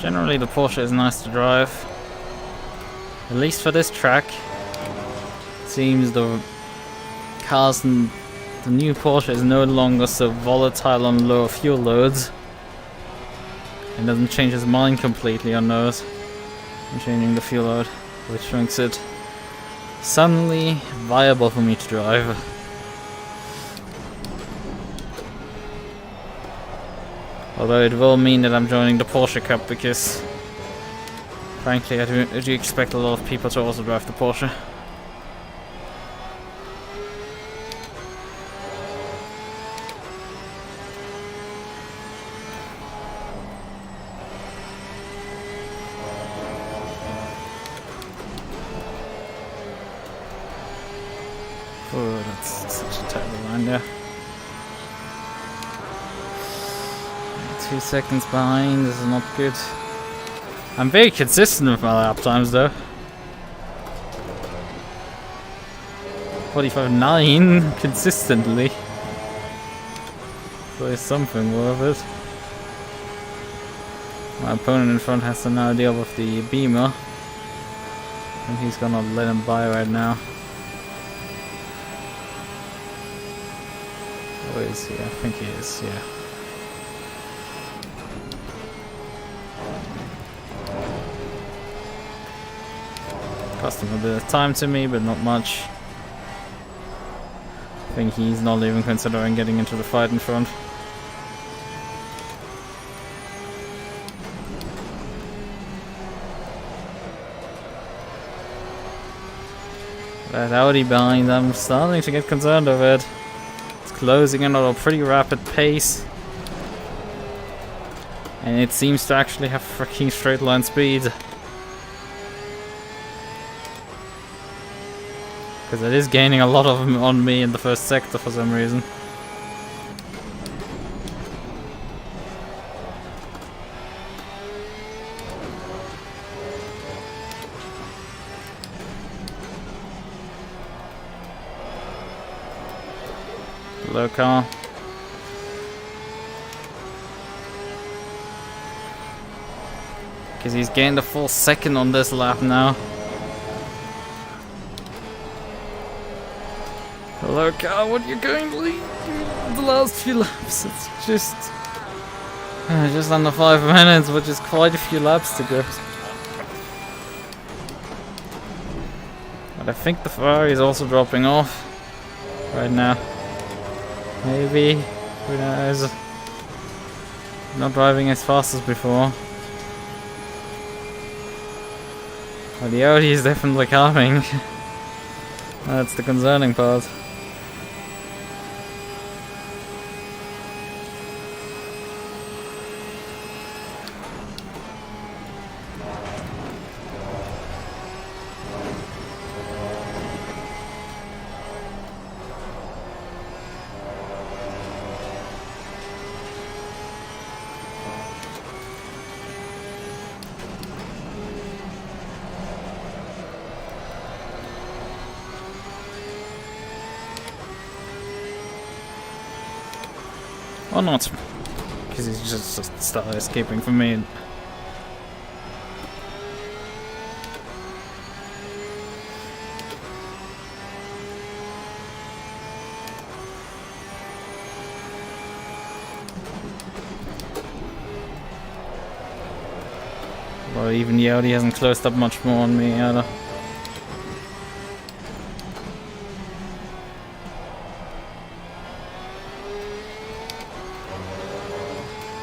Generally the Porsche is nice to drive. At least for this track. It seems the cars and the new Porsche is no longer so volatile on lower fuel loads. It doesn't change his mind completely on those. I'm changing the fuel load, which makes it suddenly viable for me to drive. Although it will mean that I'm joining the Porsche Cup because frankly I do expect a lot of people to also drive the Porsche. Oh, that's such a terrible line there. 2 seconds behind, this is not good. I'm very consistent with my lap times though. 45.9 consistently. So it's something worth it. My opponent in front has to now deal with the Beamer. And he's gonna let him by right now. Where is he? I think he is, yeah. Cost him a bit of time to me, but not much. I think he's not even considering getting into the fight in front. That Audi behind, I'm starting to get concerned of it. It's closing in at a pretty rapid pace. And it seems to actually have freaking straight line speed. Because it is gaining a lot of them on me in the first sector for some reason. Low car. Because he's gained a full second on this lap now. Hello car, what are you going to lead the last few laps? It's just under 5 minutes, which is quite a few laps to go. But I think the Ferrari is also dropping off right now. Maybe, who knows? Not driving as fast as before. But the Audi is definitely coming. That's the concerning part. Or not, because he's just started escaping from me. Well, even the Audi hasn't closed up much more on me either.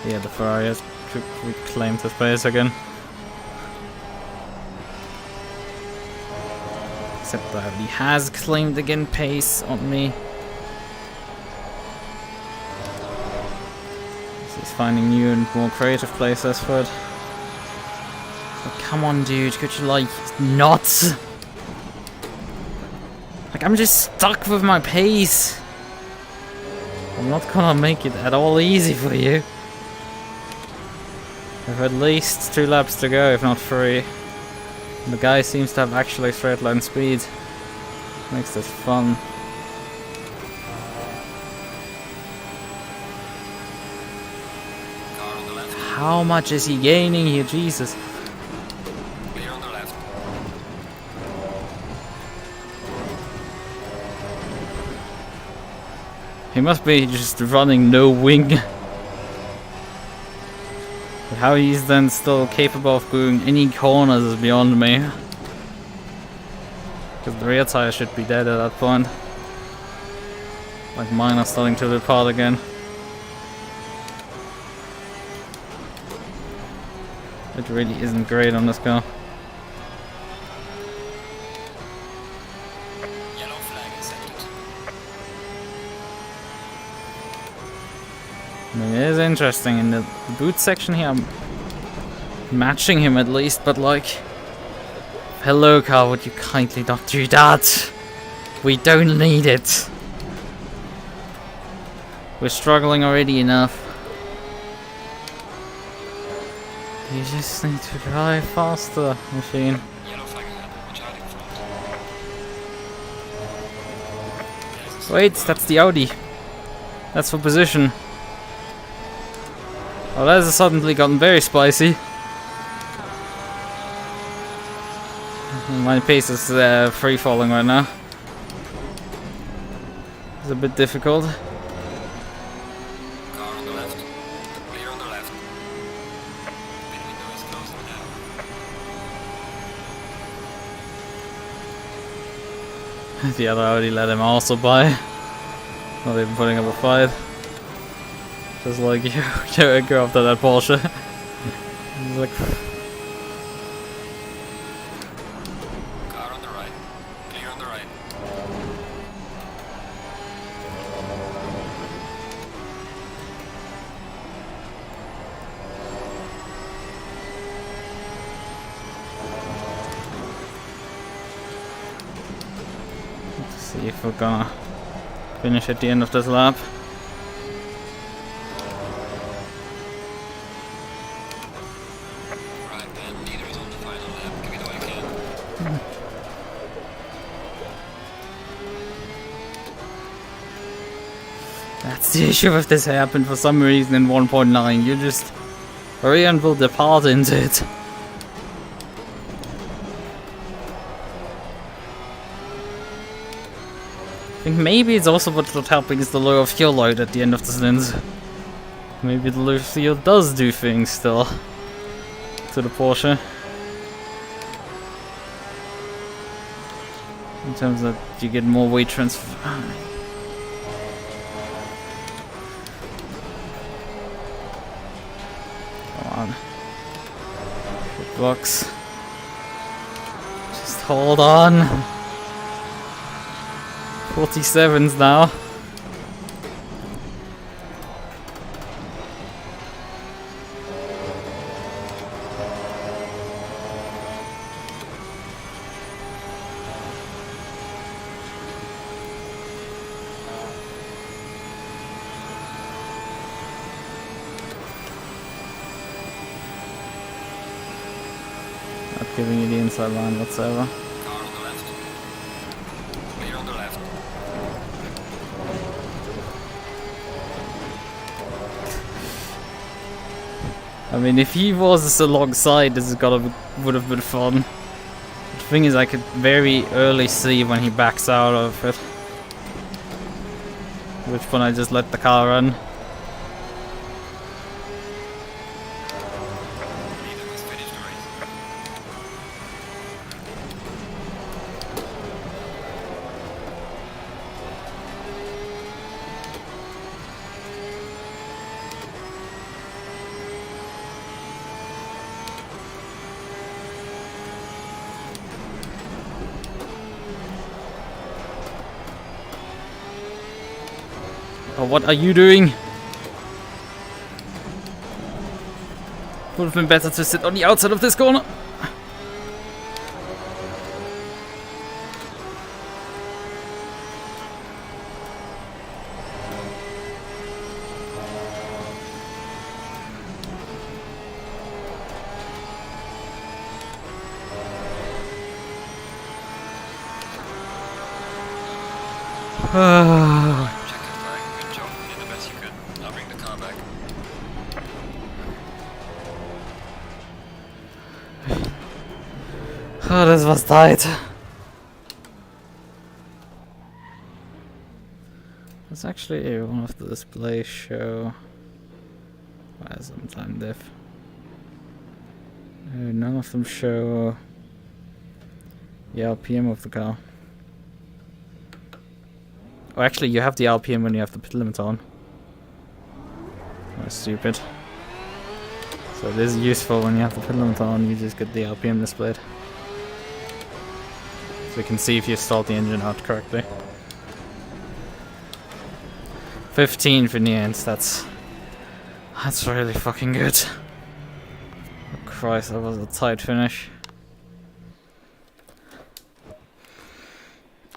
Yeah, the Ferrari has reclaimed the space again. Except that he has claimed again pace on me. So he's finding new and more creative places for it. So come on dude, could you like not? Like I'm just stuck with my pace. I'm not gonna make it at all easy for you. We have at least 2 laps to go, if not 3. And the guy seems to have actually straight line speed. Makes this fun. how much is he gaining here? Jesus. Clear on the left. He must be just running no wing. But how he's then still capable of going any corners is beyond me. Because the rear tire should be dead at that point. Like mine are starting to depart again. It really isn't great on this car. Yellow flag accepted. I mean, it is interesting in the boot section here. I'm matching him at least, but like, hello car, would you kindly not do that? We don't need it. We're struggling already enough. You just need to drive faster, machine. Yellow flag ahead. Watch out in front. Wait, that's the Audi. That's for position. Well, that has suddenly gotten very spicy. My pace is free falling right now. It's a bit difficult. Car on the left. Clear on the left. Pit window is closing now. The other Audi let him also by. Not even putting up a fight. Just like, you go after that Porsche. He's like, Car on the right. Clear on the right. let's see if we're gonna finish at the end of this lap. Right, and leader is on the final lap. Give it all you can. That's the issue if this happened for some reason in 1.9. You just Radeon will depart into it. I think maybe it's also what's not helping is the lower fuel load at the end of the stint. Maybe the low fuel does do things still to the Porsche. In terms of you get more weight transfer. Come on. Good box. Just hold on. 47s now. Not giving you the inside line whatsoever. Car on the left. Clear on the left. I mean, if he was alongside, this would have been fun. The thing is, I could very early see when he backs out of it. Which point I just let the car run. Leader has finished the race. Oh, what are you doing? Would have been better to sit on the outside of this corner. Check the flag. Good job. You did the best you could. Now bring the car back. Oh, das was tight. Let's actually one of the displays show. Why is some time diff? None of them show the RPM of the car. Oh, actually, you have the RPM when you have the pit limit on. That's stupid. So it is useful when you have the pit limit on, you just get the RPM displayed. So you can see if you stalled the engine out correctly. 15th in the end, that's really fucking good. Oh Christ, that was a tight finish.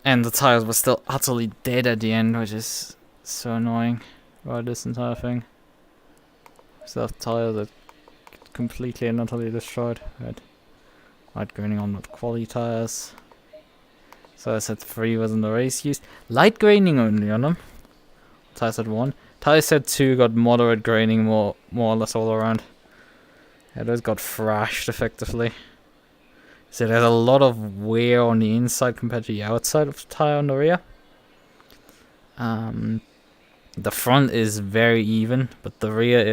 And the tires were still utterly dead at the end, which is so annoying about this entire thing. Still have tires that get completely and utterly destroyed. Right. Light graining on with Qualy tires. So I said 3 was in the race used. Light graining only on them. Tire set 1. Tire set 2 got moderate graining more or less all around. Yeah, those got thrashed effectively. So there's a lot of wear on the inside compared to the outside of the tire on the rear. The front is very even, but the rear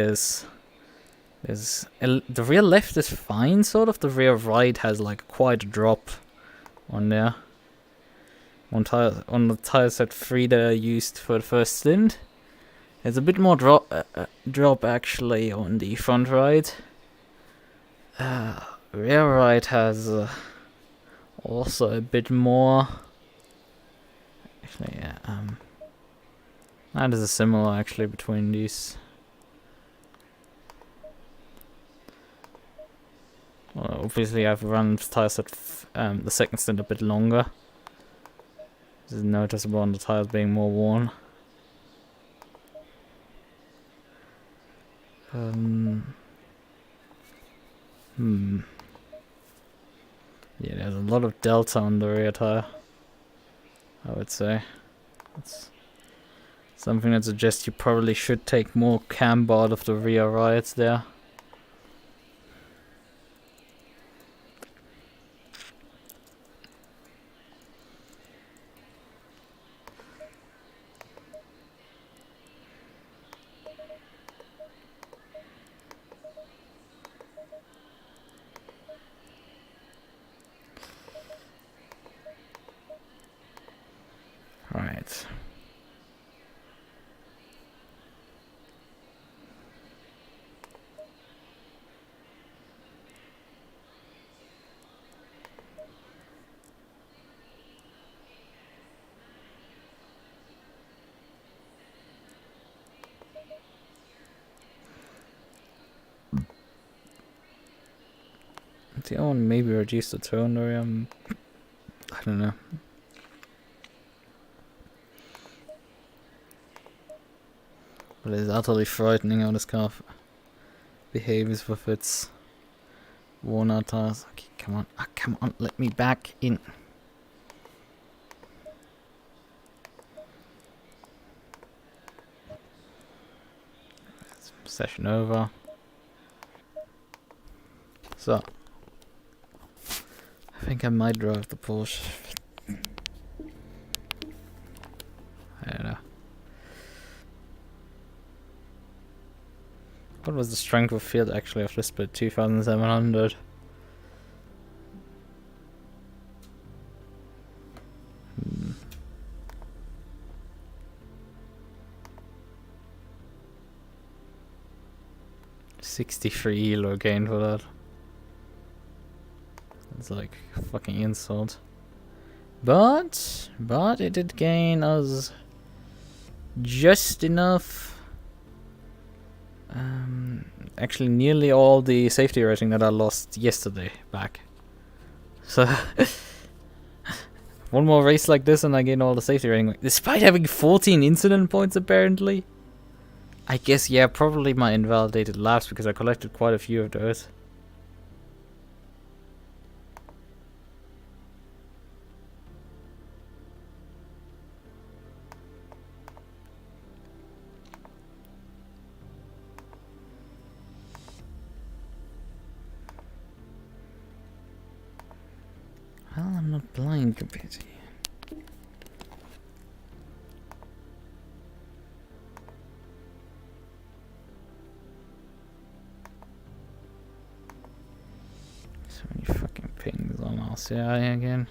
the rear left is fine, sort of. The rear right has like quite a drop on there. On the tire set 3 that I used for the first stint, there's a bit more drop actually on the front right. Rear right has also a bit more. Actually, yeah. That is a similar actually between these. Well, obviously, I've run the tire set the second stint a bit longer. This is noticeable on the tires being more worn. Yeah, there's a lot of delta on the rear tire, I would say. That's something that suggests you probably should take more camber out of the rear right there. Right. The other one maybe reduce the tone or I don't know. But it's utterly frightening how this car behaves with its worn out tires. Okay, come on, let me back in. Session over. So, I think I might drive the Porsche. I don't know. What was the strength of field actually of this split? 2700. Hmm. 63 elo gain for that. It's like a fucking insult. But it did gain us just enough. Actually, nearly all the safety rating that I lost yesterday back. So, one more race like this and I gain all the safety rating. Despite having 14 incident points, apparently. I guess, yeah, probably my invalidated laps because I collected quite a few of those. I'm not playing computer. So many fucking pings on RCI again.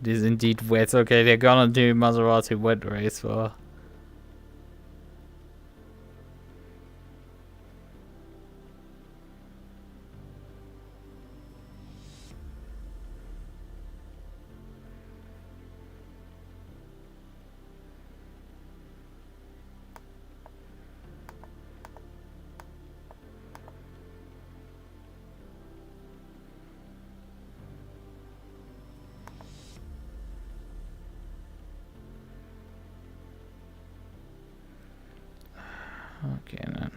It is indeed wet. Okay, they're gonna do Maserati wet race for. Okay, then.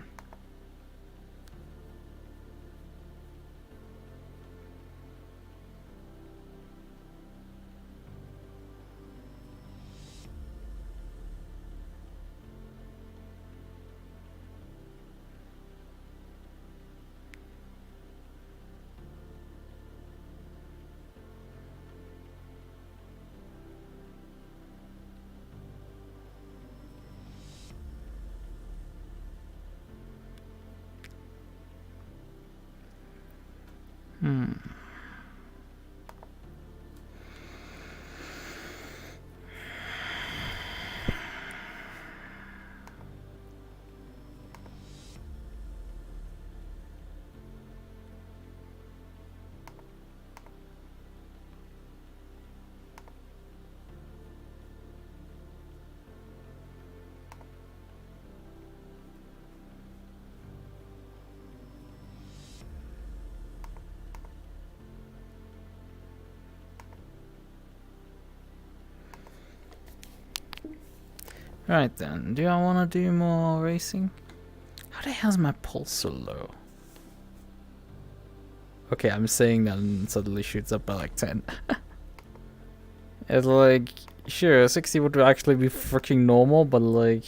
Right then, do I want to do more racing? How the hell's my pulse so low? Okay, I'm saying that and suddenly shoots up by like 10. It's like, sure, 60 would actually be freaking normal, but like...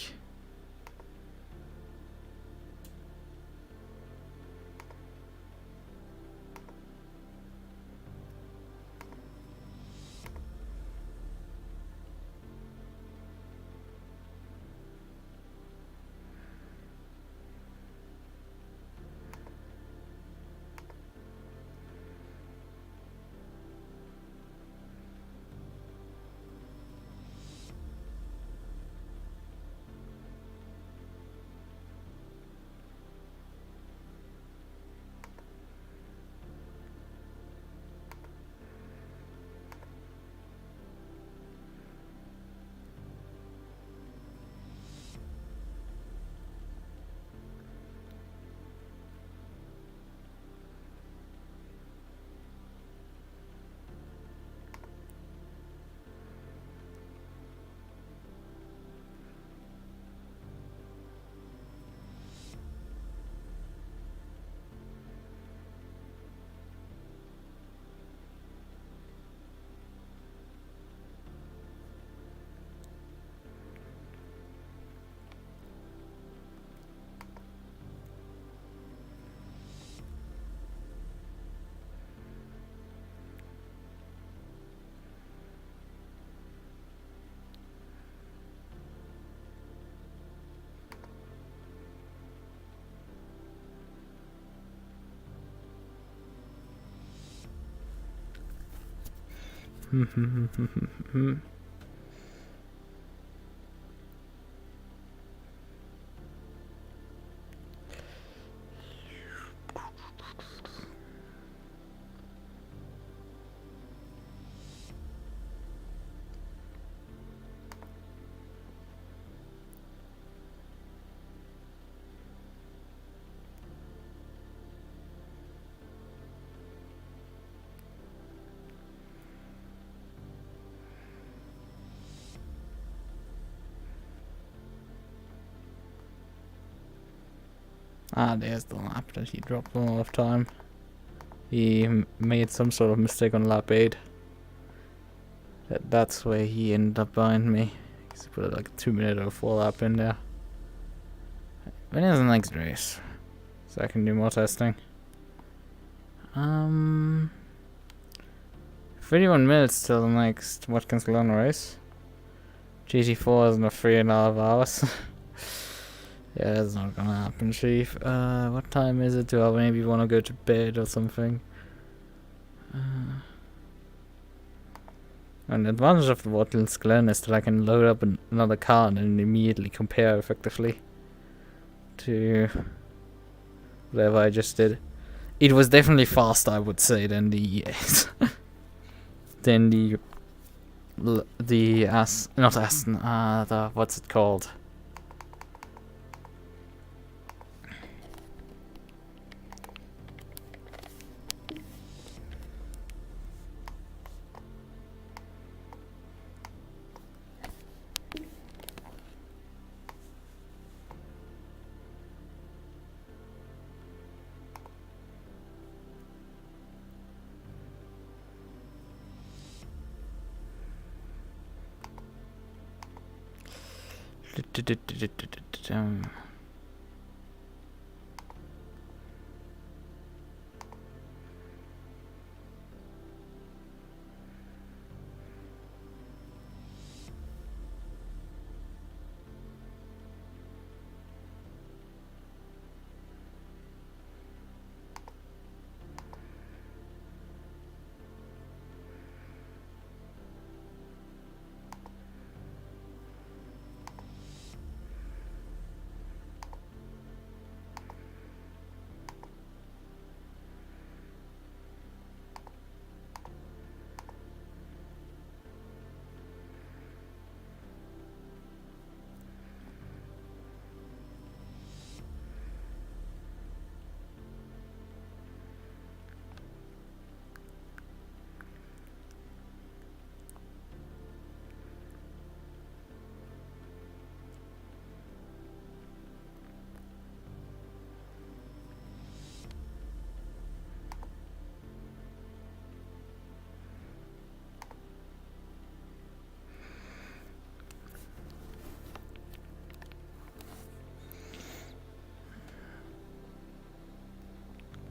Ah, there's the lap that he dropped a lot of time. He made some sort of mistake on lap 8. That's where he ended up behind me. He put like a 2-minute or 4 lap in there. When is the next race? So I can do more testing. 31 minutes till the next Watkins Glen race. GT4 is in 3.5 hours. Yeah, that's not gonna happen, Chief. What time is it? Do I maybe want to go to bed or something? And the advantage of the Watkins Glen is that I can load up another car and then immediately compare effectively to whatever I just did. It was definitely faster, I would say, than the not Aston, the what's it called?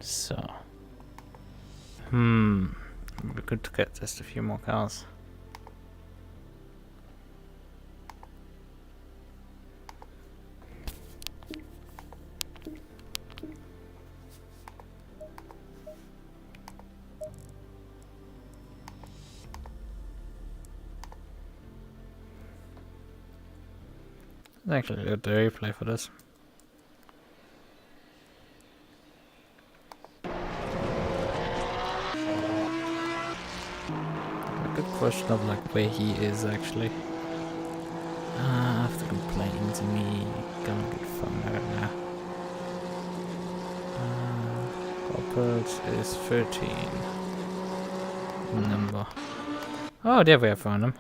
So, it'd be good to get just a few more cars. Let's actually do the replay for this. Question of like where he is actually. After complaining to me, gonna get fun right now. Corporate is 13. Number. Oh, there we have found him.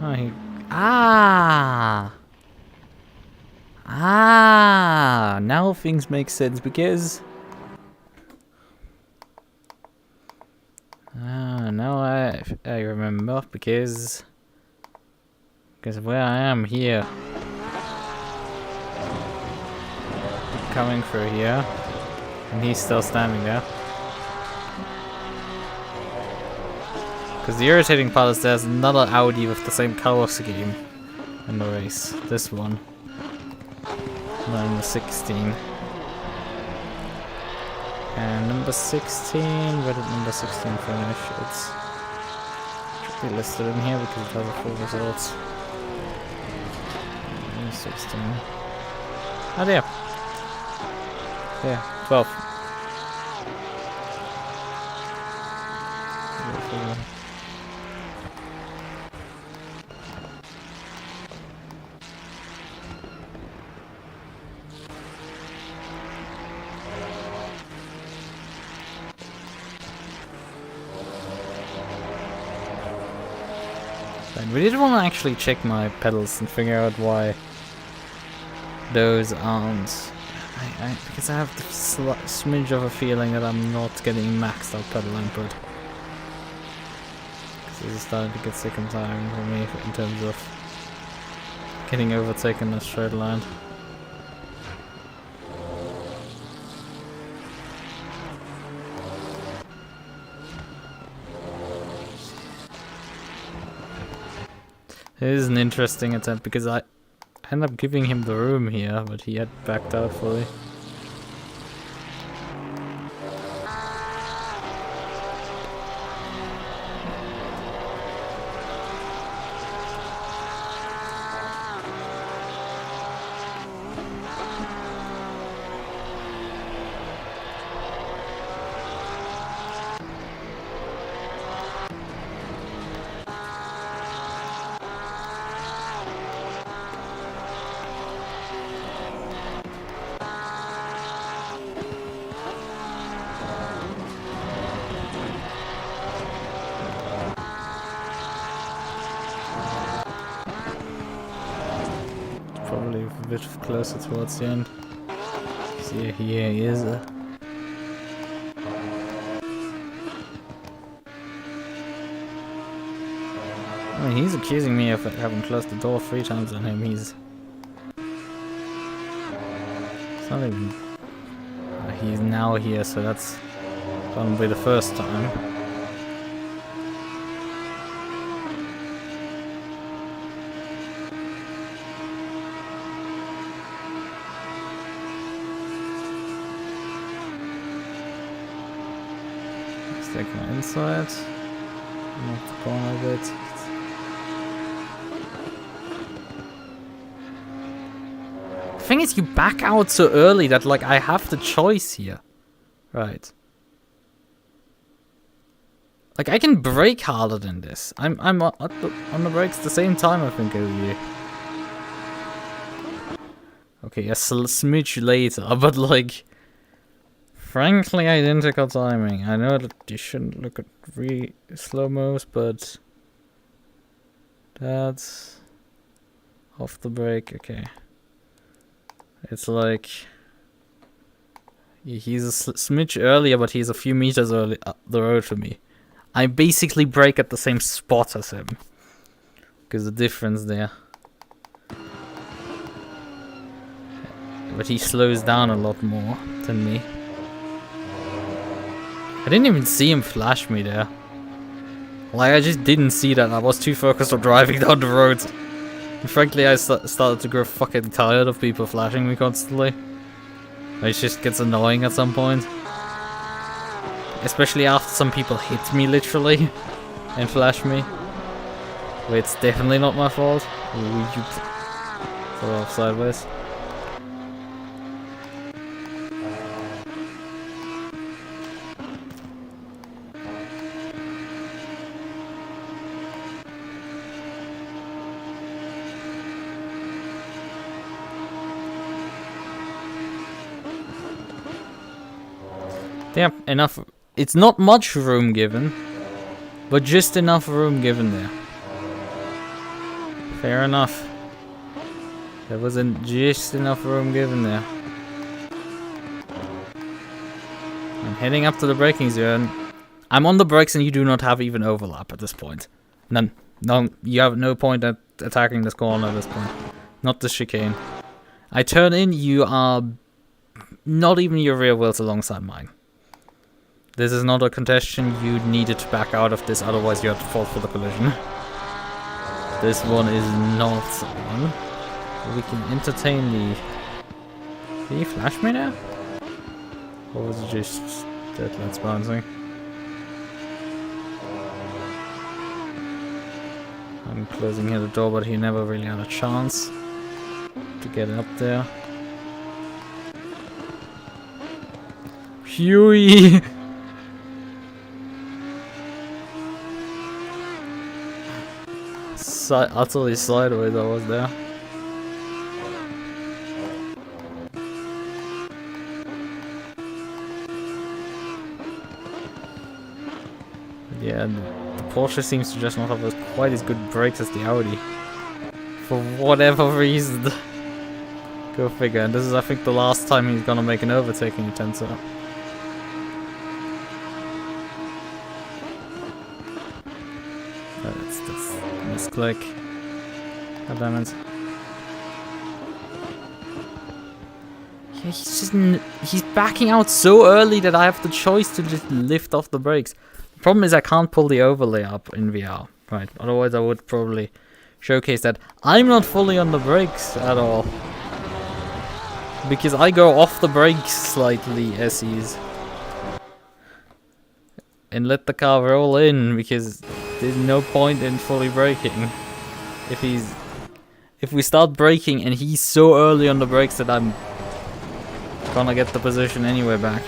Oh, he. Now things make sense because now I remember because where I am here, coming through here, and he's still standing there. Because the irritating part is there's another Audi with the same color scheme in the race. This one. Number 16. And number 16, where did number 16 finish? It should be listed in here because it has a full results. 16. Oh, there. There, 12. We did want to actually check my pedals and figure out why those aren't. Because I have the smidge of a feeling that I'm not getting maxed out pedal input. Because this is starting to get sick and tiring for me in terms of getting overtaken in a straight line. It is an interesting attempt because I end up giving him the room here, but he had backed out fully. Probably a bit closer towards the end. See, here he is. I mean, he's accusing me of having closed the door 3 times on him. It's not even... he's now here, so that's gonna be the first time. Let's take my inside. Move the corner a bit. The thing is, you back out so early that, like, I have the choice here. Right. Like, I can brake harder than this. I'm on the brakes at the same time, I think, over you. Okay, a smidge later, but, like... Frankly, identical timing. I know that you shouldn't look at slow-mos, but... That's... Off the brake, okay. It's like... He's a smidge earlier, but he's a few meters early up the road for me. I basically brake at the same spot as him. Because the difference there. But he slows down a lot more than me. I didn't even see him flash me there. Like, I just didn't see that. I was too focused on driving down the road. And frankly, I started to grow fucking tired of people flashing me constantly. It just gets annoying at some point. Especially after some people hit me, literally. And flash me. But it's definitely not my fault. Ooh, you fell off sideways. Yeah, enough. It's not much room given, but just enough room given there. Fair enough. There wasn't just enough room given there. I'm heading up to the braking zone. I'm on the brakes and you do not have even overlap at this point. None. No, you have no point at attacking this corner at this point. Not the chicane. I turn in, you are not even your rear wheels alongside mine. This is not a congestion, you needed to back out of this, otherwise you had to fall for the collision. This one is not on. We can entertain the... Did he flash me there? Or was it just deadlights bouncing? I'm closing here the door, but he never really had a chance to get up there. Huey! Utterly sideways I was there. Yeah, the Porsche seems to just not have quite as good brakes as the Audi. For whatever reason. Go figure. And this is, I think, the last time he's gonna make an overtaking attempt, so... That's misclick. God damn it. Yeah, he's backing out so early that I have the choice to just lift off the brakes. The problem is I can't pull the overlay up in VR. Right, otherwise I would probably showcase that I'm not fully on the brakes at all. Because I go off the brakes slightly, SEs. And let the car roll in, because there's no point in fully braking. If we start braking and he's so early on the brakes that I'm gonna get the position anyway back.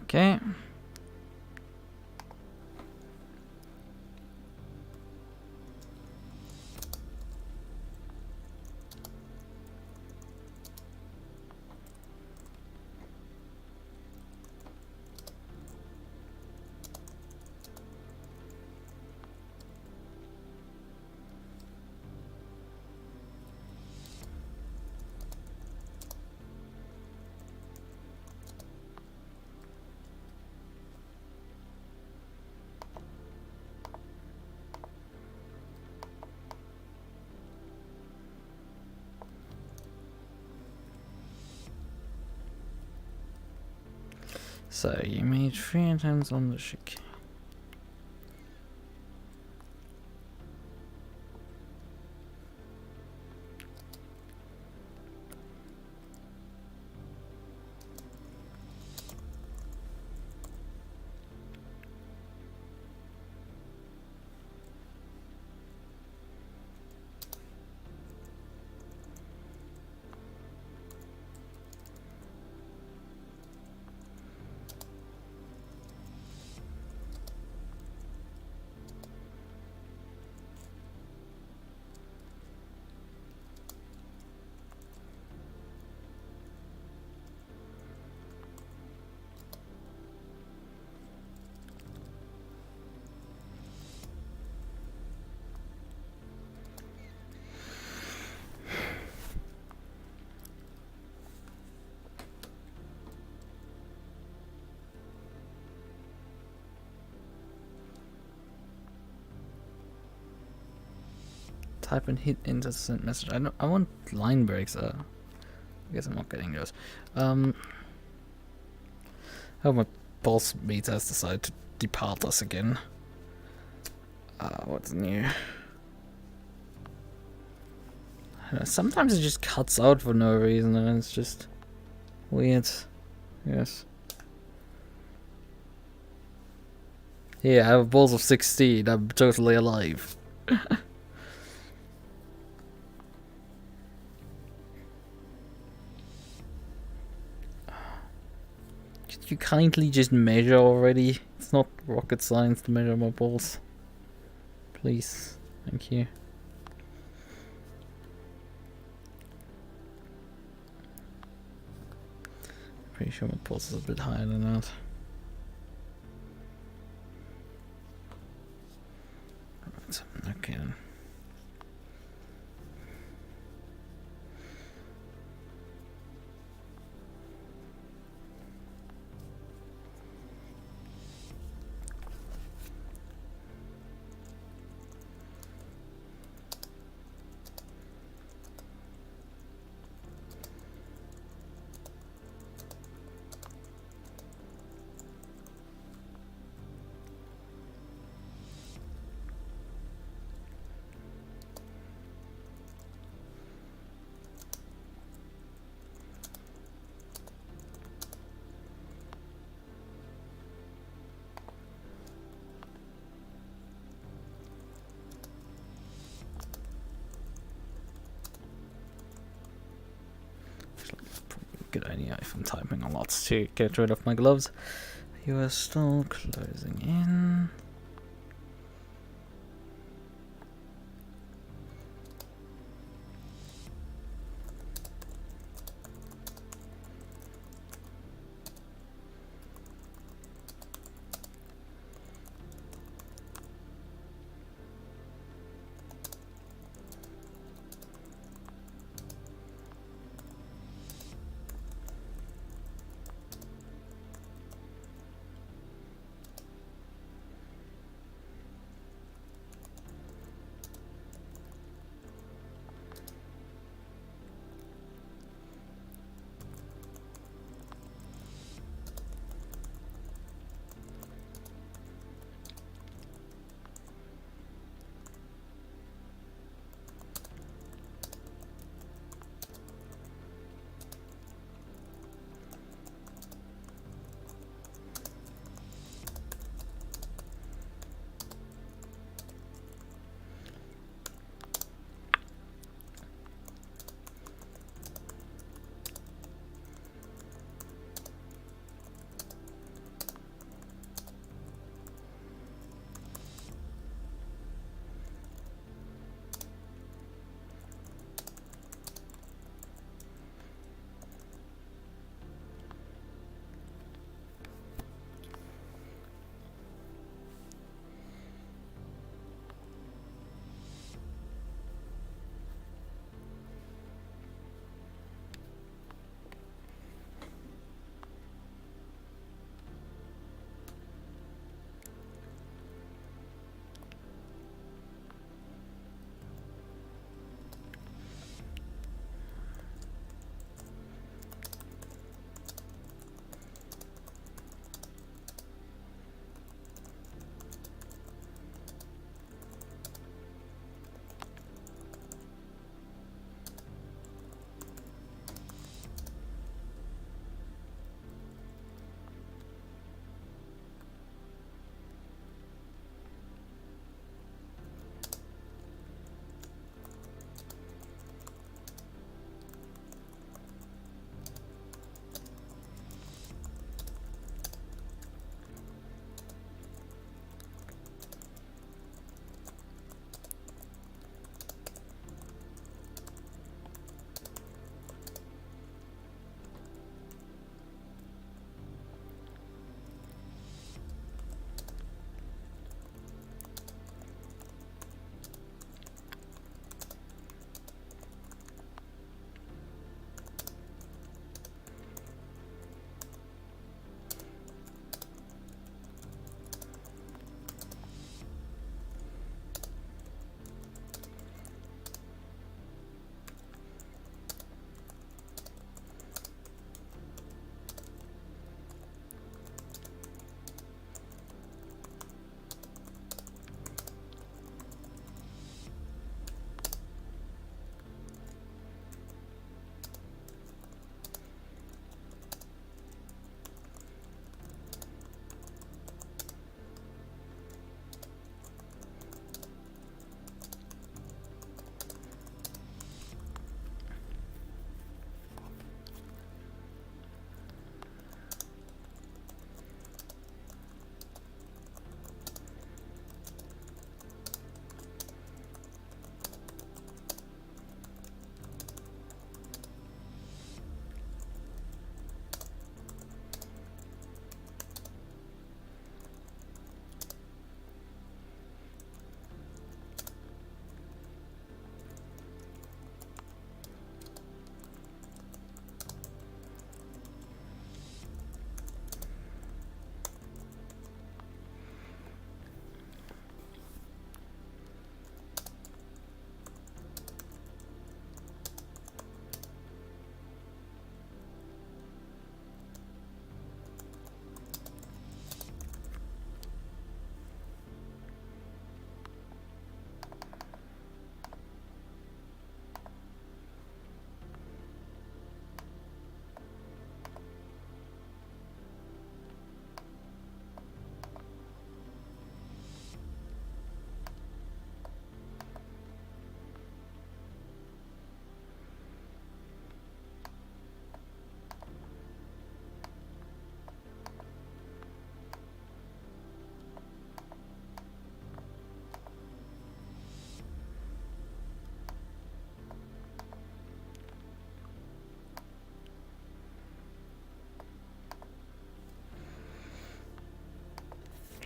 Okay. So you made 3 attempts on the chicane. Type and hit enter send message. I want line breaks. I guess I'm not getting those. Oh, my pulse meter has decided to depart us again. What's new? Sometimes it just cuts out for no reason, and it's just weird. Yes. Yeah, I have balls of 16. I'm totally alive. Could you kindly just measure already? It's not rocket science to measure my balls. Please. Thank you. Pretty sure my pulse is a bit higher than that. Right, okay then. good idea if I'm typing a lot to get rid of my gloves. You are still closing in.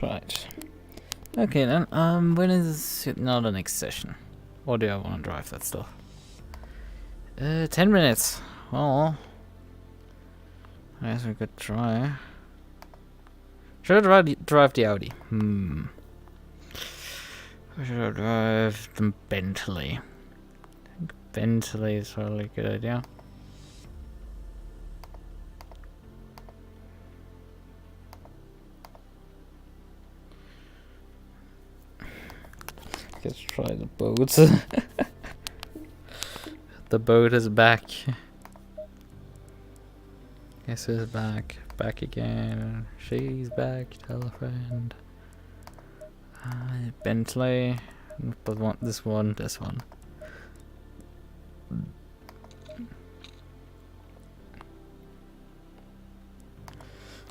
Right. Okay then, when is it now the next session? Or do I want to drive that stuff? 10 minutes. Well, I guess we could try. Should I drive the Audi? Or should I drive the Bentley? I think Bentley is probably a good idea. Let's try the boat. The boat is back. Guess who's back? Back again. She's back. Tell a friend. Bentley. But want this one. This one.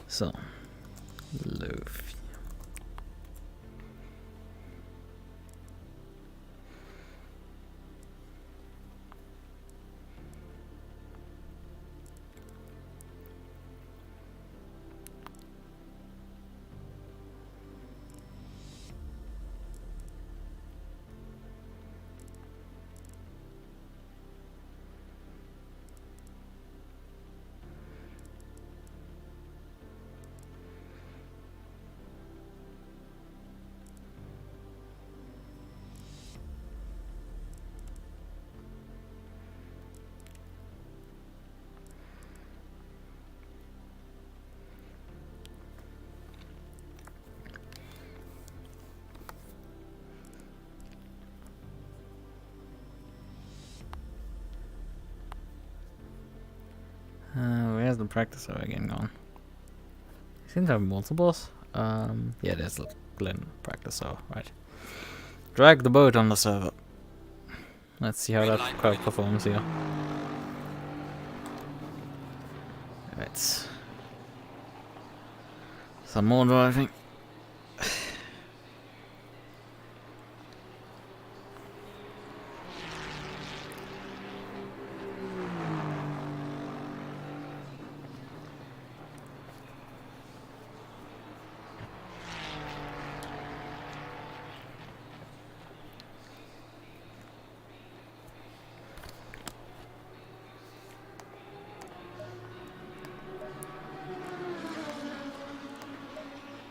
So, loaf. Where's the practice server again gone? Seems to have multiples. Yeah, there's the Glen practice server, right. Drag the boat on the server. Let's see how that crowd performs here. Right. Some more driving.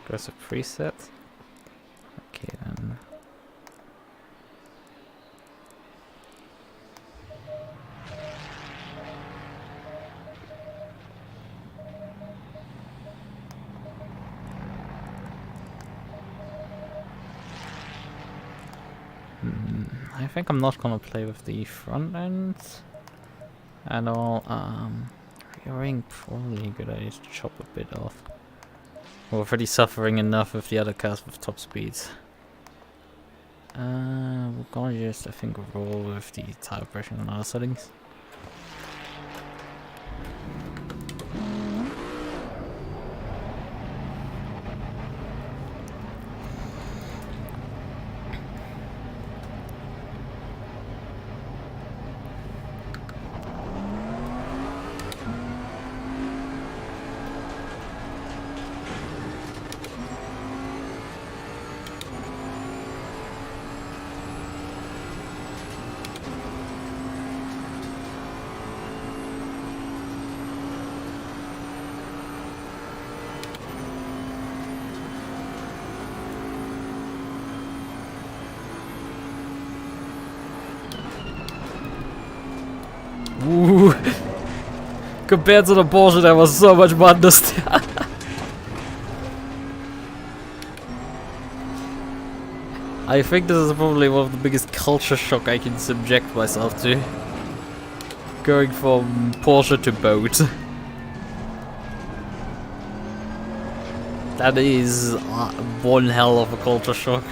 Aggressive preset. Okay then. I think I'm not gonna play with the front end at all. Rearing probably a good idea to chop a bit off. We're already suffering enough with the other cars with top speeds. We're gonna just, I think, roll with the tire pressure and other settings. Ooh. Compared to the Porsche, there was so much madness there. I think this is probably one of the biggest culture shock I can subject myself to. Going from Porsche to boat. That is one hell of a culture shock.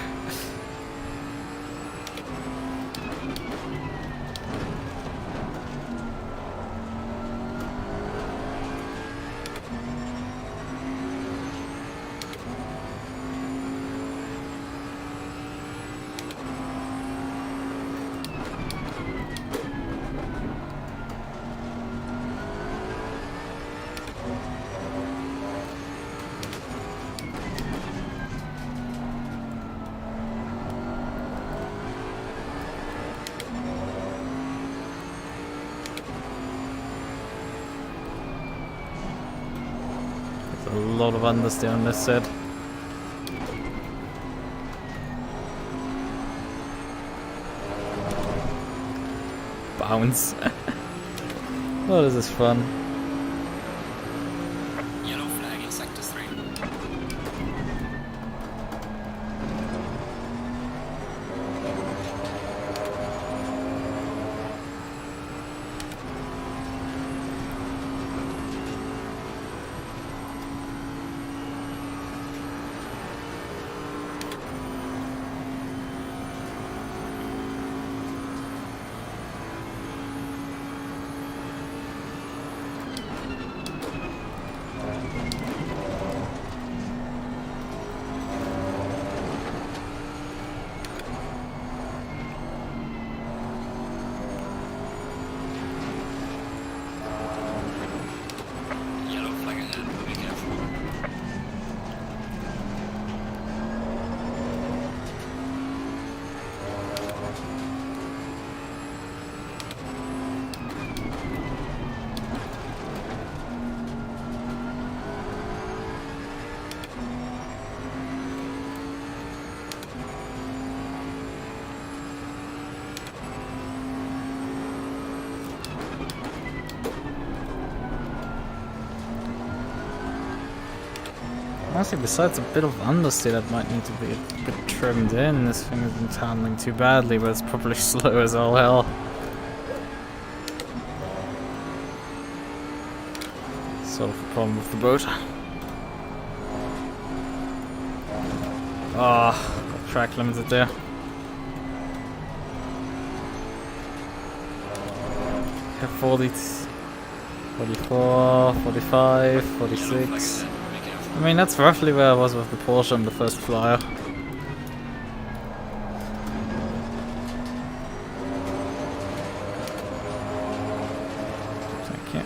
A lot of understeer on this set. Bounce. Oh, this is fun. Yellow flag in sector 3. Yellow flag ahead, be careful. Honestly, besides a bit of understeer that might need to be a bit trimmed in, this thing isn't handling too badly, but it's probably slow as all hell. Sort of a problem with the boat. Ah, got track limited there. Have 40, 44, 45, 46. I mean, that's roughly where I was with the Porsche on the first flyer. Thank you.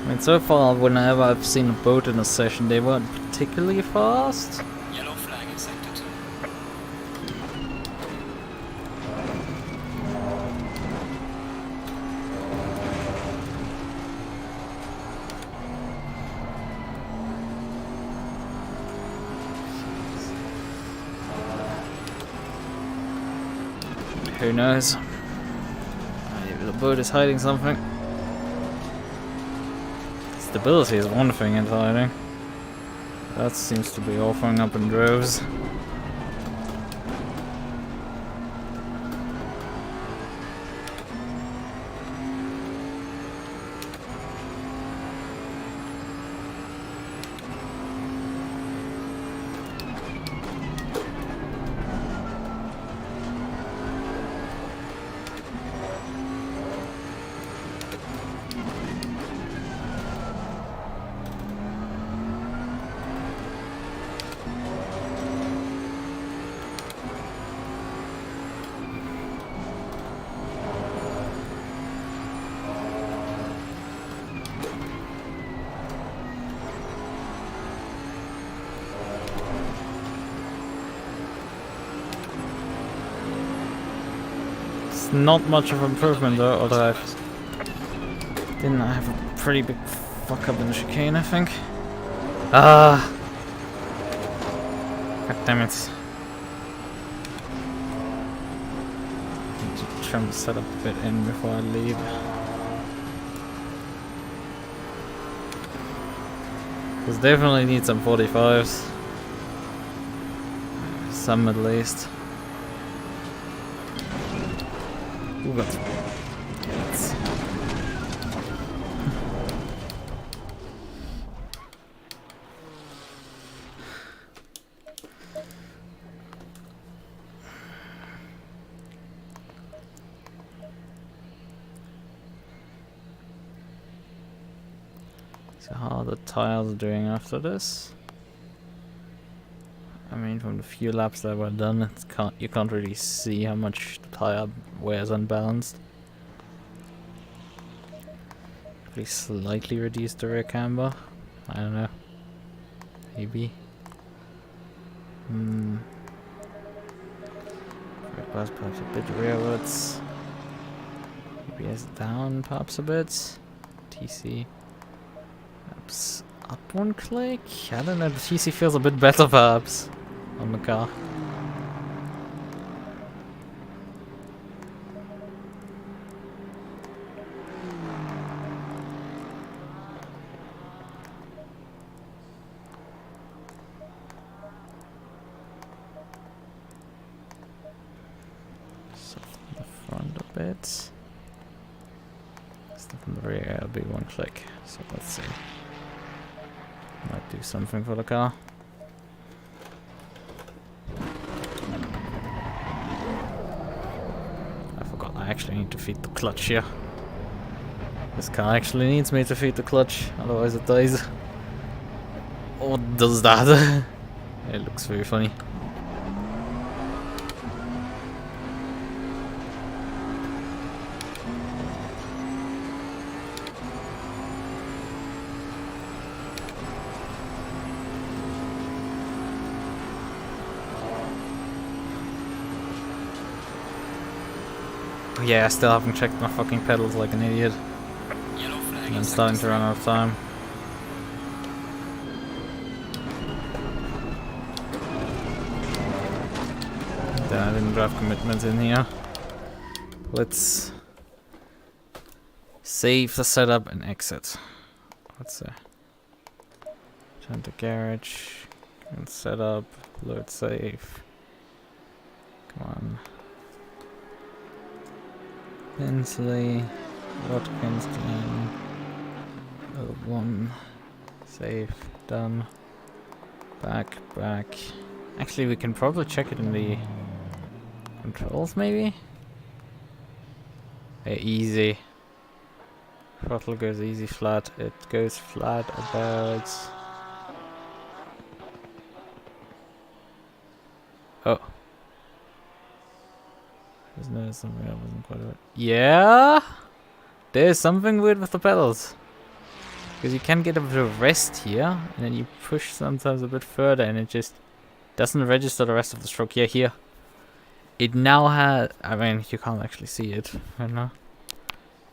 I mean, so far, whenever I've seen a boat in a session, they weren't particularly fast. Yellow flag in sector 2. Who knows? Maybe the boat is hiding something. Stability is one thing it's hiding. That seems to be offering up in droves. It's not much of improvement though, although didn't I have a pretty big fuck up in the chicane, I think. Ah! God damn it. Need to try and set up a bit in before I leave. Because definitely need some 45s. Some at least. Ooh, that's... Yes. So how are the tires doing after this? I mean, from the few laps that were done, you can't really see how much the tire wears unbalanced. Probably slightly reduced the rear camber. I don't know. Maybe. bus perhaps a bit rearwards. ABS down perhaps a bit. TC perhaps up one click. I don't know, the TC feels a bit better perhaps on the car. Bit. Stuff in the rear, it'll be one click. So let's see. Might do something for the car. I forgot I actually need to feed the clutch here. This car actually needs me to feed the clutch, otherwise it dies. Or does that? It looks very funny. Yeah, I still haven't checked my fucking pedals like an idiot. And I'm starting to run out of time. Then I didn't drive commitments in here. Let's save the setup and exit. Let's turn to garage and setup, load save. Come on. Hensley, Watkins, one, save, done, back. Actually, we can probably check it in the controls, maybe? Hey, easy. Throttle goes easy flat, it goes flat about... Oh. There's something I wasn't quite right. Yeah? There's something weird with the pedals. Because you can get a bit of rest here, and then you push sometimes a bit further, and it just doesn't register the rest of the stroke. Yeah, here. It now has... I mean, you can't actually see it right now.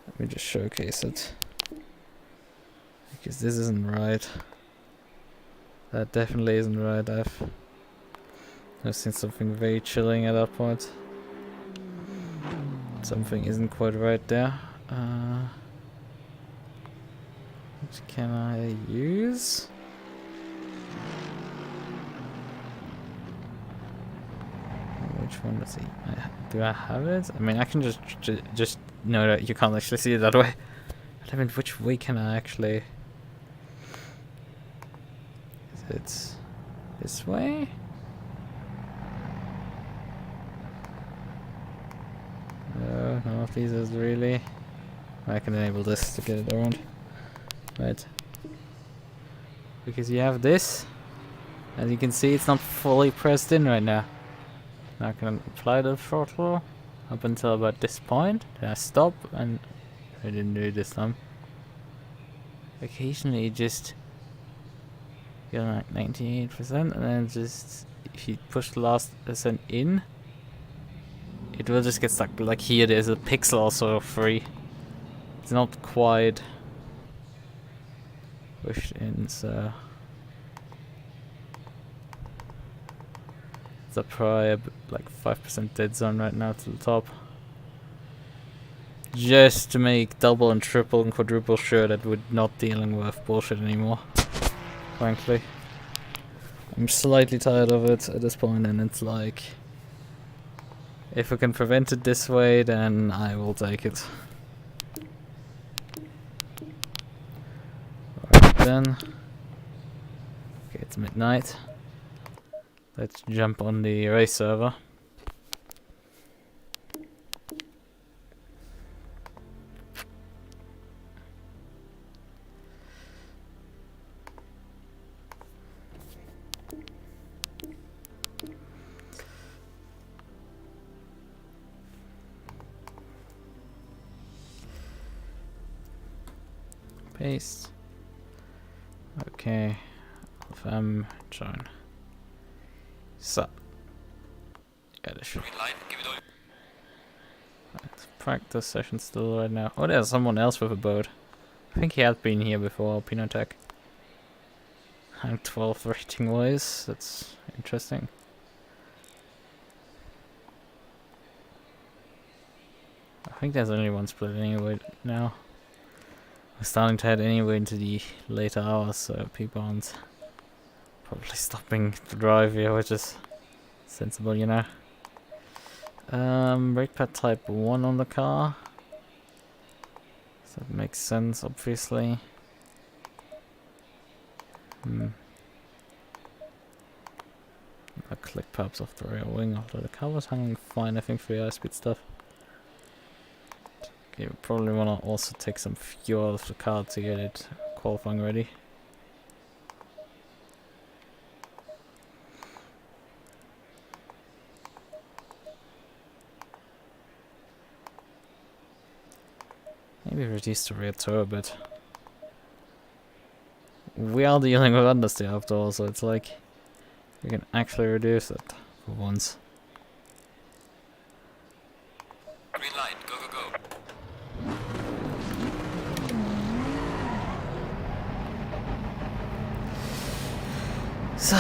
Let me just showcase it. Because this isn't right. That definitely isn't right. I've seen something very chilling at that point. Something isn't quite right there. Which can I use? Which one does he? Do I have it? I mean, I can just know that you can't actually see it that way. But I mean, which way can I actually? Is it this way? No, none of these is really. I can enable this to get it around. Right. Because you have this. As you can see, it's not fully pressed in right now. Now I can apply the throttle up until about this point. Then I stop, and I didn't do it this time. Occasionally, just get like 98%, and then just if you push the last percent in, it will just get stuck. Like here, there's a pixel also free. It's not quite pushed in, so it's probably like 5% dead zone right now to the top. Just to make double and triple and quadruple sure that we're not dealing with bullshit anymore. Frankly, I'm slightly tired of it at this point, and it's like, if we can prevent it this way, then I will take it. Alright then. Okay, it's midnight. Let's jump on the race server. Paste. Okay. Join. So. Yeah, this should. Green light, give it all. practice session still right now. Oh, there's someone else with a boat. I think he had been here before, Pinotech. I'm 12 rating wise, that's interesting. I think there's only one split anyway now. We're starting to head anyway into the later hours, so people aren't probably stopping to drive here, which is sensible, you know. Brake pad type 1 on the car. So that makes sense, obviously. Click pads off the rear wing, although the car was hanging fine, I think, for the high-speed stuff. Okay, we probably want to also take some fuel off the car to get it qualifying ready. Maybe reduce the rear toe a bit. We are dealing with understeer after all, so it's like we can actually reduce it for once. Green light, go, go, go. So.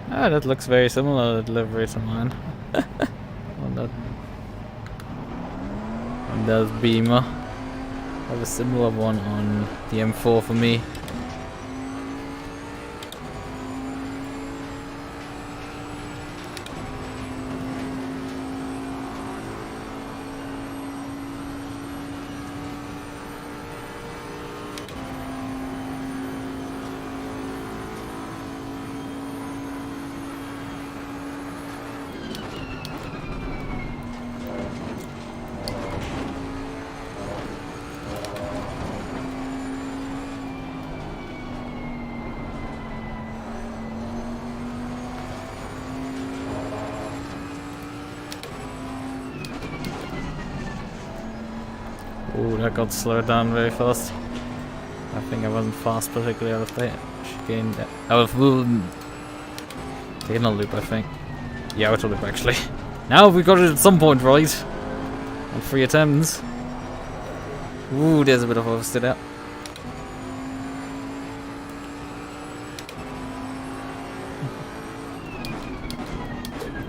Ah, that looks very similar to the delivery to mine. on that Beamer. I have a similar one on the M4 for me. Ooh, that got slowed down very fast. I think I wasn't fast particularly out of the chicane. Out of the inner loop, I think. Yeah, outer loop actually. Now we got it at some point, right? On 3 attempts. Ooh, there's a bit of oversteer there.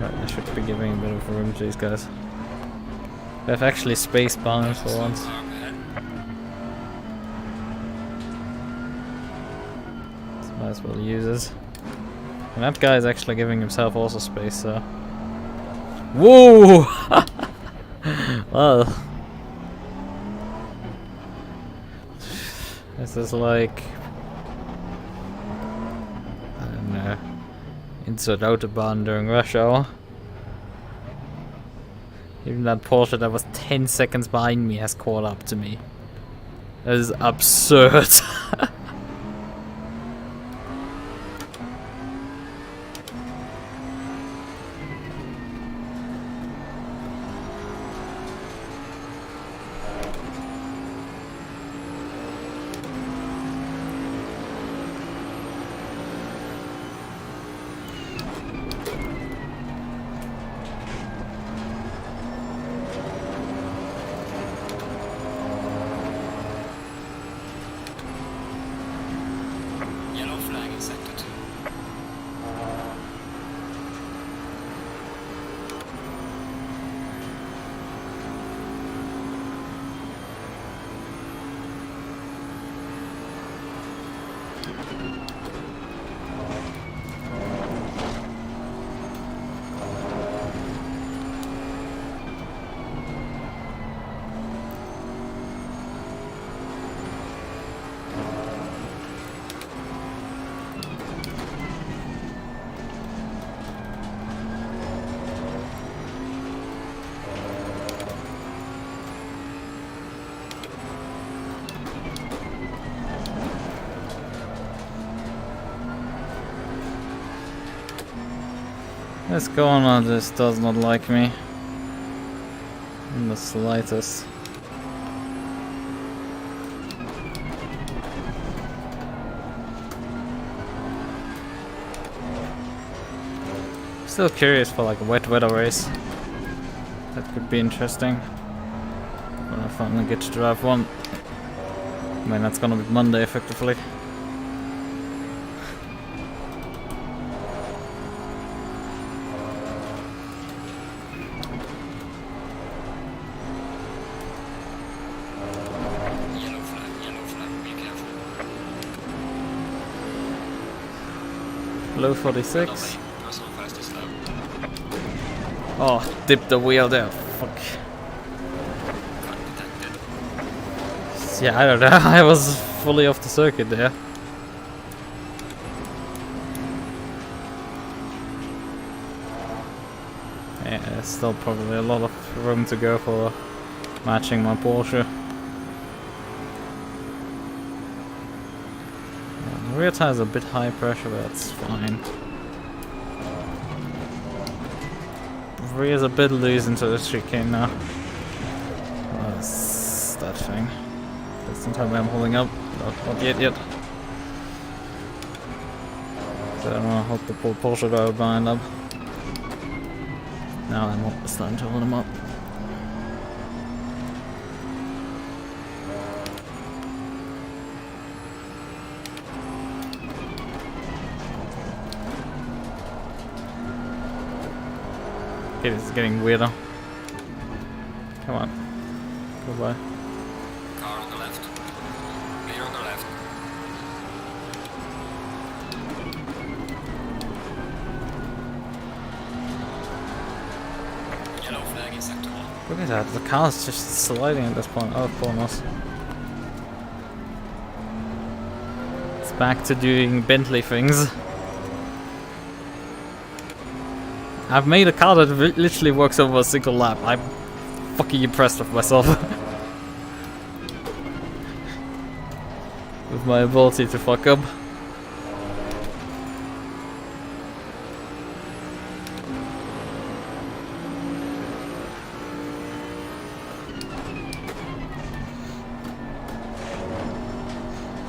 Right, I should be giving a bit of room to these guys. They've actually space bound for once. So might as well use it. And that guy is actually giving himself also space, so. Whoa! Well. This is like. I don't know. Insert Autobahn during rush hour. Even that Porsche that was 10 seconds behind me has caught up to me. That is absurd. What's going on? This does not like me in the slightest. Still curious for like a wet weather race. That could be interesting. When I finally get to drive one. I mean, that's gonna be Monday effectively. Yellow flag, be careful. Low 46. Personal fastest lap. Oh, dip the wheel there. Fuck. Cut detected. Yeah, I don't know. I was fully off the circuit there. Yeah, there's still probably a lot of room to go for matching my Porsche. Yeah, the rear tire's a bit high pressure, but that's fine. The rear's a bit loose into the chicane now. That's that thing. That's the time I'm holding up. Not yet. So I don't know, hope the poor Porsche driver behind up. Now I'm starting to hold him up. Okay, this is getting weirder. Come on. Goodbye. Car on the left. Clear on the left. Yellow flag in sector 1. Look at that, the car's just sliding at this point out of corners. It's back to doing Bentley things. I've made a car that literally works over a single lap. I'm fucking impressed with myself. With my ability to fuck up.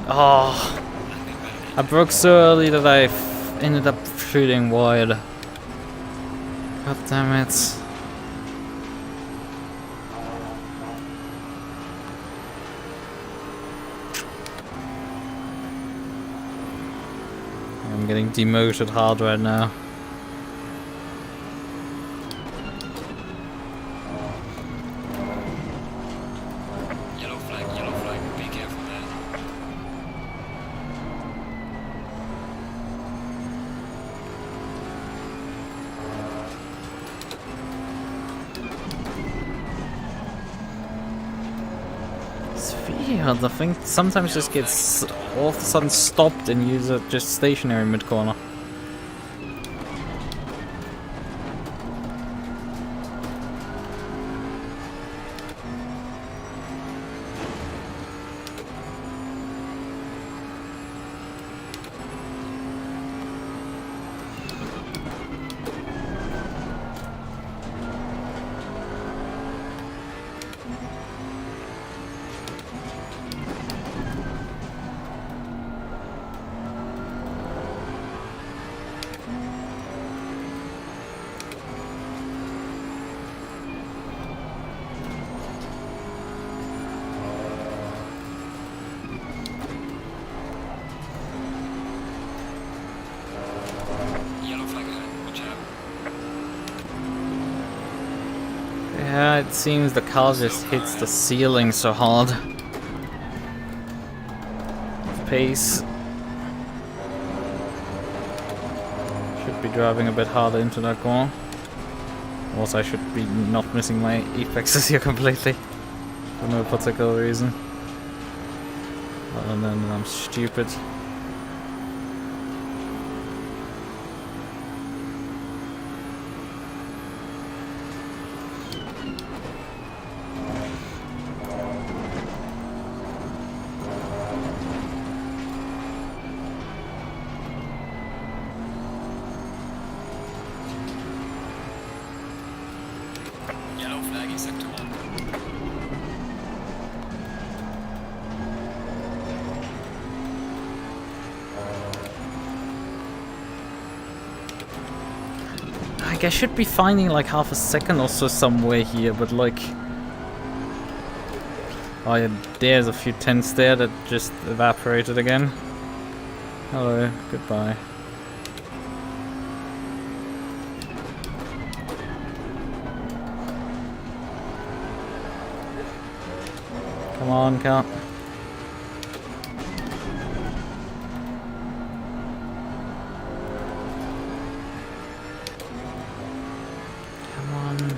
Oh, I broke so early that I ended up shooting wide. God damn it. I'm getting demoted hard right now. Yellow flag, be careful there. The thing sometimes just gets all of a sudden stopped and you're just stationary mid-corner. Yeah, it seems the car just hits the ceiling so hard. Pace. Should be driving a bit harder into that corner. Also, I should be not missing my apexes here completely. For no particular reason. Other than I'm stupid. Yellow flag in sector 1. Like, I should be finding like half a second or so somewhere here, but like... Oh yeah, there's a few tenths there that just evaporated again. Hello, goodbye. Come on, car. Come on.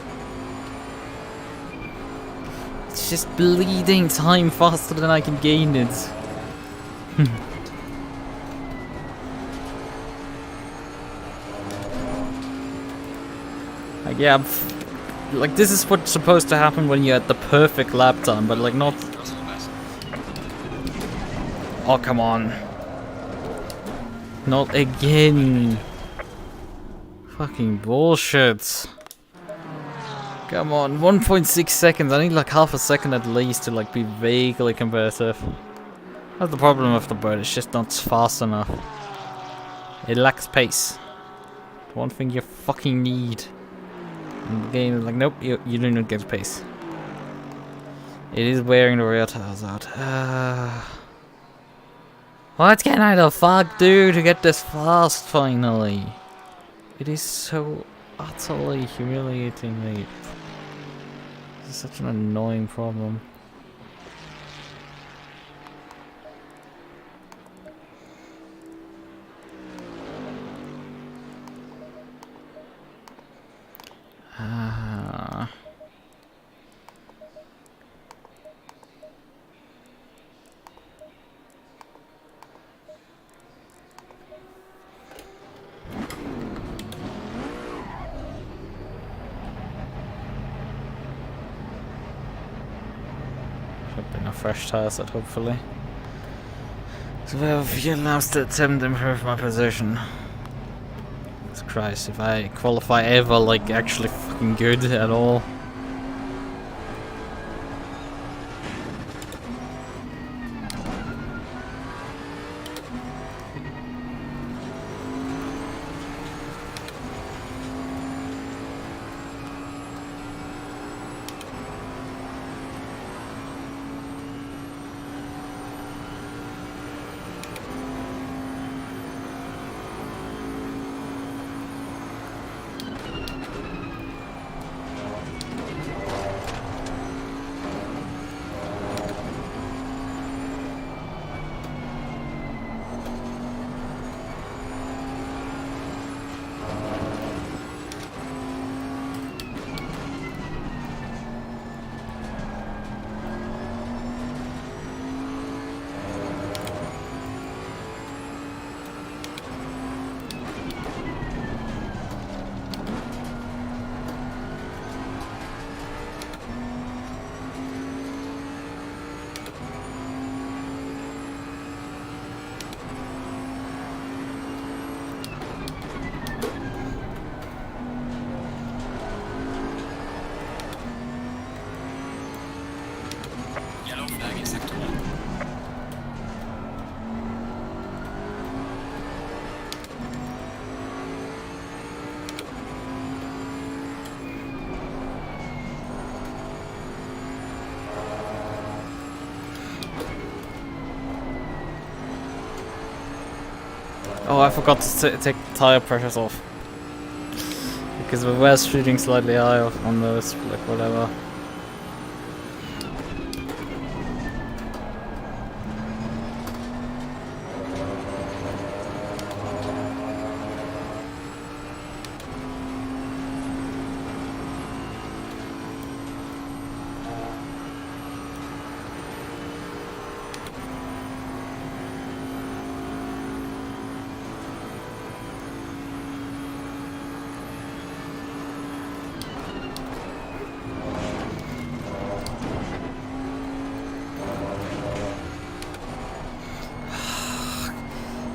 It's just bleeding time faster than I can gain it. Like, yeah, like this is what's supposed to happen when you're at the perfect lap time, but like not... Oh, come on. Not again. Fucking bullshit. Come on, 1.6 seconds. I need like half a second at least to like be vaguely competitive. That's the problem with the bird, it's just not fast enough. It lacks pace. The one thing you fucking need. And the game is like, nope, you do not get pace. It is wearing the rear tires out. What can I the fuck do to get this fast finally? It is so utterly humiliating, mate. This is such an annoying problem. Fresh tire set, hopefully. So we have a few laps to attempt to improve my position. Jesus Christ, if I qualify ever like actually fucking good at all. Oh, I forgot to take the tire pressures off. Because we were shooting slightly high on those, like whatever.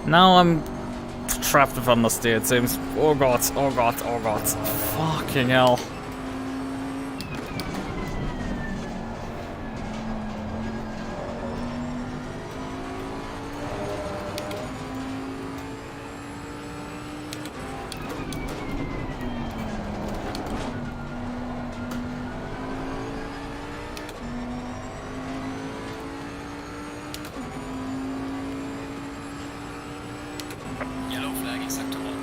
Now I'm trapped with understeer, it seems. Oh god, oh god, oh god. Fucking hell. Yellow flag in sector 1.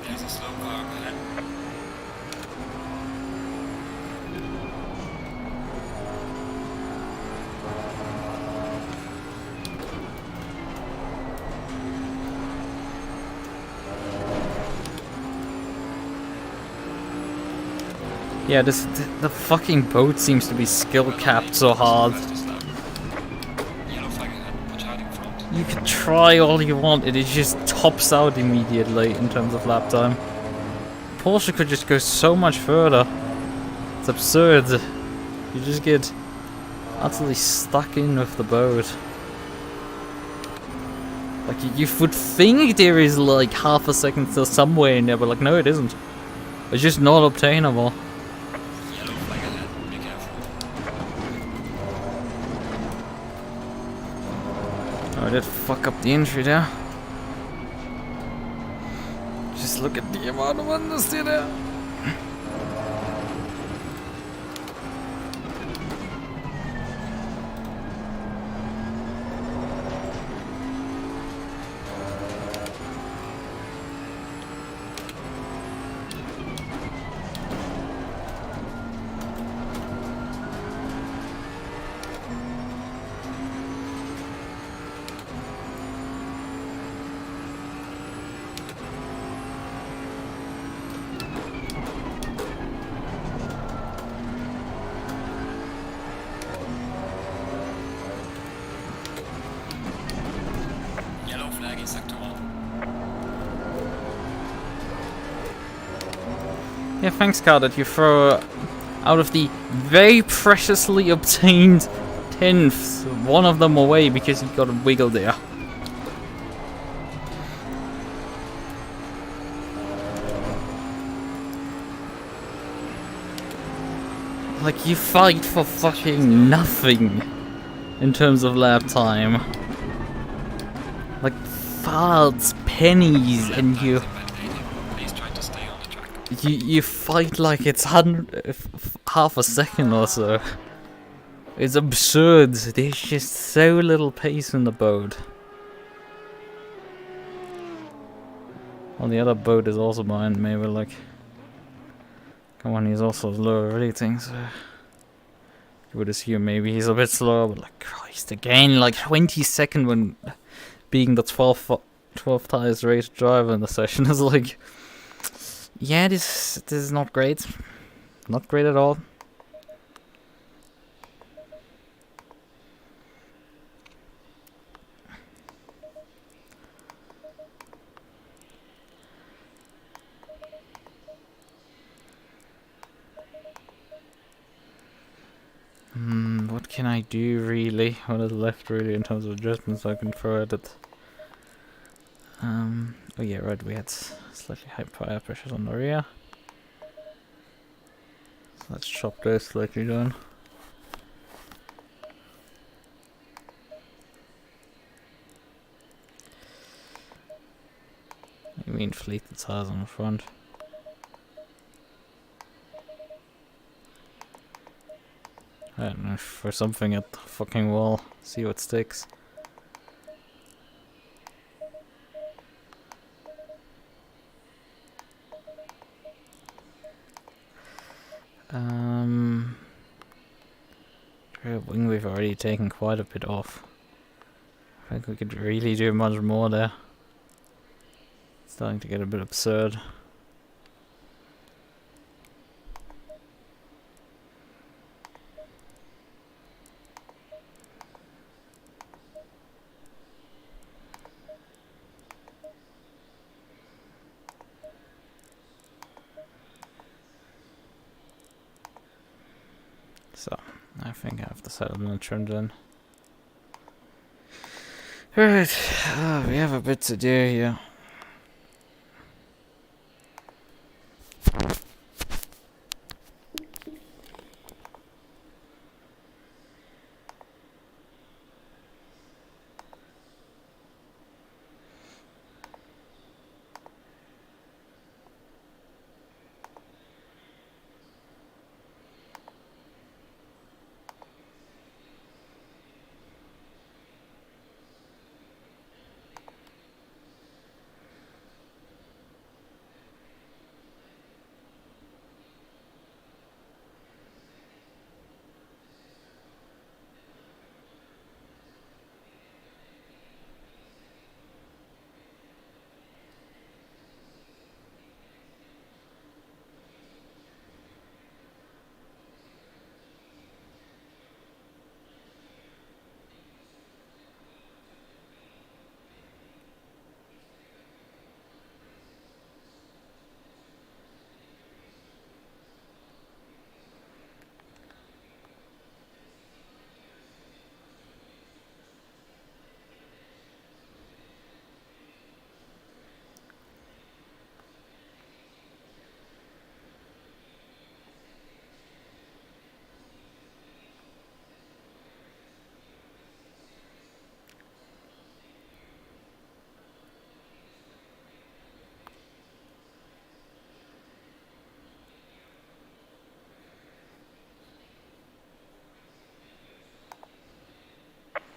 There's a slow car ahead. Yeah, the fucking boat seems to be skill capped so hard. Yellow flag ahead. Watch out in front. You can try all you want, it just tops out immediately in terms of lap time. Porsche could just go so much further. It's absurd. You just get utterly stuck in with the boat. Like, you would think there is like half a second still somewhere in there, but like, no, it isn't. It's just not obtainable. Yellow flag ahead. Be careful. Oh, I did fuck up the entry there. Just look at the amount of understeer there. Yellow flag in sector 1. Yeah, thanks, Carl, that you throw out of the very preciously obtained tenths one of them away because you got a wiggle there. Like, you fight for fucking nothing in terms of lap time. Like, farts, pennies, and you Please try to stay on the track. you fight like it's half a second or so. It's absurd. There's just so little pace in the boat. Well, the other boat is also behind me, but like, come on, he's also lower rating, so you would assume maybe he's a bit slower, but like, Christ, again, like 22nd when being the 12th highest rated driver in the session is like, yeah, this is not great. Not great at all. What can I do really? What is left really in terms of adjustments I can throw at it? Oh yeah, right, we had slightly high fire pressures on the rear. So let's chop those slightly down. I mean, fleet the tires on the front. I don't know, for something at the fucking wall. See what sticks. Wing we've already taken quite a bit off. I think we could really do much more there. It's starting to get a bit absurd. So, I think I have to settle the trim then. Right, we have a bit to do here.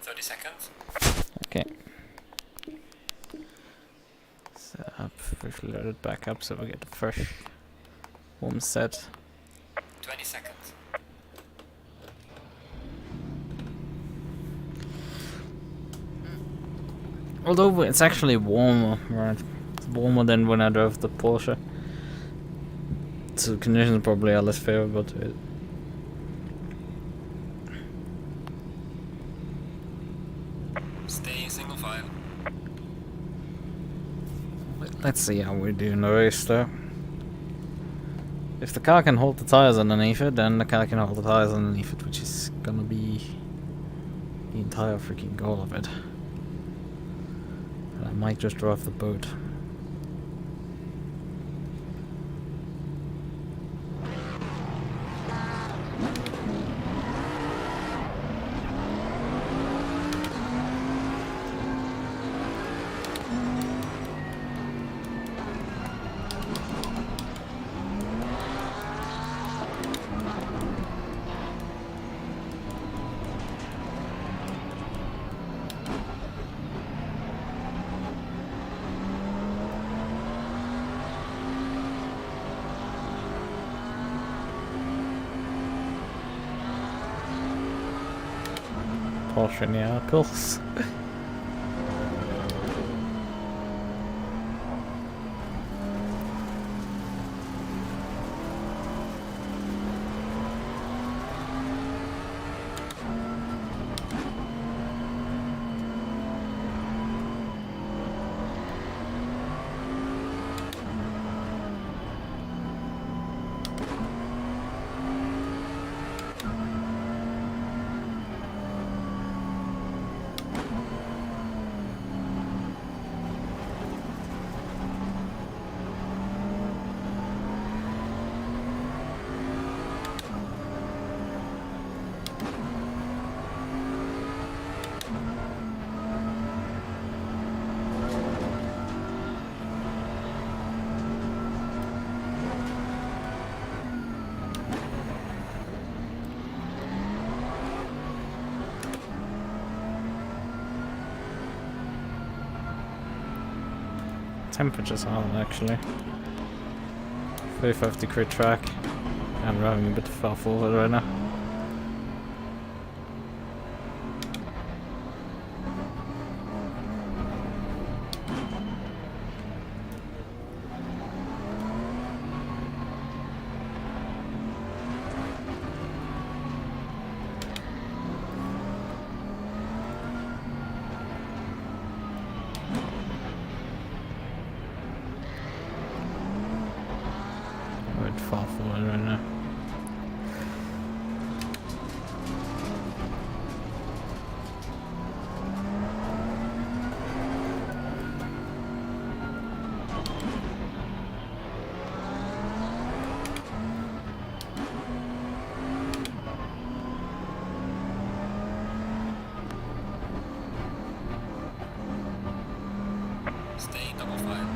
30 seconds. Okay. Set up, we've loaded back up so we get a fresh warm set. 20 seconds. Although it's actually warmer, right? It's warmer than when I drove the Porsche. So conditions probably are less favorable to it. Stay single file. Let's see how we do in the race though. If the car can hold the tires underneath it, then the car can hold the tires underneath it, which is gonna be the entire freaking goal of it. I might just drive the boat. Porsche in the articles. Temperatures on actually. 35-degree track. I'm driving a bit far forward right now. Far forward right now. Stay double file.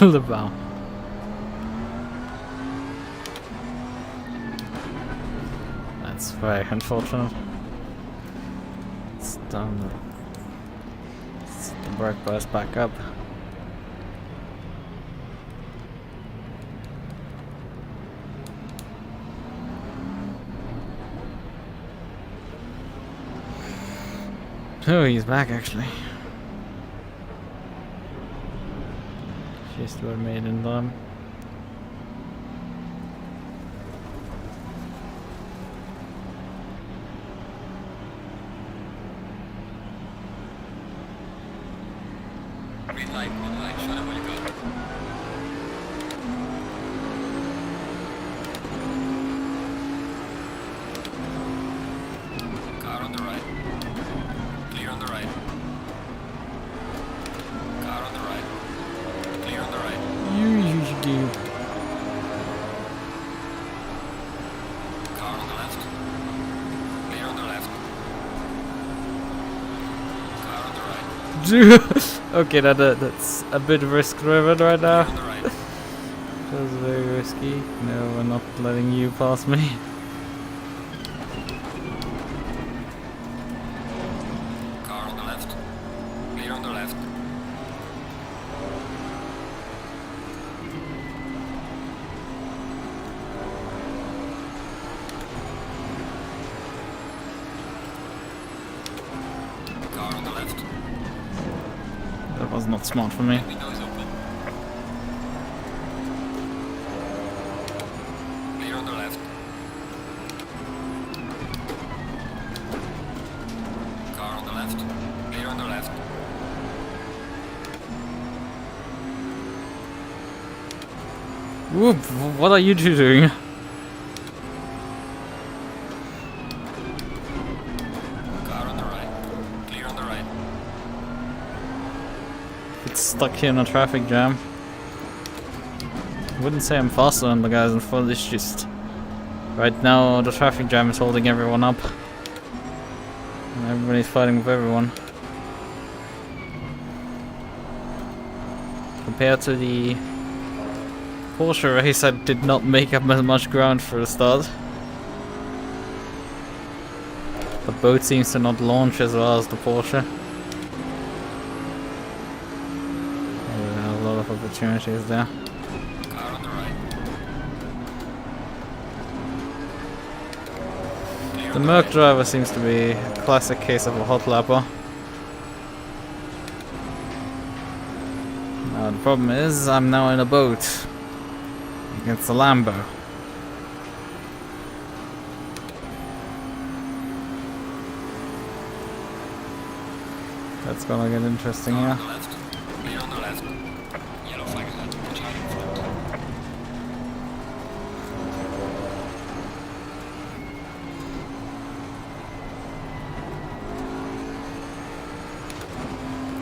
The bow. That's very unfortunate. It's done. The brake burst back up. Oh, he's back actually. Just were made in them. Green light, show them where you go. Car on the right. Clear on the right. Car on the right. Clear on the right. You should do. Car on the left. Clear on the left. Car on the right. do? Okay, that's a bit risk-driven right now. On the right. That's very risky. No, we're not letting you pass me. Car on the left. Clear on the left. Car on the left. That was not smart for me. Window is open. Clear on the left. Car on the left. Clear on the left. Whoop! What are you two doing? Car on the right. Clear on the right. It's stuck here in a traffic jam. I wouldn't say I'm faster than the guys in front, it's just... Right now the traffic jam is holding everyone up. And everybody's fighting with everyone. Compared to the Porsche race, I did not make up as much ground for the start. The boat seems to not launch as well as the Porsche. There are a lot of opportunities there. Car on the right. Clear The on MUQU right. driver seems to be a classic case of a hot lapper. Now the problem is, I'm now in a boat against a Lambo. That's gonna get interesting Car here. on the left. Clear on the left. Yellow flag ahead. Charlie in front.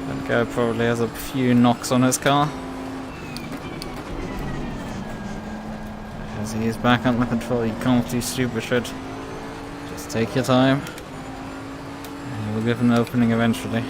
That guy probably has a few knocks on his car. As he is back under control, you can't do stupid shit. Just take your time. And we'll give him an opening eventually.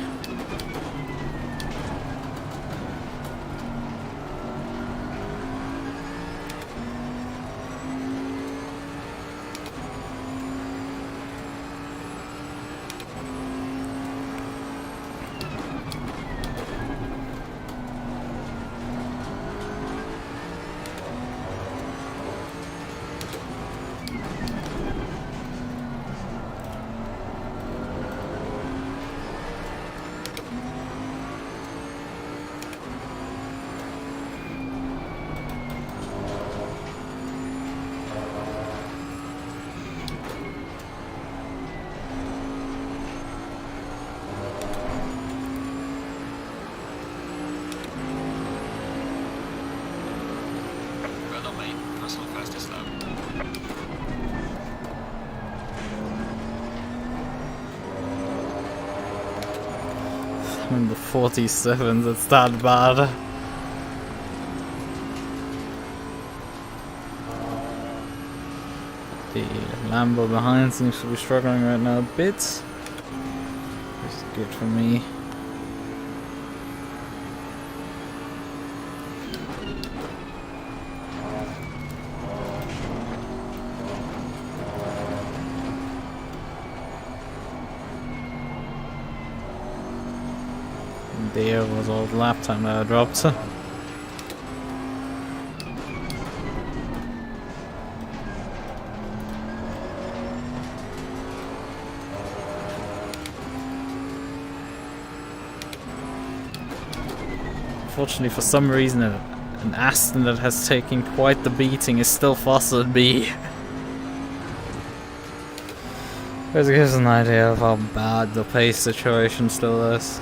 Well done, mate. Personal fastest lap. I'm in the 47s, it's that bad. The Lambo behind seems to be struggling right now a bit. Which is good for me. And there was all the lap time that I dropped. Unfortunately, for some reason, an Aston that has taken quite the beating is still faster than me. Which gives an idea of how bad the pace situation still is.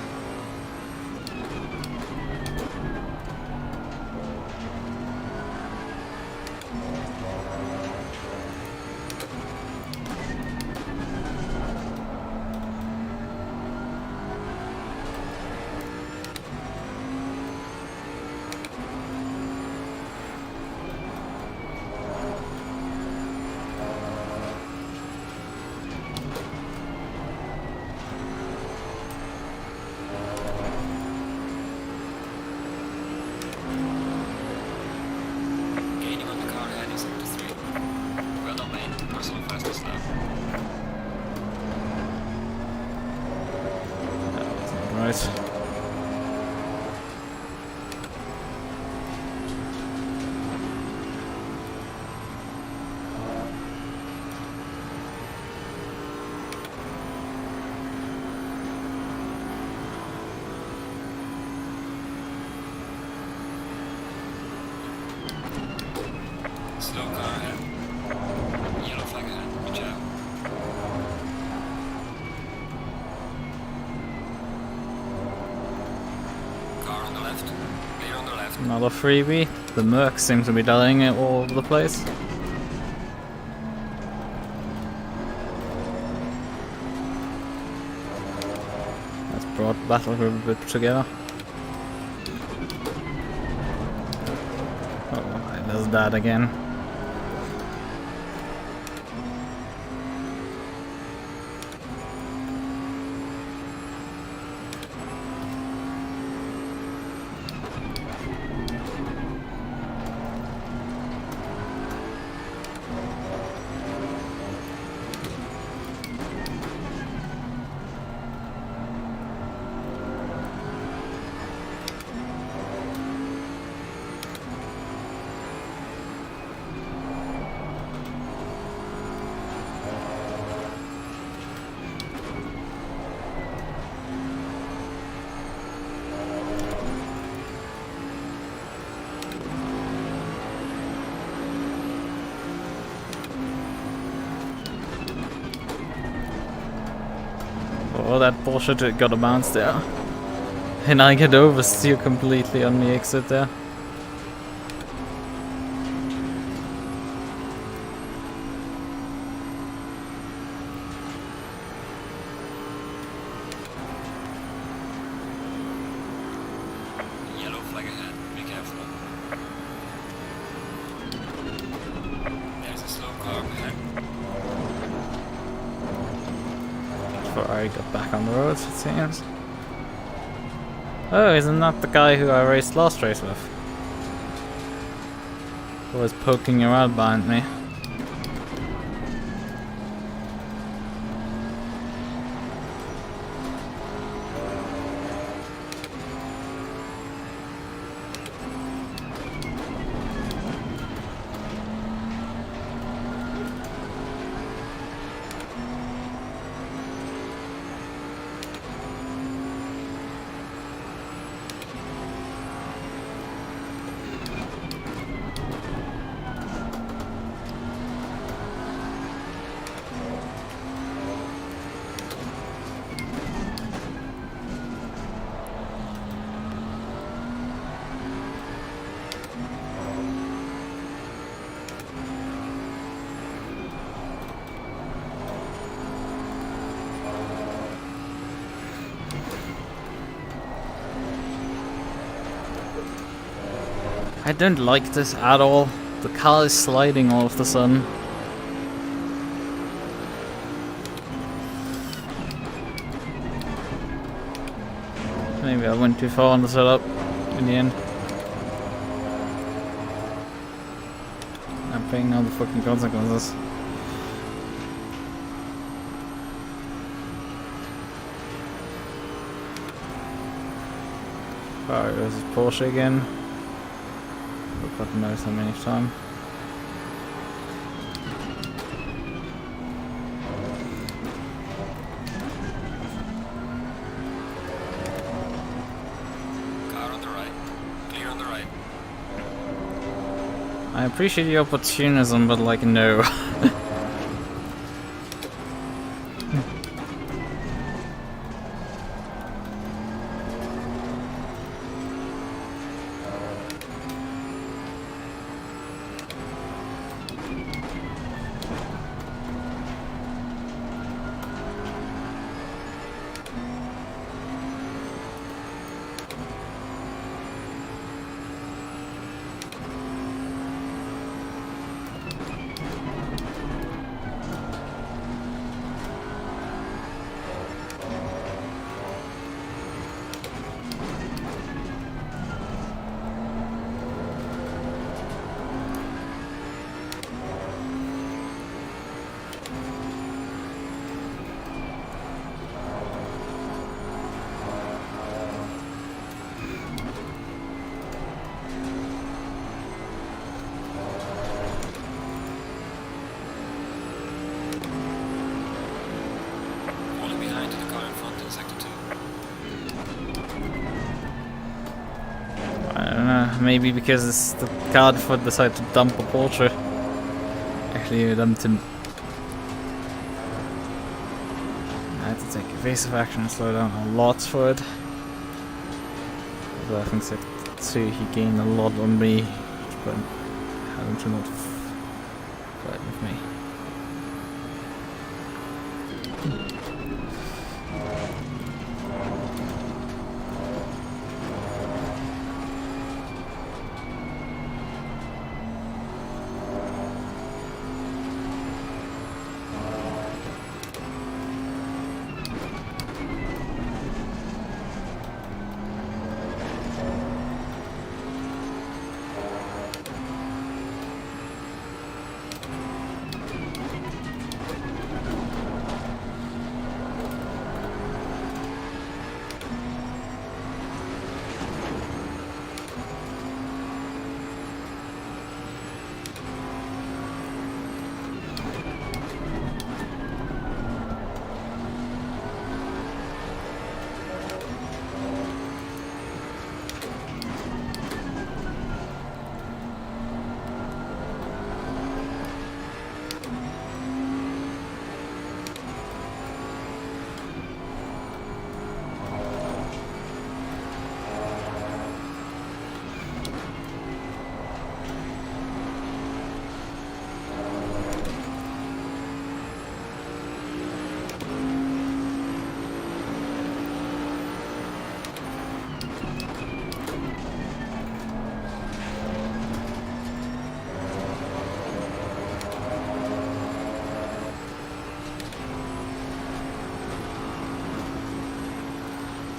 slow car ahead. Yellow flag ahead. Watch out. Car on the left. Clear on the left. Another freebie. The MUQU seems to be dying it all over the place. That's brought battle group a bit together. Oh, there's that again. Oh, that bullshit got a bounce there. And I get oversteer completely on the exit there. Yellow flag ahead. Be careful. There's a slow car ahead. Ferrari got back on the roads, it seems. Oh, isn't that the guy who I raced last race with? Who was poking around behind me. I don't like this at all. The car is sliding all of a sudden. Maybe I went too far on the setup in the end. I'm paying all the fucking consequences. Alright, this is Porsche again. God knows how many times. Car on the right. Clear on the right. I appreciate the opportunism, but like, no. Qualy behind to the car in front in sector 2. I don't know, maybe because it's the car decided to dump a Porsche. Actually, them to. I had to take evasive action and slow down a lot for it. But I think Sector 2 he gained a lot on me, but had him to not fight with me.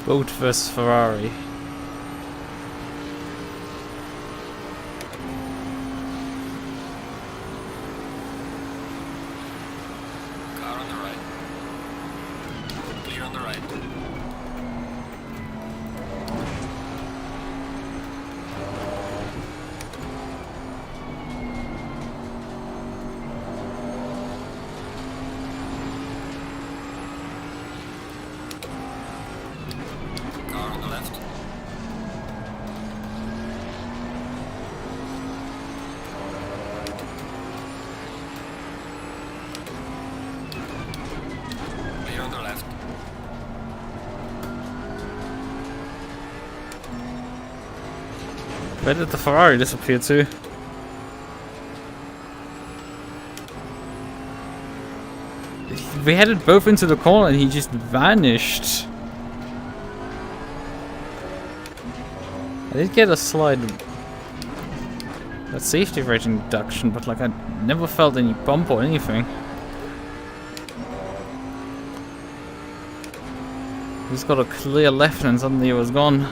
Boat vs Ferrari. Car on the right. Clear on the right. Car on the left. Clear on the left. Where did the Ferrari disappear to? We headed both into the corner and he just vanished. I did get a slight safety rating reduction, but like I never felt any bump or anything. Just got a clear left and suddenly it was gone.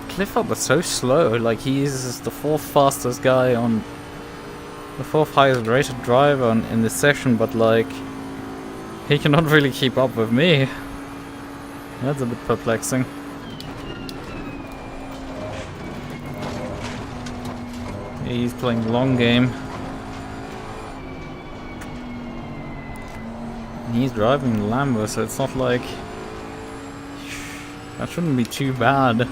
Clifford was so slow, like he is the fourth fastest guy on the fourth highest rated driver in this session, but like he cannot really keep up with me. That's a bit perplexing. He's playing the long game. And he's driving the Lambo, so it's not like that shouldn't be too bad.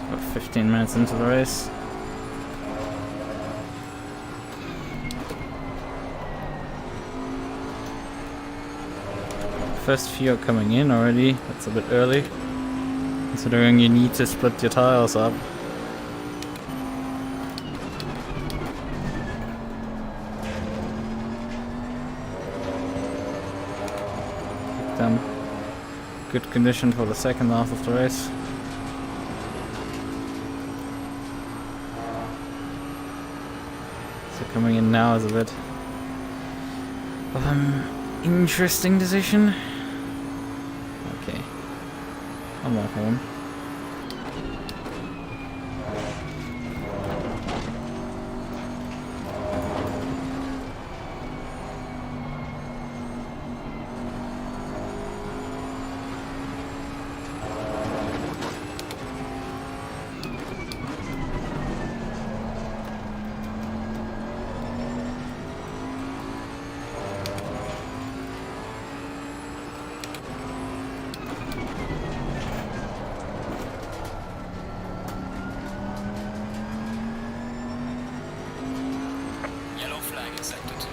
About 15 minutes into the race. first few are coming in already. That's a bit early, considering you need to split your tiles up. Keep them good condition for the second half of the race. So coming in now is a bit of an interesting decision. Okay, I'm not home. Yellow flag in sector 2.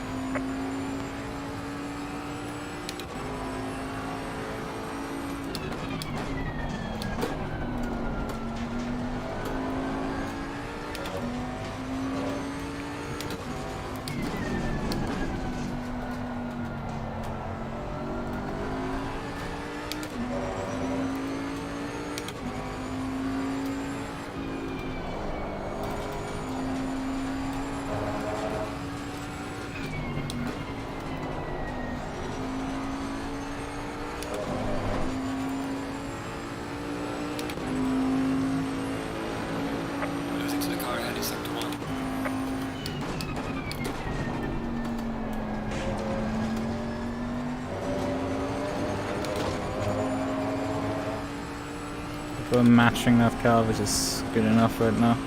Losing to the car ahead in sector 1. We're matching that car, which is good enough right now.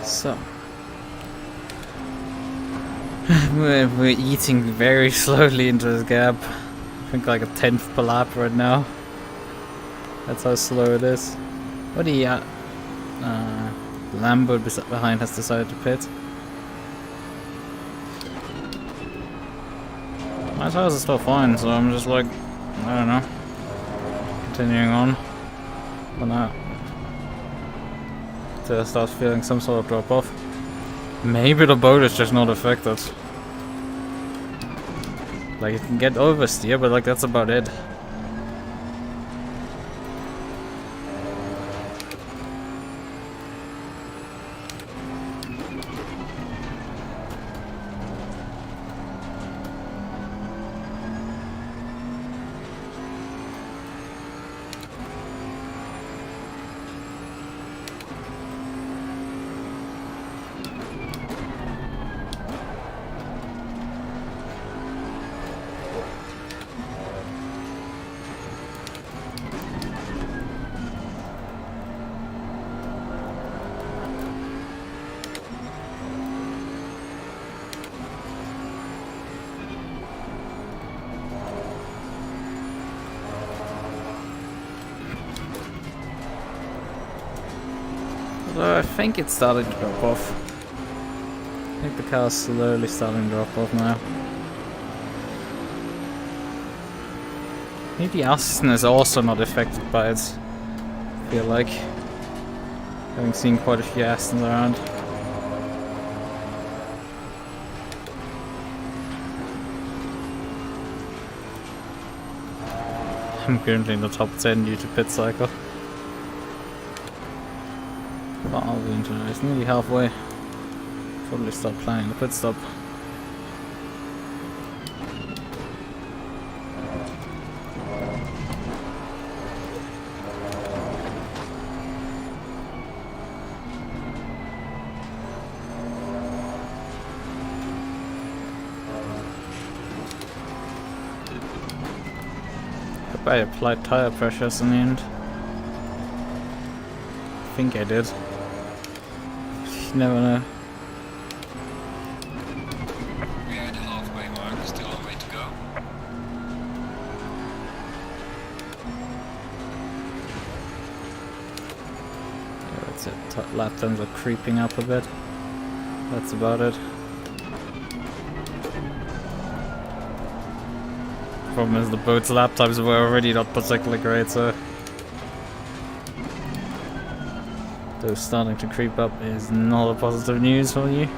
So we're eating very slowly into this gap. I think like a 10th per lap right now. That's how slow it is. What the Lambo behind has decided to pit. My tires are still fine, so I'm just like, I don't know, continuing on. For now. Till I start feeling some sort of drop off. Maybe the boat is just not affected. Like it can get oversteer, but like that's about it. So I think it's starting to drop off. I think the car's slowly starting to drop off now. Maybe Aston is also not affected by it. I feel like. Having seen quite a few Astons around. I'm currently in the top 10 due to pit cycle. But I'll be into it. It's nearly halfway. Probably start planning the pit stop. Hope I applied tire pressures in the end. I think I did. You never know. We're at the halfway mark, still a way to go. Yeah, that's it. Lap times are creeping up a bit. That's about it. Problem is the boat's lap times were already not particularly great, so those starting to creep up is not a positive news for you.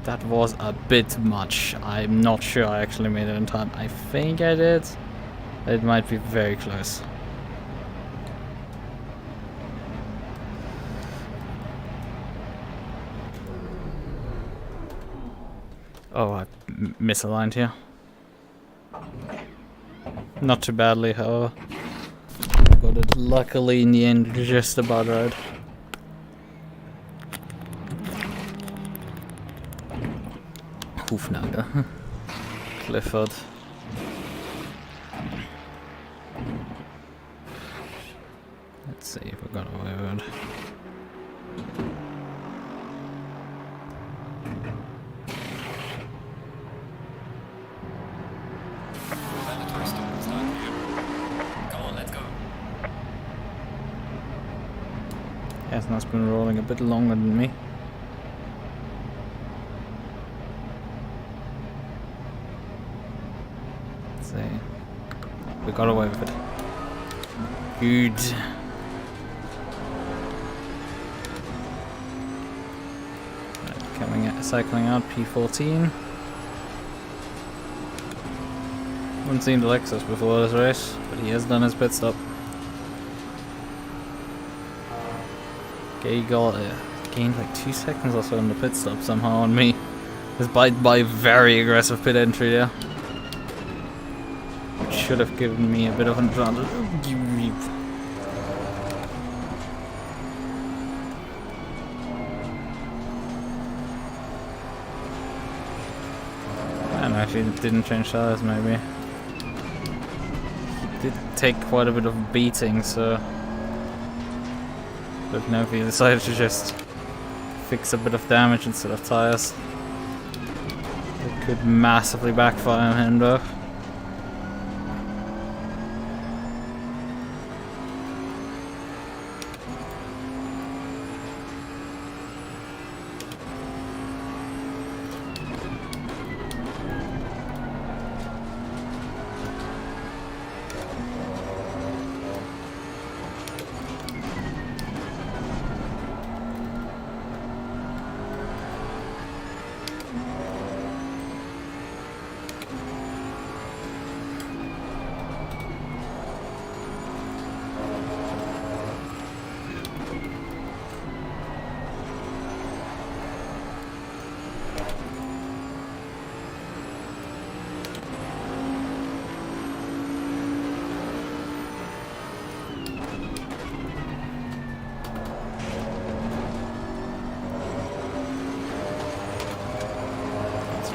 That was a bit much. I'm not sure I actually made it in time. I think I did. It might be very close. Oh, I misaligned here. Not too badly, however. Got it luckily in the end just about right. Hoefnagel. Clifford. Let's see if we got away with it. Mandatory stop and start here. Come on, let's go. Hasn't been rolling a bit longer than me. We got away with it. Good. Right, coming out, cycling out P14. Haven't seen the Lexus before this race, but he has done his pit stop. Okay, got gained like 2 seconds or so on the pit stop somehow on me, despite my very aggressive pit entry there. Should have given me a bit of an advantage. And actually didn't change tires maybe. He did take quite a bit of beating, so but now he decided to just fix a bit of damage instead of tires. It could massively backfire on him though.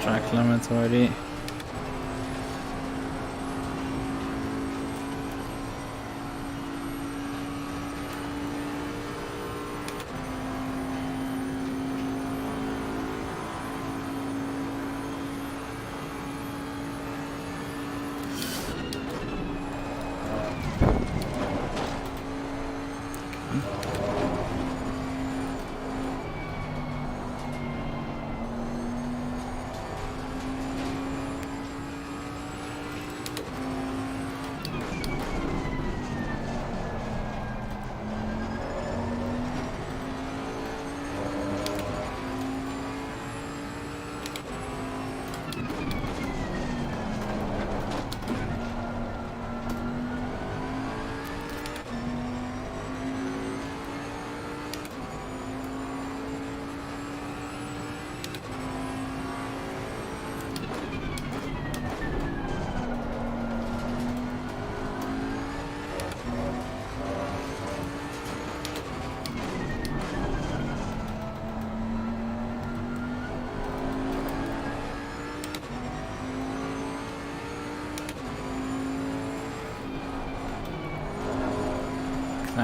Track limits already.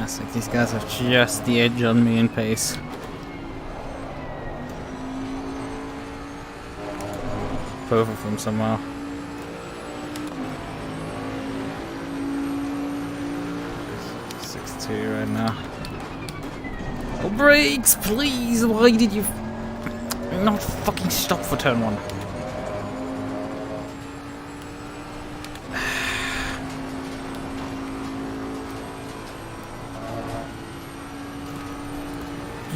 fantastic. These guys have just the edge on me in pace. Both of them somehow. Right now. Oh, brakes, please! Why did you not fucking stop for turn 1?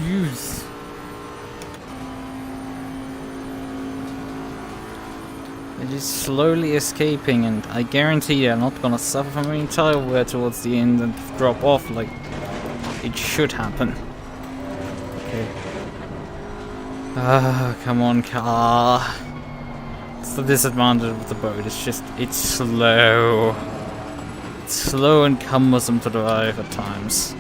Use. They're just slowly escaping, and I guarantee they're not gonna suffer from any tire wear towards the end and drop off like it should happen. Okay. Ah, come on, car. It's the disadvantage of the boat. It's slow. It's slow and cumbersome to drive at times.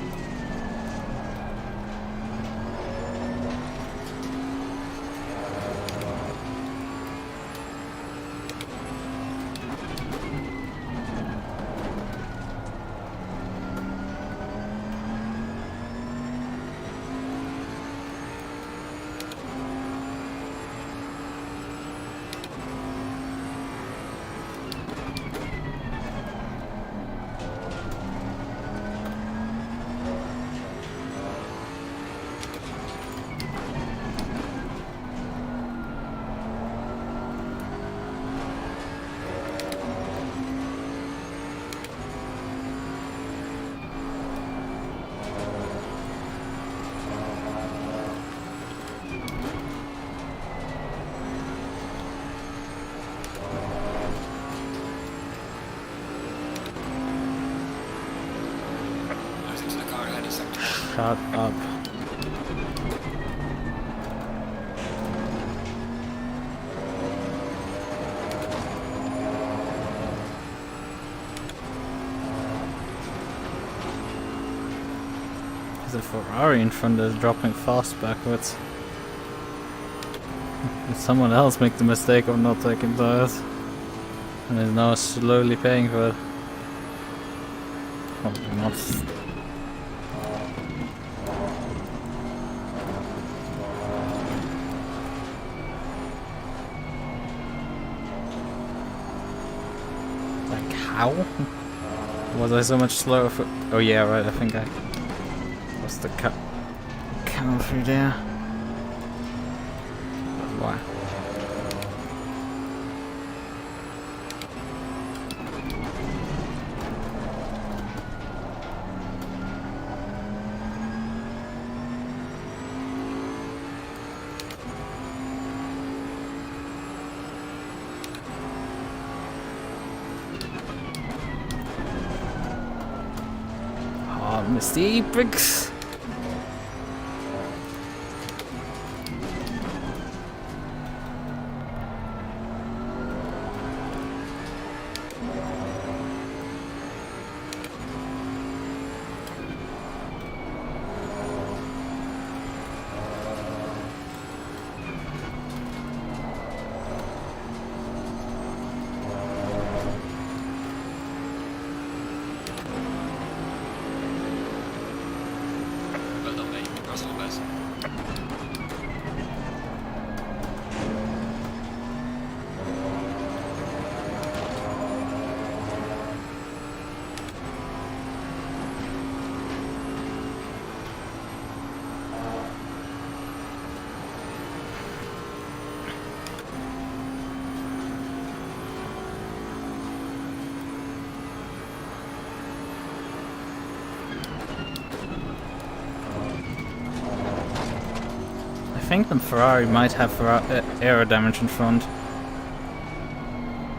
Shut up. There's a Ferrari in front that's dropping fast backwards. Did someone else make the mistake of not taking tires? And is now slowly paying for it. Probably not. How? Was I so much slower for... Oh yeah, right, I think I lost the camera through there. Why? Missed the bricks. I think the Ferrari might have aero damage in front,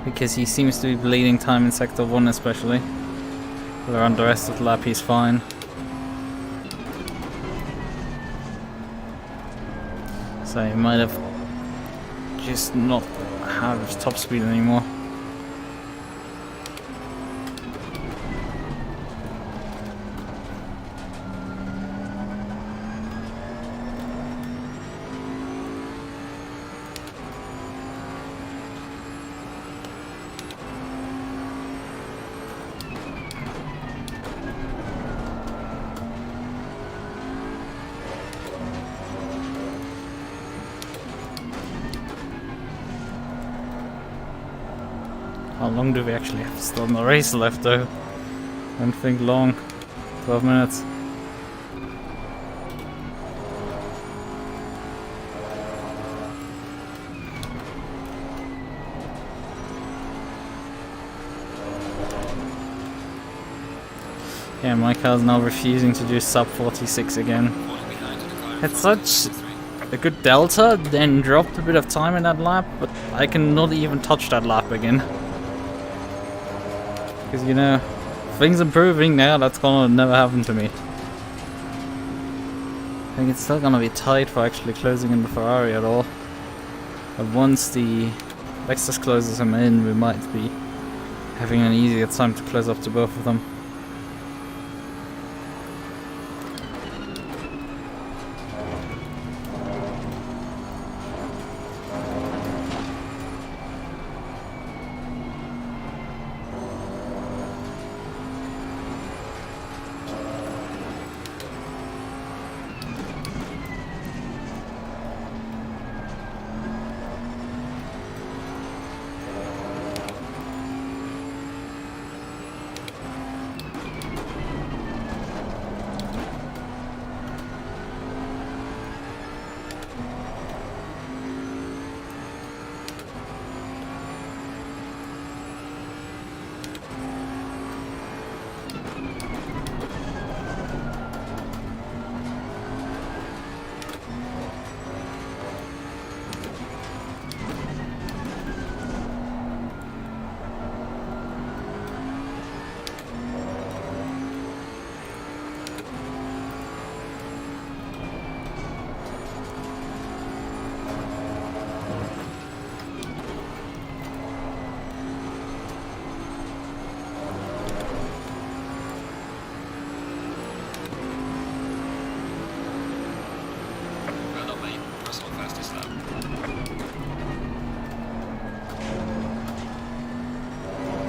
because he seems to be bleeding time in sector 1 especially, where on the rest of the lap he's fine. So he might have just not had his top speed anymore. How long do we actually have still in the race left though? I don't think long. 12 minutes. Yeah, my car's now refusing to do sub 46 again. Had such a good delta, then dropped a bit of time in that lap, but I cannot even touch that lap again. Because, you know, things improving now, that's gonna never happen to me. I think it's still gonna be tight for actually closing in the Ferrari at all. But once the Lexus closes him in, we might be having an easier time to close up to both of them.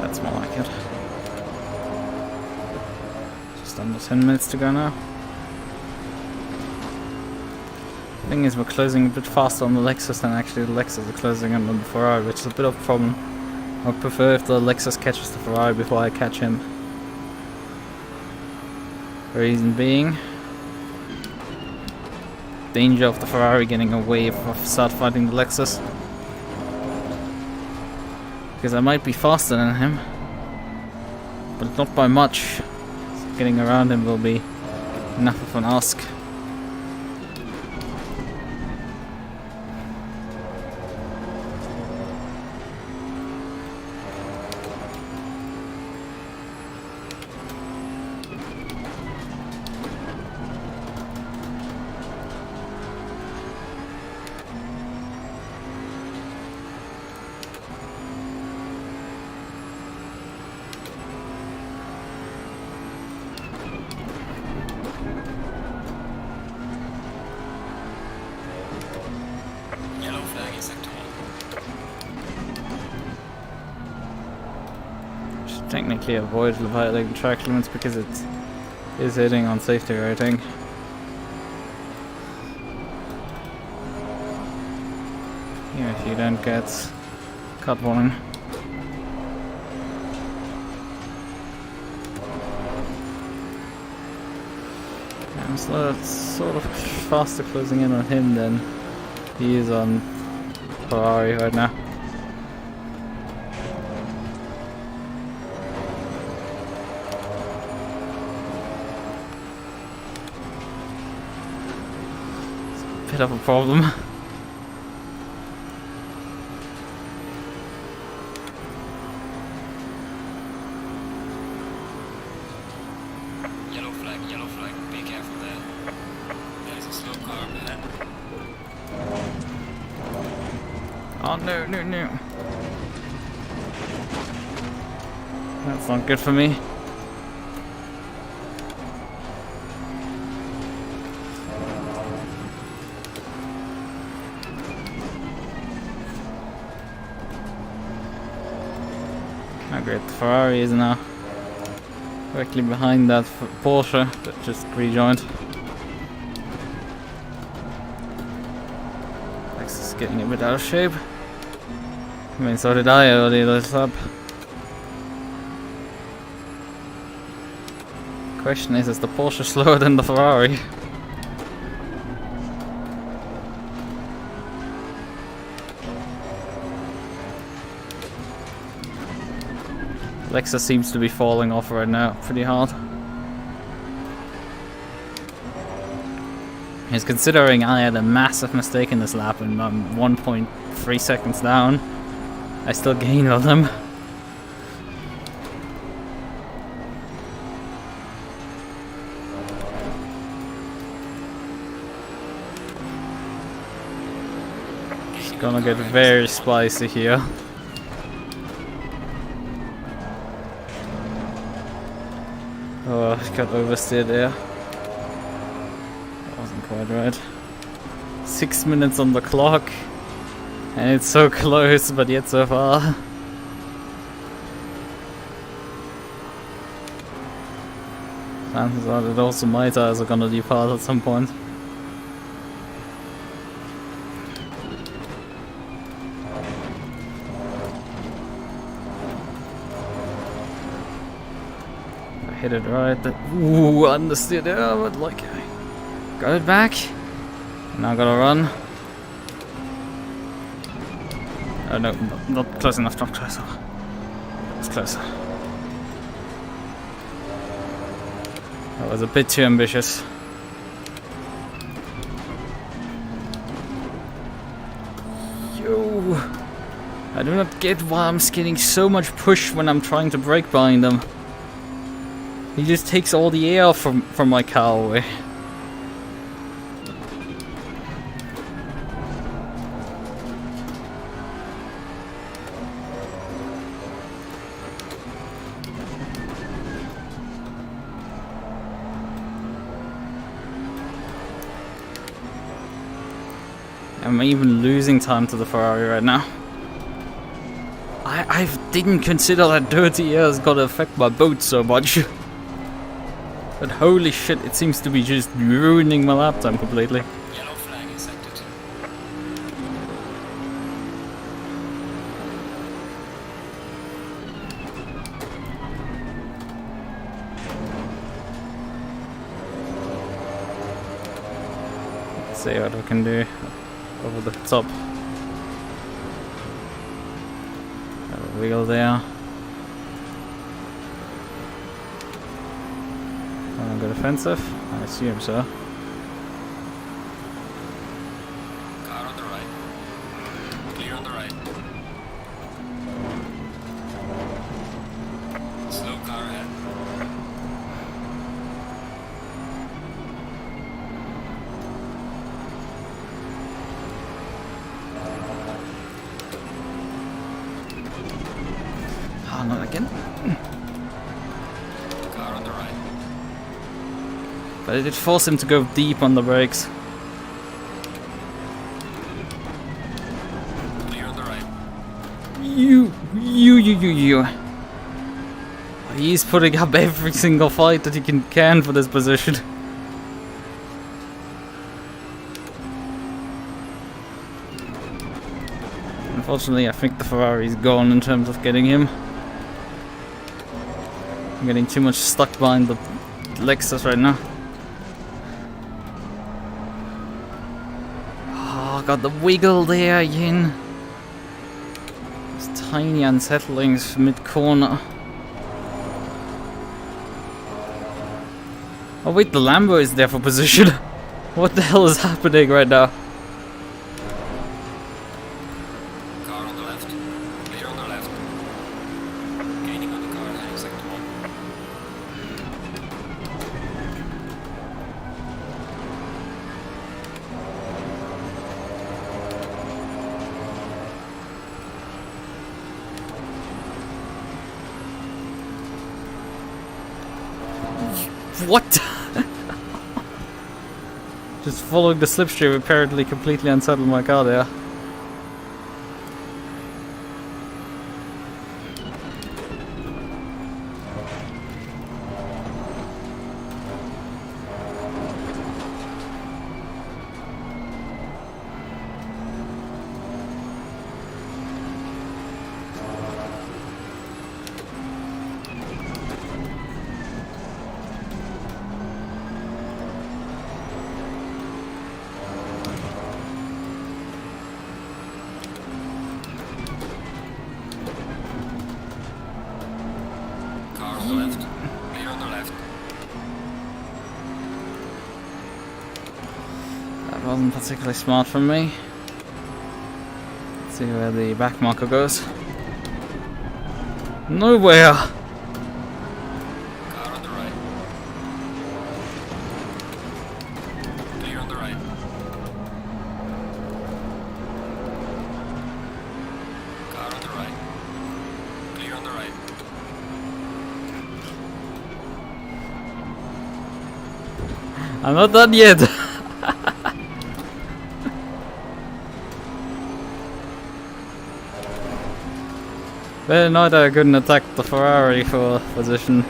That's more like it. Just under 10 minutes to go now. Thing is, we're closing a bit faster on the Lexus than actually the Lexus are closing in on the Ferrari, which is a bit of a problem. I would prefer if the Lexus catches the Ferrari before I catch him. The reason being, danger of the Ferrari getting away if I start fighting the Lexus. Because I might be faster than him, but not by much. So getting around him will be enough of an ask. Technically avoid violating track limits because it is hitting on safety rating. Even if you don't get cut warning. Yeah, so it's sort of faster closing in on him than he is on Ferrari right now. Bit of a problem. Yellow flag, be careful there. There's a slow car ahead. Oh no. That's not good for me. How great the Ferrari is now. Directly behind that Porsche that just rejoined. Lexus is getting a bit out of shape. I mean, so did I earlier this lap. Question is the Porsche slower than the Ferrari? Lexus seems to be falling off right now pretty hard. He's considering I had a massive mistake in this lap and I'm 1.3 seconds down. I still gain on him. It's gonna get very spicy here. Oh, I got oversteered there. That wasn't quite right. 6 minutes on the clock. And it's so close, but yet so far. Chances are that also my tires are gonna depart at some point. Hit it right. Ooh, understeered there, but like, got it back. Now gotta run. Oh no, not close enough, not closer. It's closer. That was a bit too ambitious. Yo! I do not get why I'm getting so much push when I'm trying to brake bind them. He just takes all the air from my car away. I'm even losing time to the Ferrari right now. I didn't consider that dirty air is gonna affect my boat so much. But holy shit, it seems to be just ruining my lap time completely. Yellow flag is acted. Let's see what I can do over the top. Have a wheel there. Go defensive? I assume so. Car on the right. Clear on the right. Slow car ahead. Oh, not again. Car on the right. But it did force him to go deep on the brakes. Clear on the right. You. He's putting up every single fight that he can for this position. Unfortunately, I think the Ferrari's gone in terms of getting him. I'm getting too much stuck behind the Lexus right now. Oh, got the wiggle there again. These tiny unsettlings mid-corner. Oh wait, the Lambo is there for position. What the hell is happening right now? Car on the left. Clear on the left. Gaining on the car heading sector 1. What? Just following the slipstream apparently completely unsettled my car there. particularly smart from me. Let's see where the back marker goes. Nowhere! Car on the right. Clear on the right. Car on the right. Clear on the right. I'm not done yet! Very nice that I couldn't attack the Ferrari for position.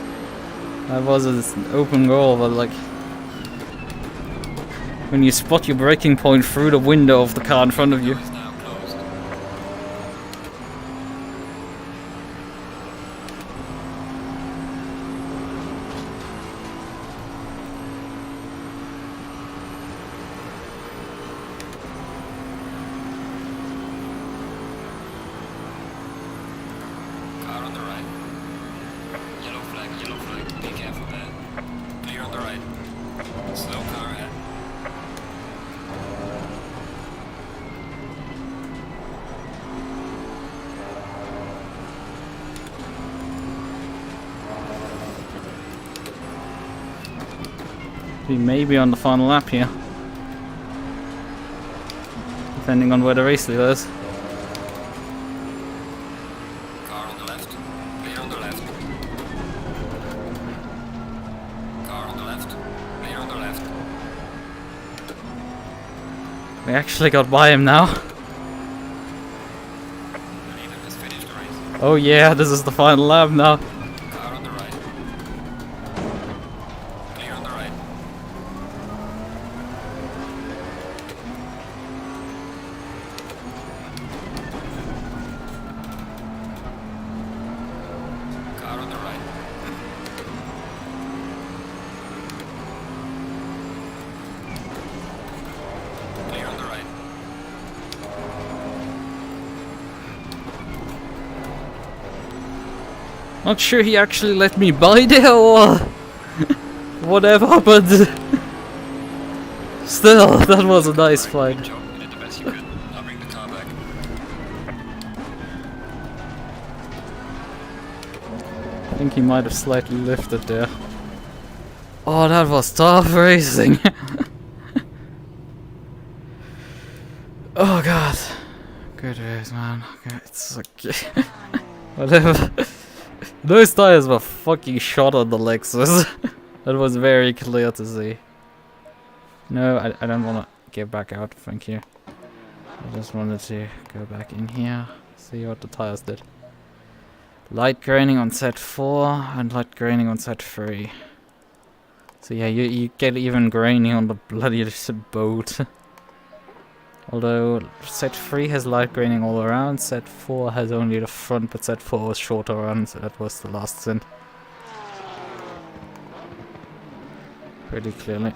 That was an open goal, but like... when you spot your braking point through the window of the car in front of you. Is now closed. Car on the right. Yellow flag, be careful there. Clear on the right. Slow car ahead. We may be on the final lap here. Depending on where the race leader is. Car on the left. Clear on the left. Car on the left. Clear on the left. We actually got by him now. The leader has finished the race. Oh yeah, this is the final lap now. Car on the right. Clear on the right. Car on the right. Clear on the right. Not sure he actually let me by there or whatever, but still, that was a nice Good fight. job. You did the best you could. I'll bring the car back. I think he might have slightly lifted there. Oh, that was tough racing. Oh god. Good race, man. Okay, it's okay. Whatever. Those tires were fucking shot on the Lexus. That was very clear to see. No, I don't want to get back out, thank you. I just wanted to go back in here, see what the tires did. Light graining on set 4 and light graining on set 3. So yeah, you get even graining on the bloody boat. Although set 3 has light graining all around, set 4 has only the front, but set 4 was shorter run, so that was the last stint. Pretty clearly.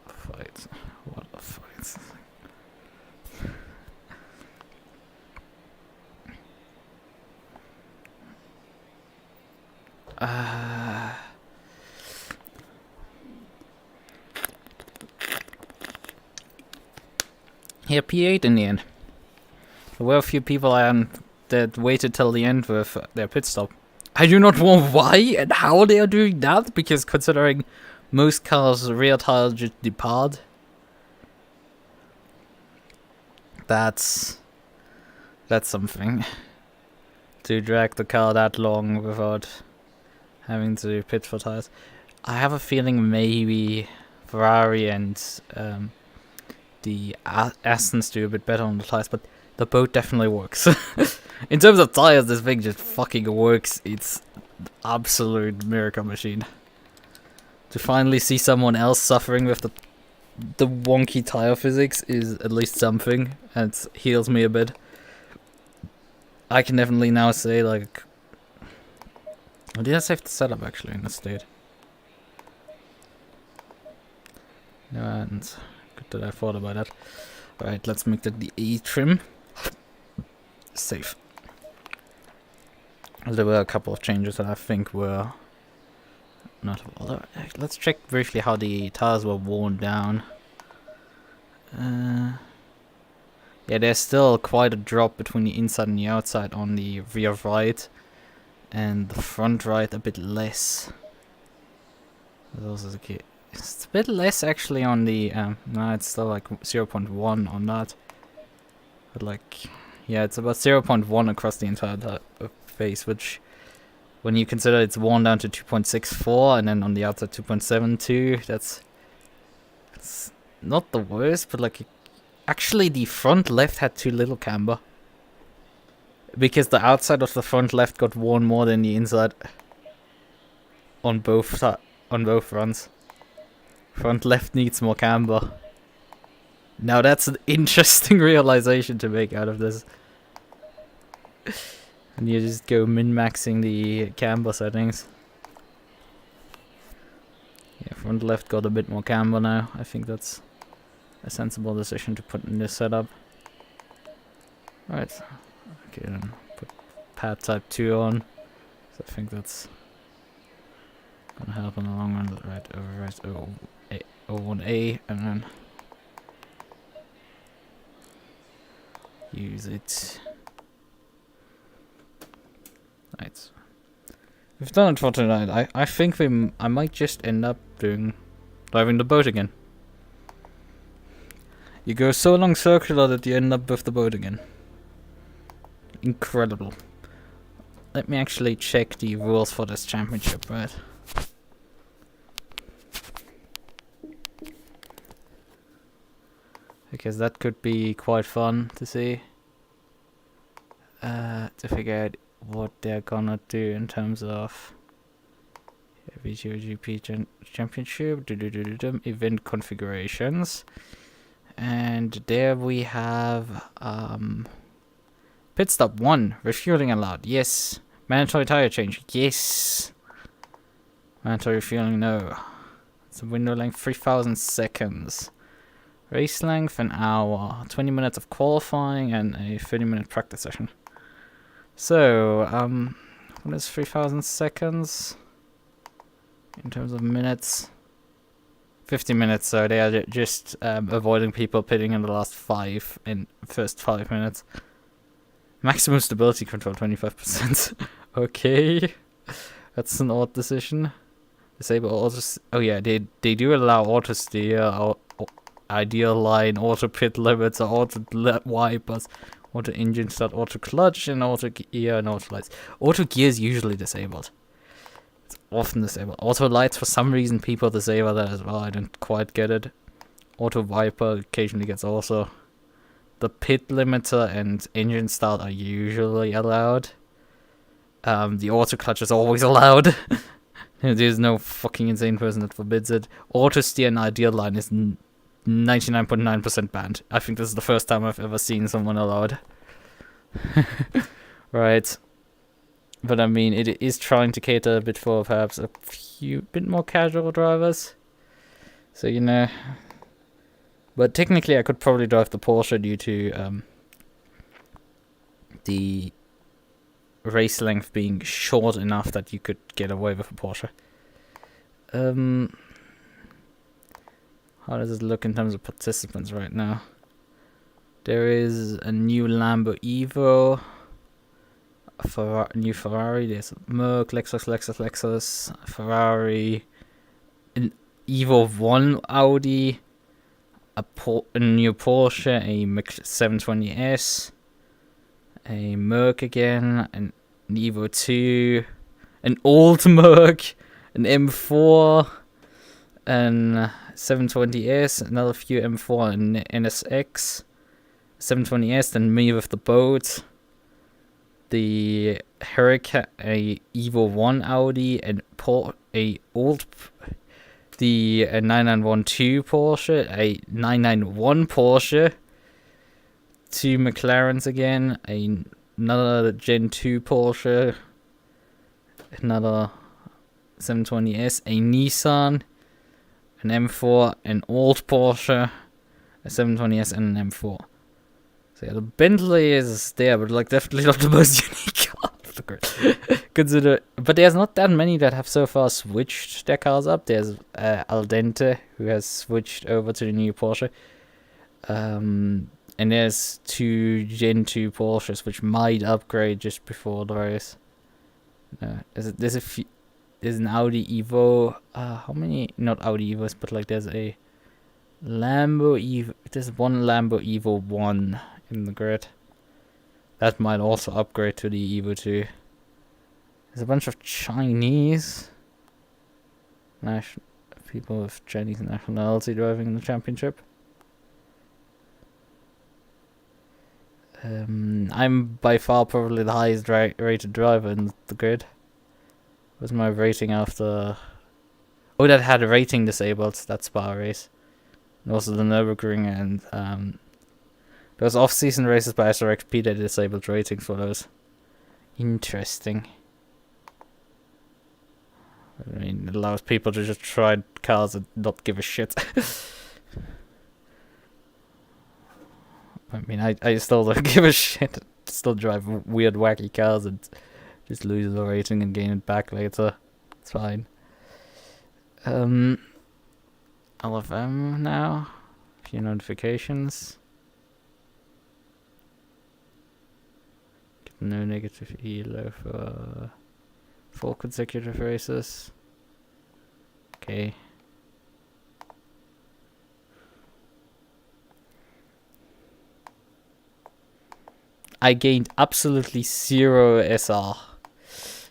Fight. What a fight. Yeah, P8 in the end. There were a few people that waited till the end with their pit stop. I do not know why and how they are doing that, because considering most cars' rear tires just depart. That's something. To drag the car that long without having to pit for tires. I have a feeling maybe Ferrari and the Astons do a bit better on the tires, but the boat definitely works. In terms of tires, this thing just fucking works. It's an absolute miracle machine. To finally see someone else suffering with the wonky tire physics is at least something, and it heals me a bit. I can definitely now say, like... Oh, did I save the setup actually in the state? No, and good that I thought about that. Alright, let's make that the A trim. safe. There were a couple of changes that I think were not. Let's check briefly how the tires were worn down. Yeah, there's still quite a drop between the inside and the outside on the rear right, and the front right a bit less. It's a bit less actually on the, no, it's still like 0.1 on that. But like, yeah, it's about 0.1 across the entire face, which, when you consider it's worn down to 2.64 and then on the outside 2.72, it's not the worst, but like, actually the front left had too little camber. Because the outside of the front left got worn more than the inside. On both fronts. Front left needs more camber. Now that's an interesting realization to make out of this. And you just go min-maxing the camber settings. Yeah, front left got a bit more camber now. I think that's a sensible decision to put in this setup. Right. Okay, then put pad type 2 on. So I think that's gonna help in the long run. Right, overwrite O1A and then use it. Right. We've done it for tonight. I think I might just end up driving the boat again. You go so long circular that you end up with the boat again. Incredible. Let me actually check the rules for this championship, right? Because that could be quite fun to see. To figure out what they're gonna do in terms of VTOGP championship, event configurations. And there we have pit stop 1, refueling allowed, yes. Mandatory tire change, yes. Mandatory refueling, no. It's a window length 3000 seconds. Race length an hour, 20 minutes of qualifying and a 30-minute practice session. So, what is 3000 seconds in terms of minutes? 50 minutes, so they are just avoiding people pitting in the first 5 minutes. Maximum stability control 25%. Okay, that's an odd decision. Disable auto. Oh yeah, they do allow auto steer, ideal line, auto pit limits, auto wipers, auto engine start, auto clutch, and auto gear and auto lights. Auto gear is usually disabled. It's often disabled. Auto lights, for some reason, people disable that as well. I don't quite get it. Auto wiper occasionally gets also. The pit limiter and engine start are usually allowed. The auto clutch is always allowed. There's no fucking insane person that forbids it. Auto steer and ideal line is 99.9% banned. I think this is the first time I've ever seen someone allowed. Right. But I mean, it is trying to cater a bit for perhaps a bit more casual drivers. So, you know. But technically I could probably drive the Porsche due to the race length being short enough that you could get away with a Porsche. How does it look in terms of participants right now? There is a new Lambo Evo, a new Ferrari, there's MUQU, Lexus, Ferrari, an Evo 1 Audi, a new Porsche, a 720S, a MUQU again, an Evo 2, an old MUQU, an M4, an 720S, another few M4 and NSX, 720S, then me with the boat, the Hurricane, a Evo 1 Audi, and the 9912 Porsche, a 991 Porsche, two McLarens again, another Gen 2 Porsche, another 720S, a Nissan, an M4, an old Porsche, a 720S, and an M4. So yeah, the Bentley is there, but like definitely not the most unique car of the grid. Consider, but there's not that many that have so far switched their cars up. There's Al Dente, who has switched over to the new Porsche. And there's 2 Gen 2 Porsches which might upgrade just before the race. There's a few. There's an Audi Evo. How many? Not Audi Evos, but like there's a Lambo Evo. There's one Lambo Evo 1 in the grid. That might also upgrade to the Evo 2. There's a bunch of Chinese people with Chinese nationality driving in the championship. I'm by far probably the highest rated driver in the grid. What was my rating after? Oh, that had a rating disabled. That Spa race, and also the Nürburgring, and those off-season races by SRXP that disabled ratings for those. Interesting. I mean, it allows people to just try cars and not give a shit. I mean, I still don't give a shit. Still drive weird, wacky cars and just lose the rating and gain it back later. It's fine. LFM now. A few notifications. No negative elo for 4 consecutive races. Okay. I gained absolutely 0 SR.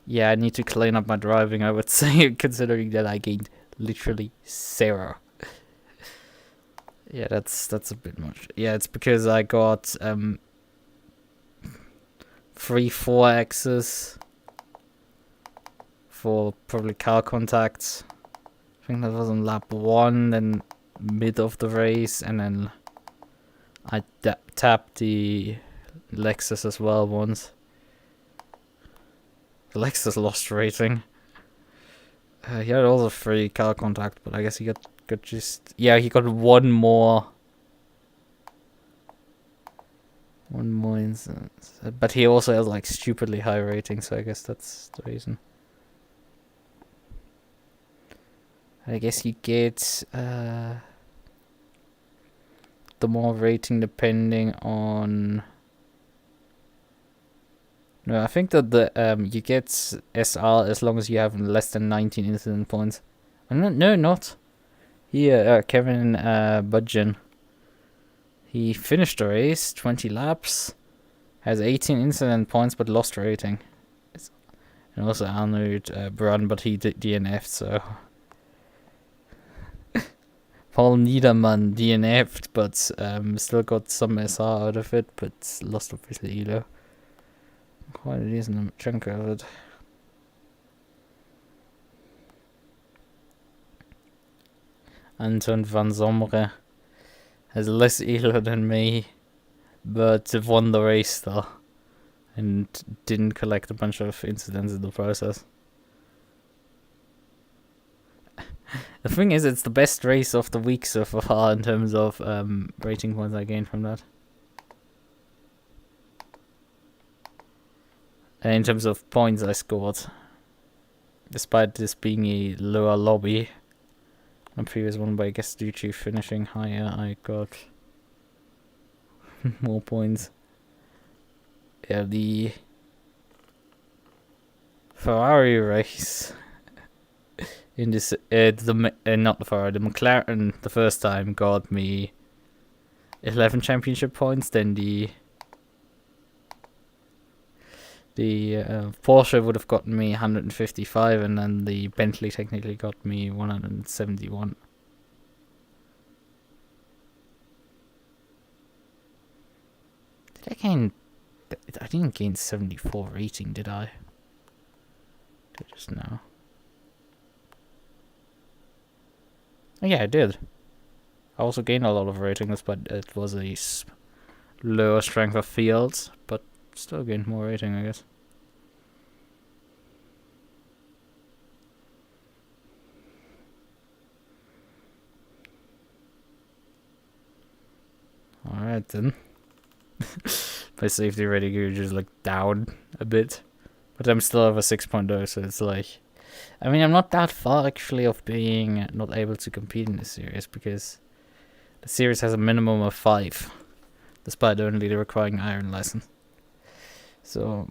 Yeah, I need to clean up my driving, I would say, considering that I gained literally 0. Yeah, that's a bit much. Yeah, it's because I got 3 4Xs for probably car contacts. I think that was on lap 1, then mid of the race, and then I tapped the Lexus as well once. The Lexus lost rating. He had also 3 car contact, but I guess he got just... Yeah, he got one more instance. But he also has like stupidly high rating, so I guess that's the reason. I guess you get the more rating depending on... No, I think that the you get SR as long as you have less than 19 incident points. No, not. Here, Kevin Budgen. He finished the race, 20 laps, has 18 incident points but lost rating. And also Arnold Brun, but he did DNF'd, so... Paul Niedermann DNF'd, but still got some SR out of it, but lost obviously Elo. Quite a decent chunk of it. Anton van Zomre has less elo than me, but won the race still, and didn't collect a bunch of incidents in the process. The thing is, it's the best race of the week so far in terms of rating points I gained from that. In terms of points I scored, despite this being a lower lobby. The previous one, but I guess due to finishing higher, I got more points. Yeah, the Ferrari race in this, not the Ferrari, the McLaren the first time got me 11 championship points. Then the Porsche would have gotten me 155, and then the Bentley technically got me 171. Did I gain... I didn't gain 74 rating, did I? Just now. Oh, yeah, I did. I also gained a lot of ratings, but it was a lower strength of fields, but still gained more rating, I guess. Alright then. my safety rating is just like down a bit. But I'm still over 6.0, so it's like... I mean, I'm not that far actually of being not able to compete in this series, because the series has a minimum of 5, despite only requiring iron license. So...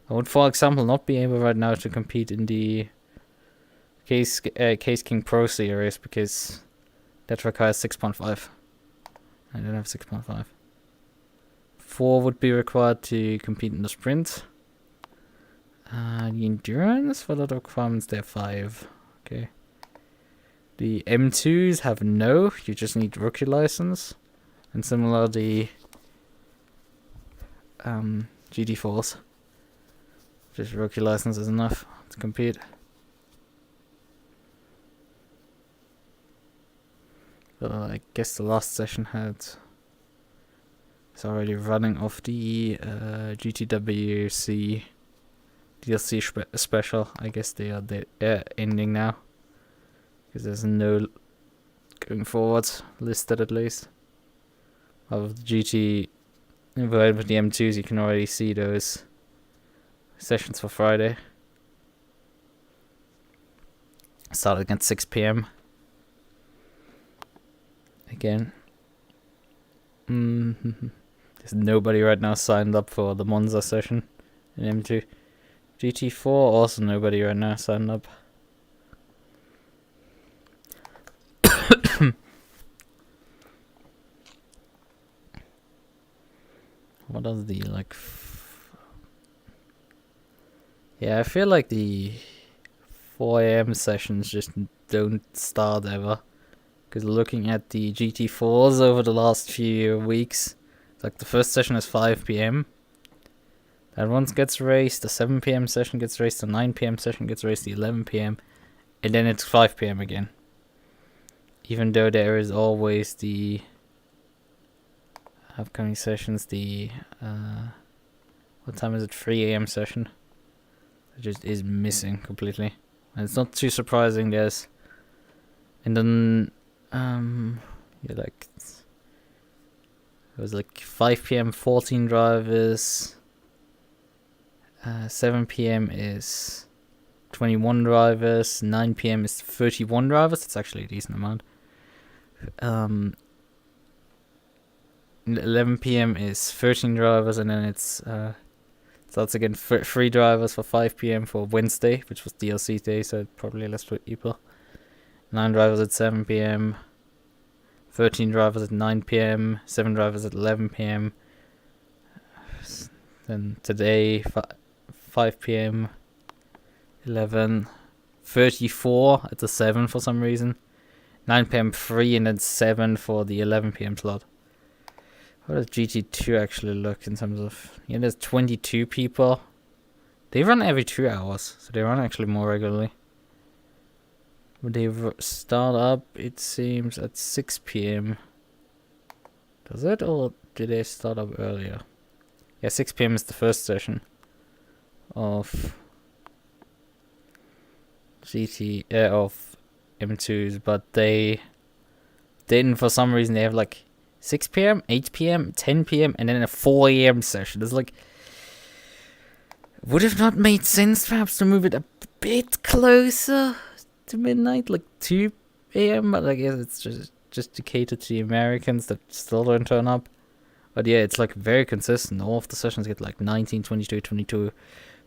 I would, for example, not be able right now to compete in the Case King Pro series, because that requires 6.5. I don't have 6.5. 4 would be required to compete in the sprint. The endurance, for the requirements, they're 5. Okay. The M2s have no, you just need rookie license. And similar, the GT4s. Just rookie license is enough to compete. But I guess the last session it's already running off the GTWC DLC special. I guess they are ending now, because there's no going forward listed, at least. Of the GT, with the M2s, you can already see those sessions for Friday. Starting at 6 PM. Again. There's nobody right now signed up for the Monza session in M2. GT4, also nobody right now signed up. What are the, like... Yeah, I feel like the 4 AM sessions just don't start ever. Because looking at the GT4s over the last few weeks, it's like the first session is 5 PM. That one gets raced, the 7 PM session gets raced, the 9 PM session gets raced, the 11 PM, and then it's 5 PM again. Even though there is always the upcoming sessions, the what time is it? 3 AM session. It just is missing completely. And it's not too surprising. There's, and then yeah, like it was like 5 PM 14 drivers. 7 PM is 21 drivers. 9 PM is 31 drivers. It's actually a decent amount. 11 PM is 13 drivers, and then it's starts again 3 drivers for 5 PM for Wednesday, which was DLC day, so probably less people. 9 drivers at 7 PM, 13 drivers at 9 PM, 7 drivers at 11 PM. Then today 5 PM, 11, 34 at the 7 for some reason. 9 PM 3, and then 7 for the 11 PM slot. How does GT2 actually look in terms of... Yeah, there's 22 people. They run every 2 hours, so they run actually more regularly. But they start up, it seems, at 6 PM. Does it, or did they start up earlier? Yeah, 6 PM is the first session of of M2s, but they didn't, for some reason. They have like 6 PM, 8 PM, 10 PM, and then a 4 AM session. It's like, would have not made sense perhaps to move it a bit closer to midnight, like 2 AM, but I guess it's just to cater to the Americans that still don't turn up. But yeah, it's like very consistent. All of the sessions get like 19, 22, 22,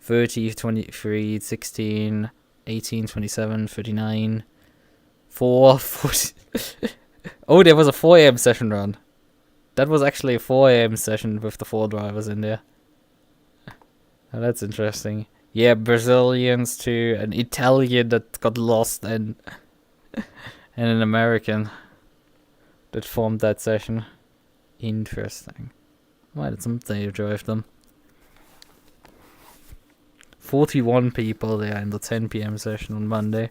30, 23, 16, 18, 27, 39, 4, 40. Oh, there was a 4 AM session run. That was actually a 4 AM session with the 4 drivers in there. Oh, that's interesting. Yeah, Brazilians too, an Italian that got lost, and an American that formed that session. Interesting. Why did somebody drive them? 41 people there in the 10 PM session on Monday.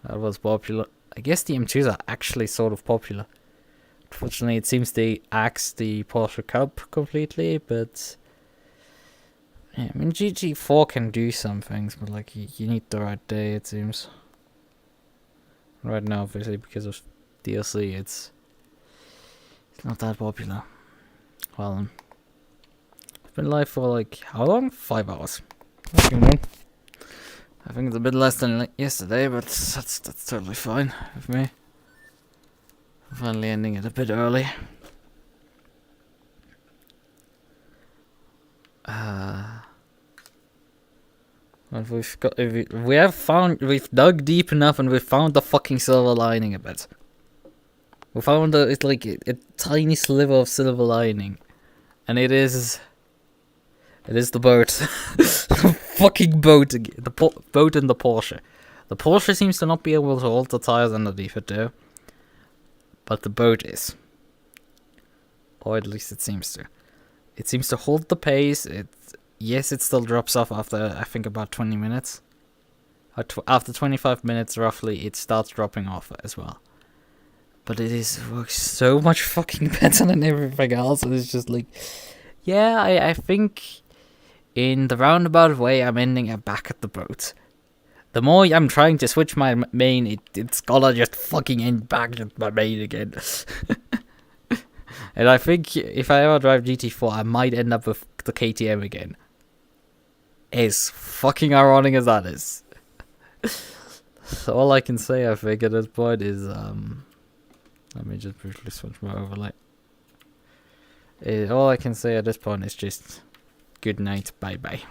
That was popular. I guess the M2s are actually sort of popular. Unfortunately, it seems they axed the Porsche Cup completely, but... Yeah, I mean, GT4 can do some things, but like you need the right day, it seems. Right now, obviously, because of DLC, it's Not that popular. Well, I've been live for like, how long? 5 hours. What do you mean? I think it's a bit less than yesterday, but that's totally fine with me. Finally ending it a bit early. And we've dug deep enough and we've found the fucking silver lining a bit. We found it's like a tiny sliver of silver lining. And it is the boat. The fucking boat again. The boat and the Porsche. The Porsche seems to not be able to hold the tires underneath it though. But the boat is. Or at least it seems to. It seems to hold the pace. Yes, it still drops off after, I think, about 20 minutes. After 25 minutes, roughly, it starts dropping off as well. But it works so much fucking better than everything else. And it's just like, yeah, I think in the roundabout way, I'm ending up back at the boat. The more I'm trying to switch my main, it's gonna just fucking end back at my main again. And I think if I ever drive GT4, I might end up with the KTM again. As fucking ironic as that is. So all I can say, I think, at this point is, let me just briefly switch my overlay. All I can say at this point is just good night, bye bye.